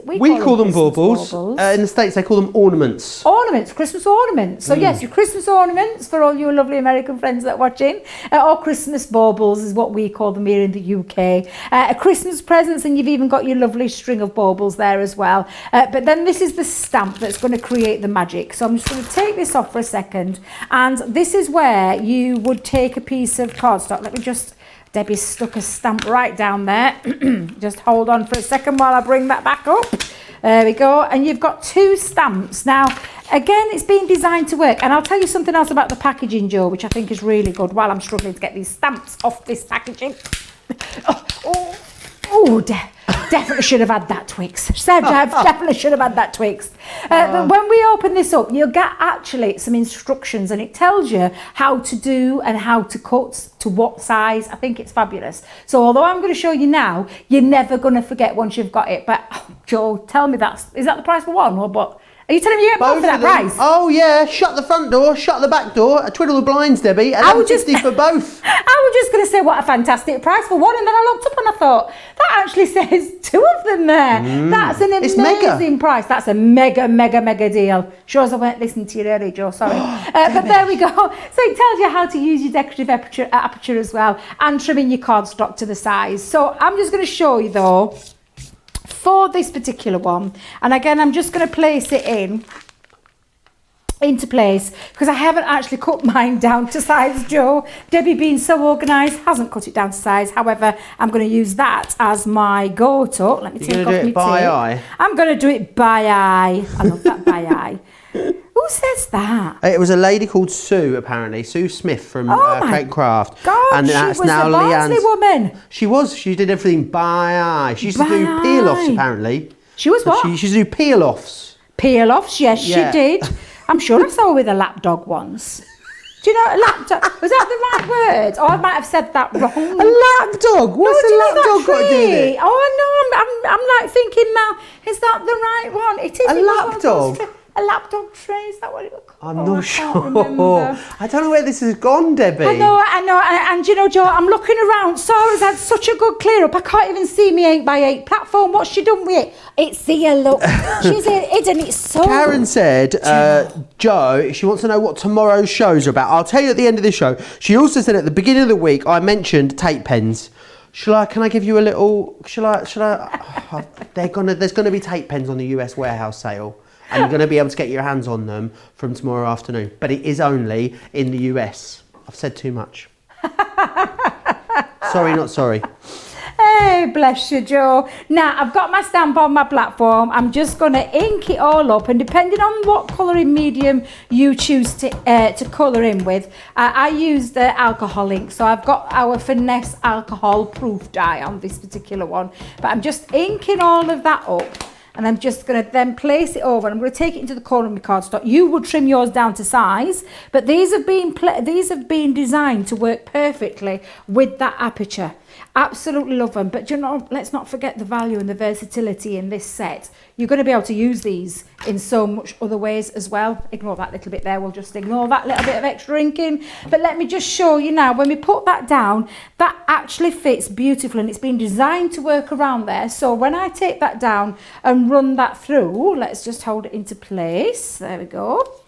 Speaker 2: We call them
Speaker 1: baubles. In the States, they call them ornaments.
Speaker 2: Ornaments, Christmas ornaments. So yes, your Christmas ornaments for all you lovely American friends that are watching, or Christmas baubles is what we call them here in the UK. Christmas presents, and you've even got your lovely string of baubles there as well. But then this is the stamp that's going to create the magic. So I'm just going to take this off for a second, and this is where you would take a piece of cardstock. Let me just... Debbie stuck a stamp right down there. Just hold on for a second while I bring that back up. There we go. And you've got 2 stamps. Now, again, it's been designed to work. And I'll tell you something else about the packaging, Joe, which I think is really good while I'm struggling to get these stamps off this packaging. Definitely should have had that Twix. Definitely should have had that Twix. But when we open this up, you'll get actually some instructions, and it tells you how to do and how to cut, to what size. I think it's fabulous. So although I'm going to show you now, you're never going to forget once you've got it. But Joe, tell me, is that the price for one, or what? Are you telling me you get both for that price?
Speaker 1: Oh yeah, shut the front door, shut the back door, twiddle the blinds, Debbie, $11.50 for both.
Speaker 2: I was just going to say what a fantastic price for one, and then I looked up and I thought, that actually says 2 of them there. That's an amazing price. That's a mega, mega, mega deal. Sure as I weren't listening to you earlier, Joe, sorry. But there we go. So it tells you how to use your decorative aperture as well, and trimming your cardstock to the size. So I'm just going to show you though, for this particular one, and again I'm just going to place it into place because I haven't actually cut mine down to size, Joe. Debbie, being so organised, hasn't cut it down to size. However, I'm going to use that as my go-to. Let me take off my tape.
Speaker 1: Eye?
Speaker 2: I'm going to do it by eye. I love that by eye. Who says that?
Speaker 1: It was a lady called Sue, apparently. Sue Smith from Crate Craft.
Speaker 2: God, and that's she was now a Barnsley woman.
Speaker 1: She was. She did everything by eye. She used to do peel-offs, apparently.
Speaker 2: She was what?
Speaker 1: She used to do peel-offs.
Speaker 2: Peel-offs, yes, she did. I'm sure I saw her with a lapdog once. Do you know a lapdog? Was that the right word? Or I might have said that wrong.
Speaker 1: A lapdog? What's a lapdog got to do with it?
Speaker 2: Oh, no, I'm like thinking now, is that the right one? It is.
Speaker 1: A lapdog?
Speaker 2: A lapdog tray, is that what it was called?
Speaker 1: I'm not sure. I don't know where this has gone, Debbie.
Speaker 2: I know. And you know, Joe, I'm looking around. Sara's had such a good clear up. I can't even see me 8x8 platform. What's she done with it? It's here, look. She's hidden it so.
Speaker 1: Karen said, Joe, she wants to know what tomorrow's shows are about. I'll tell you at the end of this show. She also said at the beginning of the week, I mentioned tape pens. Can I give you a little, there's gonna be tape pens on the US warehouse sale. And you're going to be able to get your hands on them from tomorrow afternoon. But it is only in the US. I've said too much. Sorry, not sorry.
Speaker 2: Hey, bless you, Joe. Now, I've got my stamp on my platform. I'm just going to ink it all up. And depending on what colouring medium you choose to colour in with, I use the alcohol ink. So I've got our Finesse alcohol proof dye on this particular one. But I'm just inking all of that up. And I'm just going to then place it over, and I'm going to take it into the corner of my cardstock. You would trim yours down to size, but these have been designed to work perfectly with that aperture. Absolutely love them. But you know, let's not forget the value and the versatility in this set. You're going to be able to use these in so much other ways as well. Ignore that little bit there. We'll just ignore that little bit of extra inking. But let me just show you now, when we put that down, that actually fits beautifully, and it's been designed to work around there. So when I take that down and run that through, let's just hold it into place. There we go.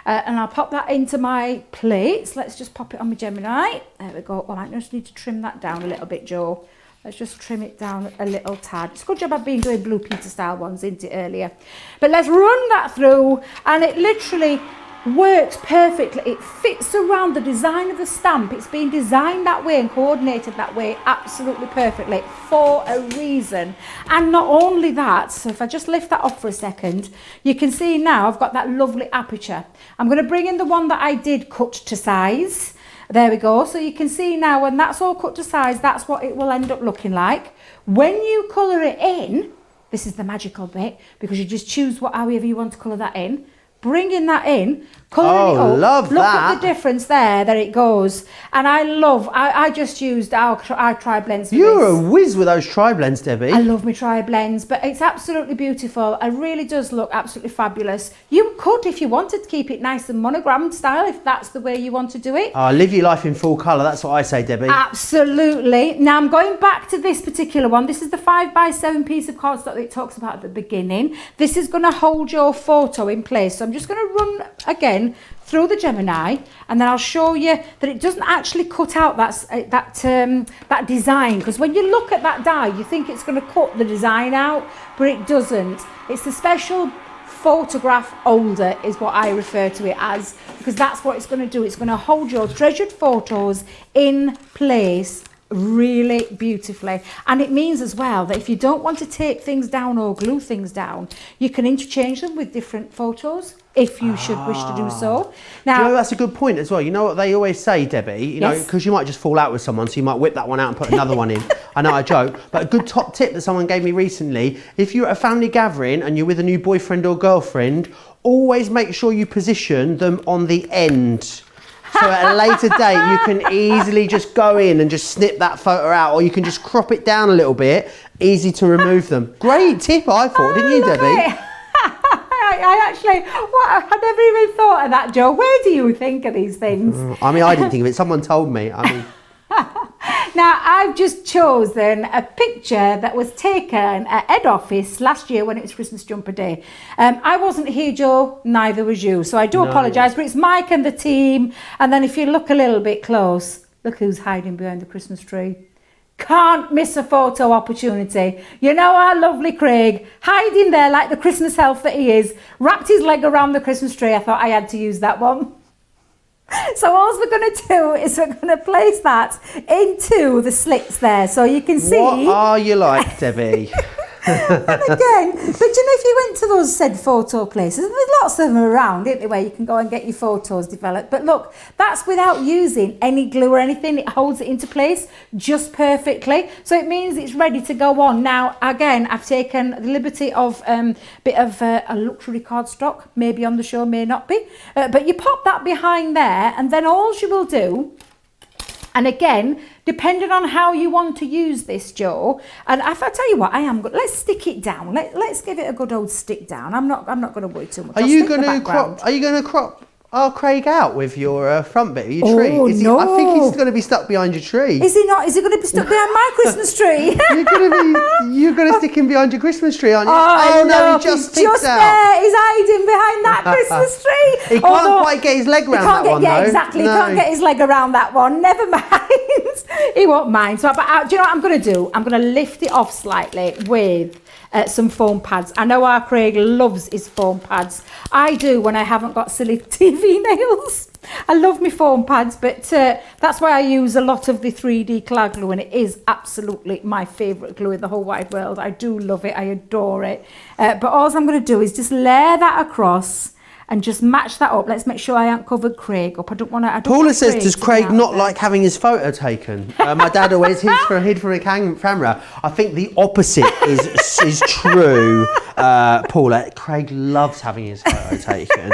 Speaker 2: And I'll pop that into my plates. Let's just pop it on my Gemini. There we go. Well, I just need to trim that down a little bit, Joe. Let's just trim it down a little tad. It's a good job I've been doing Blue Peter style ones, isn't it, earlier? But let's run that through, and it literally works perfectly. It fits around the design of the stamp. It's been designed that way and coordinated that way absolutely perfectly for a reason. And not only that, so if I just lift that off for a second, you can see now I've got that lovely aperture. I'm going to bring in the one that I did cut to size. There we go. So you can see now when that's all cut to size, that's what it will end up looking like. When you colour it in, this is the magical bit, because you just choose however you want to colour that in. Bringing that in, colouring it up.
Speaker 1: Love
Speaker 2: Look
Speaker 1: that.
Speaker 2: at the difference there it goes. And I just used our tri-blends for
Speaker 1: You're
Speaker 2: this.
Speaker 1: a whiz with those tri-blends, Debbie.
Speaker 2: I love my tri-blends, but it's absolutely beautiful. It really does look absolutely fabulous. You could, if you wanted, to keep it nice and monogrammed style, if that's the way you want to do it.
Speaker 1: Live your life in full colour, that's what I say, Debbie.
Speaker 2: Absolutely. Now I'm going back to this particular one. This is the 5x7 piece of cardstock that it talks about at the beginning. This is going to hold your photo in place. So I'm just going to run again through the Gemini, and then I'll show you that it doesn't actually cut out that design, because when you look at that die you think it's going to cut the design out, but it doesn't. It's the special photograph holder is what I refer to it as, because that's what it's going to do. It's going to hold your treasured photos in place really beautifully. And it means as well that if you don't want to take things down or glue things down, you can interchange them with different photos if you should wish to do so. Now,
Speaker 1: do you know, that's a good point as well. You know what they always say, Debbie, you know, because you might just fall out with someone, so you might whip that one out and put another one in. I know I joke, but a good top tip that someone gave me recently: if you're at a family gathering and you're with a new boyfriend or girlfriend, always make sure you position them on the end. So at a later date, you can easily just go in and just snip that photo out, or you can just crop it down a little bit. Easy to remove them. Great tip, I thought, didn't you, Debbie?
Speaker 2: I never even thought of that, Joe. Where do you think of these things?
Speaker 1: I mean, I didn't think of it. Someone told me. I mean.
Speaker 2: Now, I've just chosen a picture that was taken at head office last year when it was Christmas Jumper Day. I wasn't here, Joe, neither was you, so I do apologise, but it's Mike and the team. And then if you look a little bit close, look who's hiding behind the Christmas tree. Can't miss a photo opportunity. You know our lovely Craig, hiding there like the Christmas elf that he is, wrapped his leg around the Christmas tree. I thought I had to use that one. So all we're going to do is we're going to place that into the slits there, so you can see.
Speaker 1: What are you like, Debbie?
Speaker 2: And again, but you know, if you went to those said photo places, there's lots of them around, isn't there, where you can go and get your photos developed. But look, that's without using any glue or anything. It holds it into place just perfectly. So it means it's ready to go on. Now, again, I've taken the liberty of a bit of a luxury cardstock, maybe on the show, may not be. But you pop that behind there, and then all you will do, and again, depending on how you want to use this, Joe, and if I tell you what, I am good. Let's stick it down. Let's give it a good old stick down. I'm not going to worry too much.
Speaker 1: Are you going to crop our Craig out with your front bit of your tree?
Speaker 2: No.
Speaker 1: I think he's going to be stuck behind your tree.
Speaker 2: Is he not? Is he going to be stuck behind my Christmas tree?
Speaker 1: You're going to stick him behind your Christmas tree, aren't you?
Speaker 2: Oh no,
Speaker 1: he just
Speaker 2: he's
Speaker 1: out.
Speaker 2: There. He's hiding behind that Christmas tree.
Speaker 1: He can't quite get his leg around that one, though.
Speaker 2: Exactly. No. He can't get his leg around that one. Never mind. He won't mind. So, but do you know what I'm going to do? I'm going to lift it off slightly with some foam pads. I know our Craig loves his foam pads. I do when I haven't got silly TV nails. I love my foam pads, but that's why I use a lot of the 3D cloud glue, and it is absolutely my favourite glue in the whole wide world. I do love it. I adore it. But all I'm going to do is just layer that across and just match that up. Let's make sure I haven't covered Craig up. I don't want to.
Speaker 1: Paula says, does Craig not like having his photo taken? My dad always hid for a camera. I think the opposite is true, Paula. Craig loves having his photo taken,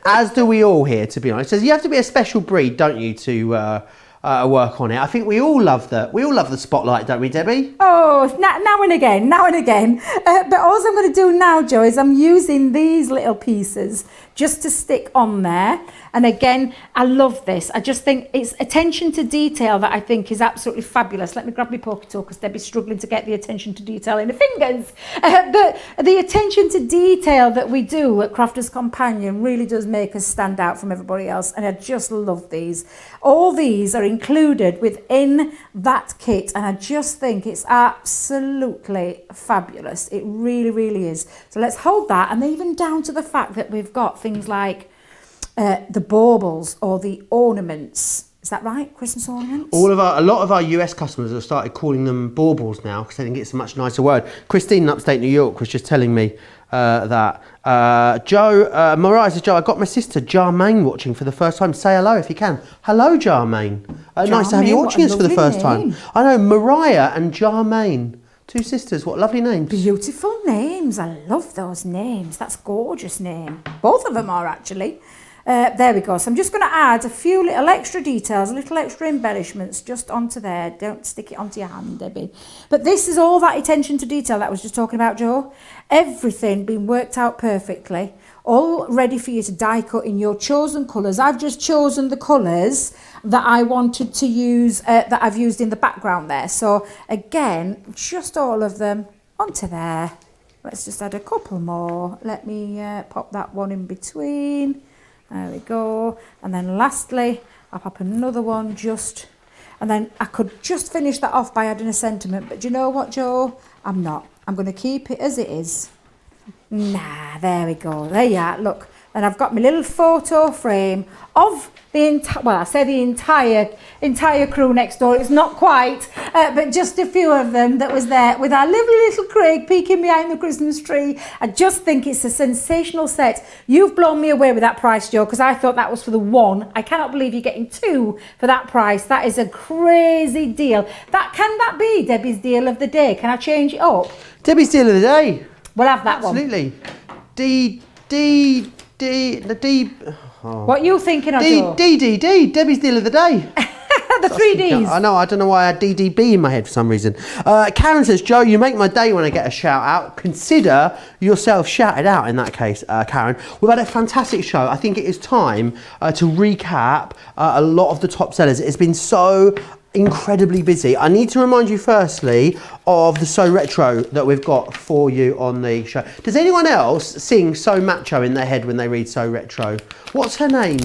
Speaker 1: as do we all here, to be honest. Says you have to be a special breed, don't you, to work on it. I think we all love the spotlight, don't we, Debbie?
Speaker 2: Oh, now and again. But all I'm going to do now, Joe, is I'm using these little pieces just to stick on there. And again, I love this. I just think it's attention to detail that I think is absolutely fabulous. Let me grab my pokey tool because Debbie's struggling to get the attention to detail in her fingers. But the attention to detail that we do at Crafter's Companion really does make us stand out from everybody else. And I just love these. All these are included within that kit. And I just think it's absolutely fabulous. It really, really is. So let's hold that. And even down to the fact that we've got things like the baubles or the ornaments. Is that right? Christmas ornaments?
Speaker 1: A lot of our US customers have started calling them baubles now because they think it's a much nicer word. Christine in upstate New York was just telling me that. Mariah says, Joe, I got my sister Jarmaine watching for the first time. Say hello if you can. Hello, Jarmaine. Nice to have you watching us for the first time. I know, Mariah and Jarmaine. Two sisters, what lovely names.
Speaker 2: Beautiful names. I love those names. That's a gorgeous name. Both of them are actually. There we go. So I'm just going to add a few little extra details, little extra embellishments just onto there. Don't stick it onto your hand, Debbie. But this is all that attention to detail that I was just talking about, Joe. Everything being worked out perfectly. All ready for you to die cut in your chosen colours. I've just chosen the colours that I wanted to use, that I've used in the background there. So again, just all of them onto there. Let's just add a couple more. Let me pop that one in between. There we go. And then lastly, I'll pop another one just, and then I could just finish that off by adding a sentiment. But do you know what, Joe? I'm not. I'm going to keep it as it is. Nah, there we go. There you are. Look. And I've got my little photo frame of the entire crew next door. It's not quite, but just a few of them that was there with our lovely little Craig peeking behind the Christmas tree. I just think it's a sensational set. You've blown me away with that price, Joe, because I thought that was for the one. I cannot believe you're getting two for that price. That is a crazy deal. Can that be Debbie's deal of the day? Can I change it up?
Speaker 1: Debbie's deal of the day.
Speaker 2: We'll have that
Speaker 1: Absolutely.
Speaker 2: one.
Speaker 1: Absolutely.
Speaker 2: What are you thinking of, Joe?
Speaker 1: Debbie's deal of the day.
Speaker 2: The 3Ds.
Speaker 1: I know, I don't know why I had DDB in my head for some reason. Karen says, Joe, you make my day when I get a shout out. Consider yourself shouted out in that case, Karen. We've had a fantastic show. I think it is time to recap a lot of the top sellers. It's been so incredibly busy. I need to remind you firstly of the So Retro that we've got for you on the show. Does anyone else sing So Macho in their head when they read So Retro? What's her name?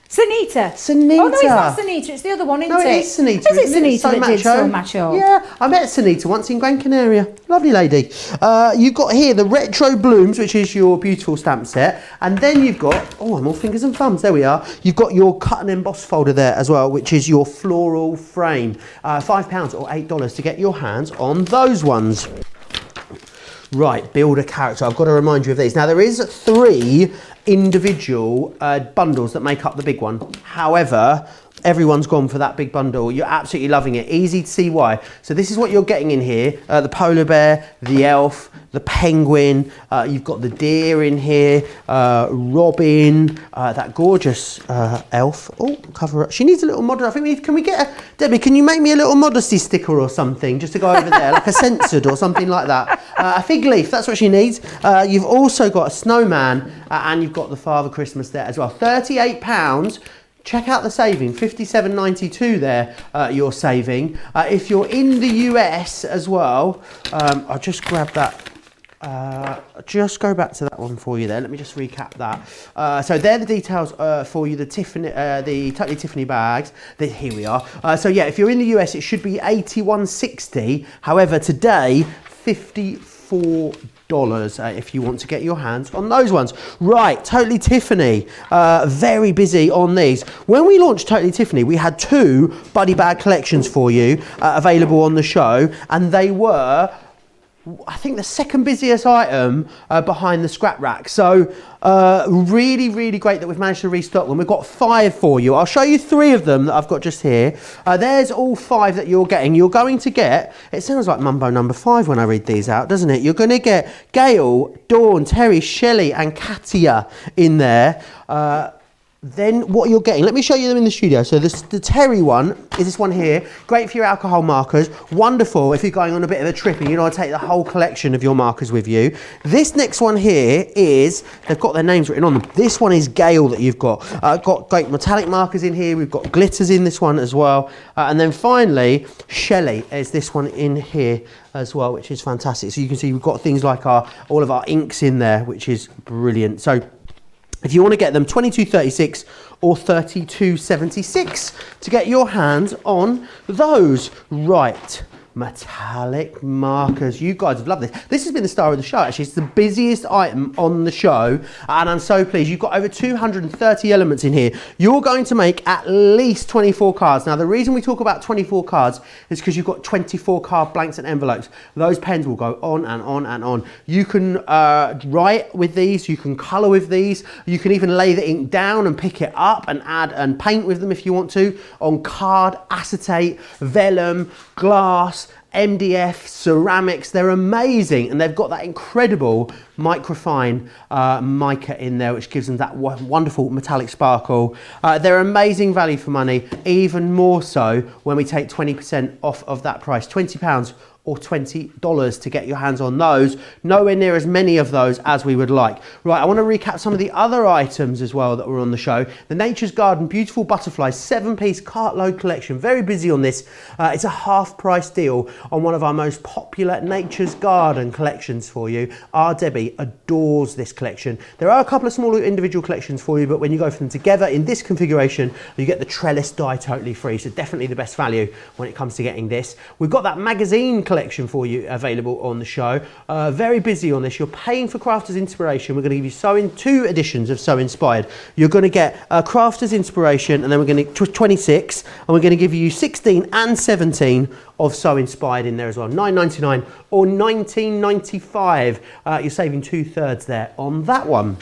Speaker 2: Sunita.
Speaker 1: Sunita.
Speaker 2: Oh no, it's not Sunita, it's the other one, isn't it?
Speaker 1: No, it is Sunita.
Speaker 2: Is it Sunita
Speaker 1: So
Speaker 2: that
Speaker 1: Macho?
Speaker 2: did So Macho?
Speaker 1: Yeah, I met Sunita once in Gran Canaria. Lovely lady. You've got here the Retro Blooms, which is your beautiful stamp set. And then you've got, oh, I'm all fingers and thumbs, there we are. You've got your cut and emboss folder there as well, which is your floral frame. £5 or $8 to get your hands on those ones. Right, build a character. I've got to remind you of these. Now, there is 3 individual bundles that make up the big one. However, everyone's gone for that big bundle. You're absolutely loving it. Easy to see why. So this is what you're getting in here. The polar bear, the elf, the penguin. You've got the deer in here. Robin, that gorgeous elf. Oh, cover up. She needs a little model. I think can we get a, Debbie, can you make me a little modesty sticker or something just to go over there, like a censored or something like that. A fig leaf, that's what she needs. You've also got a snowman and you've got the Father Christmas there as well. £38. Check out the saving, $57.92 there, you're saving. If you're in the US as well, I'll just grab that. Just go back to that one for you there. Let me just recap that. So they're the details for you, the Tiffany, the Totally Tiffany bags. Here we are. So yeah, if you're in the US, it should be $81.60. However, today, $54. If you want to get your hands on those ones. Right, Totally Tiffany, very busy on these. When we launched Totally Tiffany, we had 2 buddy bag collections for you available on the show, and they were, I think, the second busiest item behind the scrap rack. So really, really great that we've managed to restock them. We've got 5 for you. I'll show you 3 of them that I've got just here. There's all 5 that you're getting. You're going to get, it sounds like Mumbo number 5 when I read these out, doesn't it? You're going to get Gail, Dawn, Terry, Shelley and Katia in there. Then what you're getting, let me show you them in the studio. So the Terry one is this one here. Great for your alcohol markers. Wonderful if you're going on a bit of a trip and you want to take the whole collection of your markers with you. This next one here is, they've got their names written on them. This one is Gale that you've got. Got great metallic markers in here. We've got glitters in this one as well. And then finally, Shelley is this one in here as well, which is fantastic. So you can see we've got things like all of our inks in there, which is brilliant. So if you want to get them, $22.36 or $32.76 to get your hands on those. Right, metallic markers. You guys have loved this. This has been the star of the show, actually. It's the busiest item on the show, and I'm so pleased. You've got over 230 elements in here. You're going to make at least 24 cards. Now, the reason we talk about 24 cards is because you've got 24 card blanks and envelopes. Those pens will go on and on and on. You can write with these, you can colour with these, you can even lay the ink down and pick it up and add and paint with them if you want to, on card, acetate, vellum, glass, MDF, ceramics. They're amazing, and they've got that incredible microfine mica in there, which gives them that wonderful metallic sparkle. They're amazing value for money, even more so when we take 20% off of that price, £20 or $20 to get your hands on those. Nowhere near as many of those as we would like. Right, I want to recap some of the other items as well that were on the show. The Nature's Garden Beautiful Butterflies 7-piece Cartload collection. Very busy on this. It's a half price deal on one of our most popular Nature's Garden collections for you. Our Debbie adores this collection. There are a couple of smaller individual collections for you, but when you go for them together in this configuration, you get the trellis die totally free. So definitely the best value when it comes to getting this. We've got that magazine collection for you available on the show. Very busy on this. You're paying for Crafters Inspiration. We're going to give you 2 editions of So Inspired. You're going to get Crafters Inspiration, and then we're going to 26, and we're going to give you 16 and 17 of So Inspired in there as well. $9.99 or $19.95. You're saving 2/3 there on that one.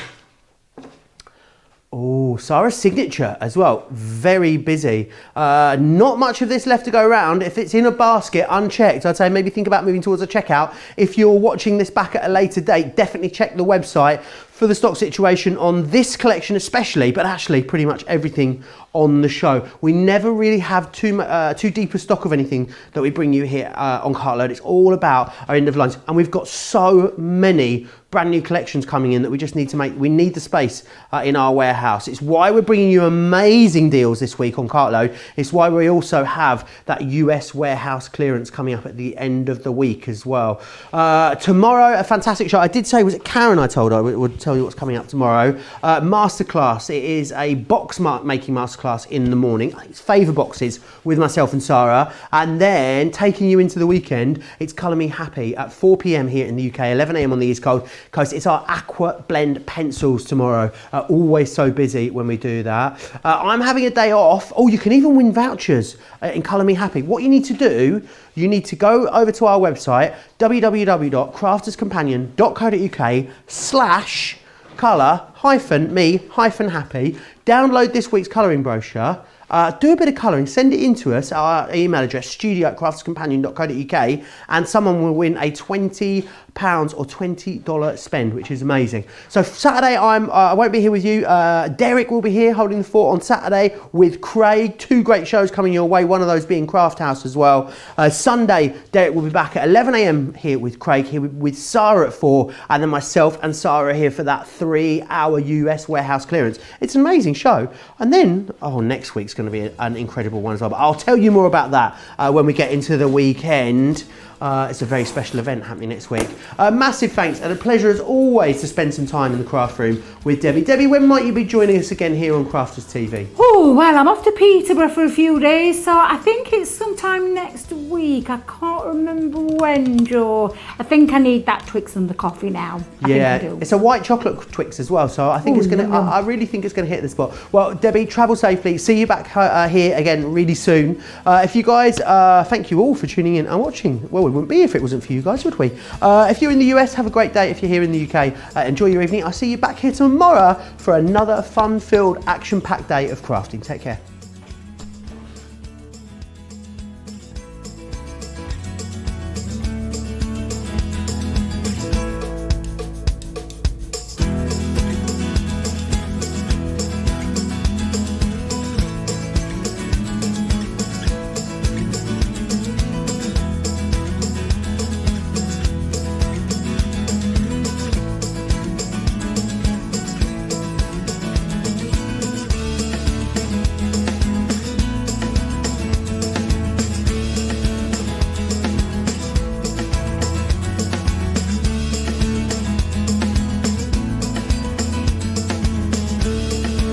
Speaker 1: Oh, Sara's signature as well. Very busy. Not much of this left to go around. If it's in a basket unchecked, I'd say maybe think about moving towards a checkout. If you're watching this back at a later date, definitely check the website for the stock situation on this collection especially, but actually pretty much everything on the show. We never really have too deep a stock of anything that we bring you here on Cartload. It's all about our end of lines, and we've got so many brand new collections coming in that we just need to we need the space in our warehouse. It's why we're bringing you amazing deals this week on Cartload. It's why we also have that US warehouse clearance coming up at the end of the week as well. Tomorrow, a fantastic show. I did say, was it Karen I told I would tell you what's coming up tomorrow? Masterclass. It is a box making masterclass in the morning. I think it's favour boxes with myself and Sara, and then taking you into the weekend, it's Colour Me Happy at 4 p.m. here in the UK, 11 a.m. on the East Coast. It's our aqua blend pencils tomorrow. Always so busy when we do that. I'm having a day off. Oh, you can even win vouchers in Colour Me Happy. What you need to do, you need to go over to our website, www.crafterscompanion.co.uk/colour-me-happy. Download this week's colouring brochure. Do a bit of colouring, send it in to us, our email address, studio@crafterscompanion.co.uk, and someone will win a £20 or $20 spend, which is amazing. So Saturday, I won't be here with you. Derek will be here holding the fort on Saturday with Craig. 2 great shows coming your way, one of those being Craft House as well. Sunday, Derek will be back at 11 a.m. here with Craig, here with Sara at 4, and then myself and Sara here for that 3-hour US warehouse clearance. It's an amazing show. And then, next week's going to be an incredible one as well, but I'll tell you more about that when we get into the weekend. It's a very special event happening next week. Massive thanks and a pleasure as always to spend some time in the craft room with Debbie. Debbie, when might you be joining us again here on Crafters TV?
Speaker 2: Oh, well, I'm off to Peterborough for a few days, so I think it's sometime next week. I can't remember when, Joe. I think I need that Twix and the coffee now. I think I do.
Speaker 1: It's a white chocolate Twix as well, so I think I really think it's going to hit the spot. Well, Debbie, travel safely. See you back here again really soon. If you guys, thank you all for tuning in and watching. Well, we wouldn't be if it wasn't for you guys, would we? If you're in the US, have a great day. If you're here in the UK, enjoy your evening. I'll see you back here tomorrow for another fun-filled, action-packed day of crafting. Take care.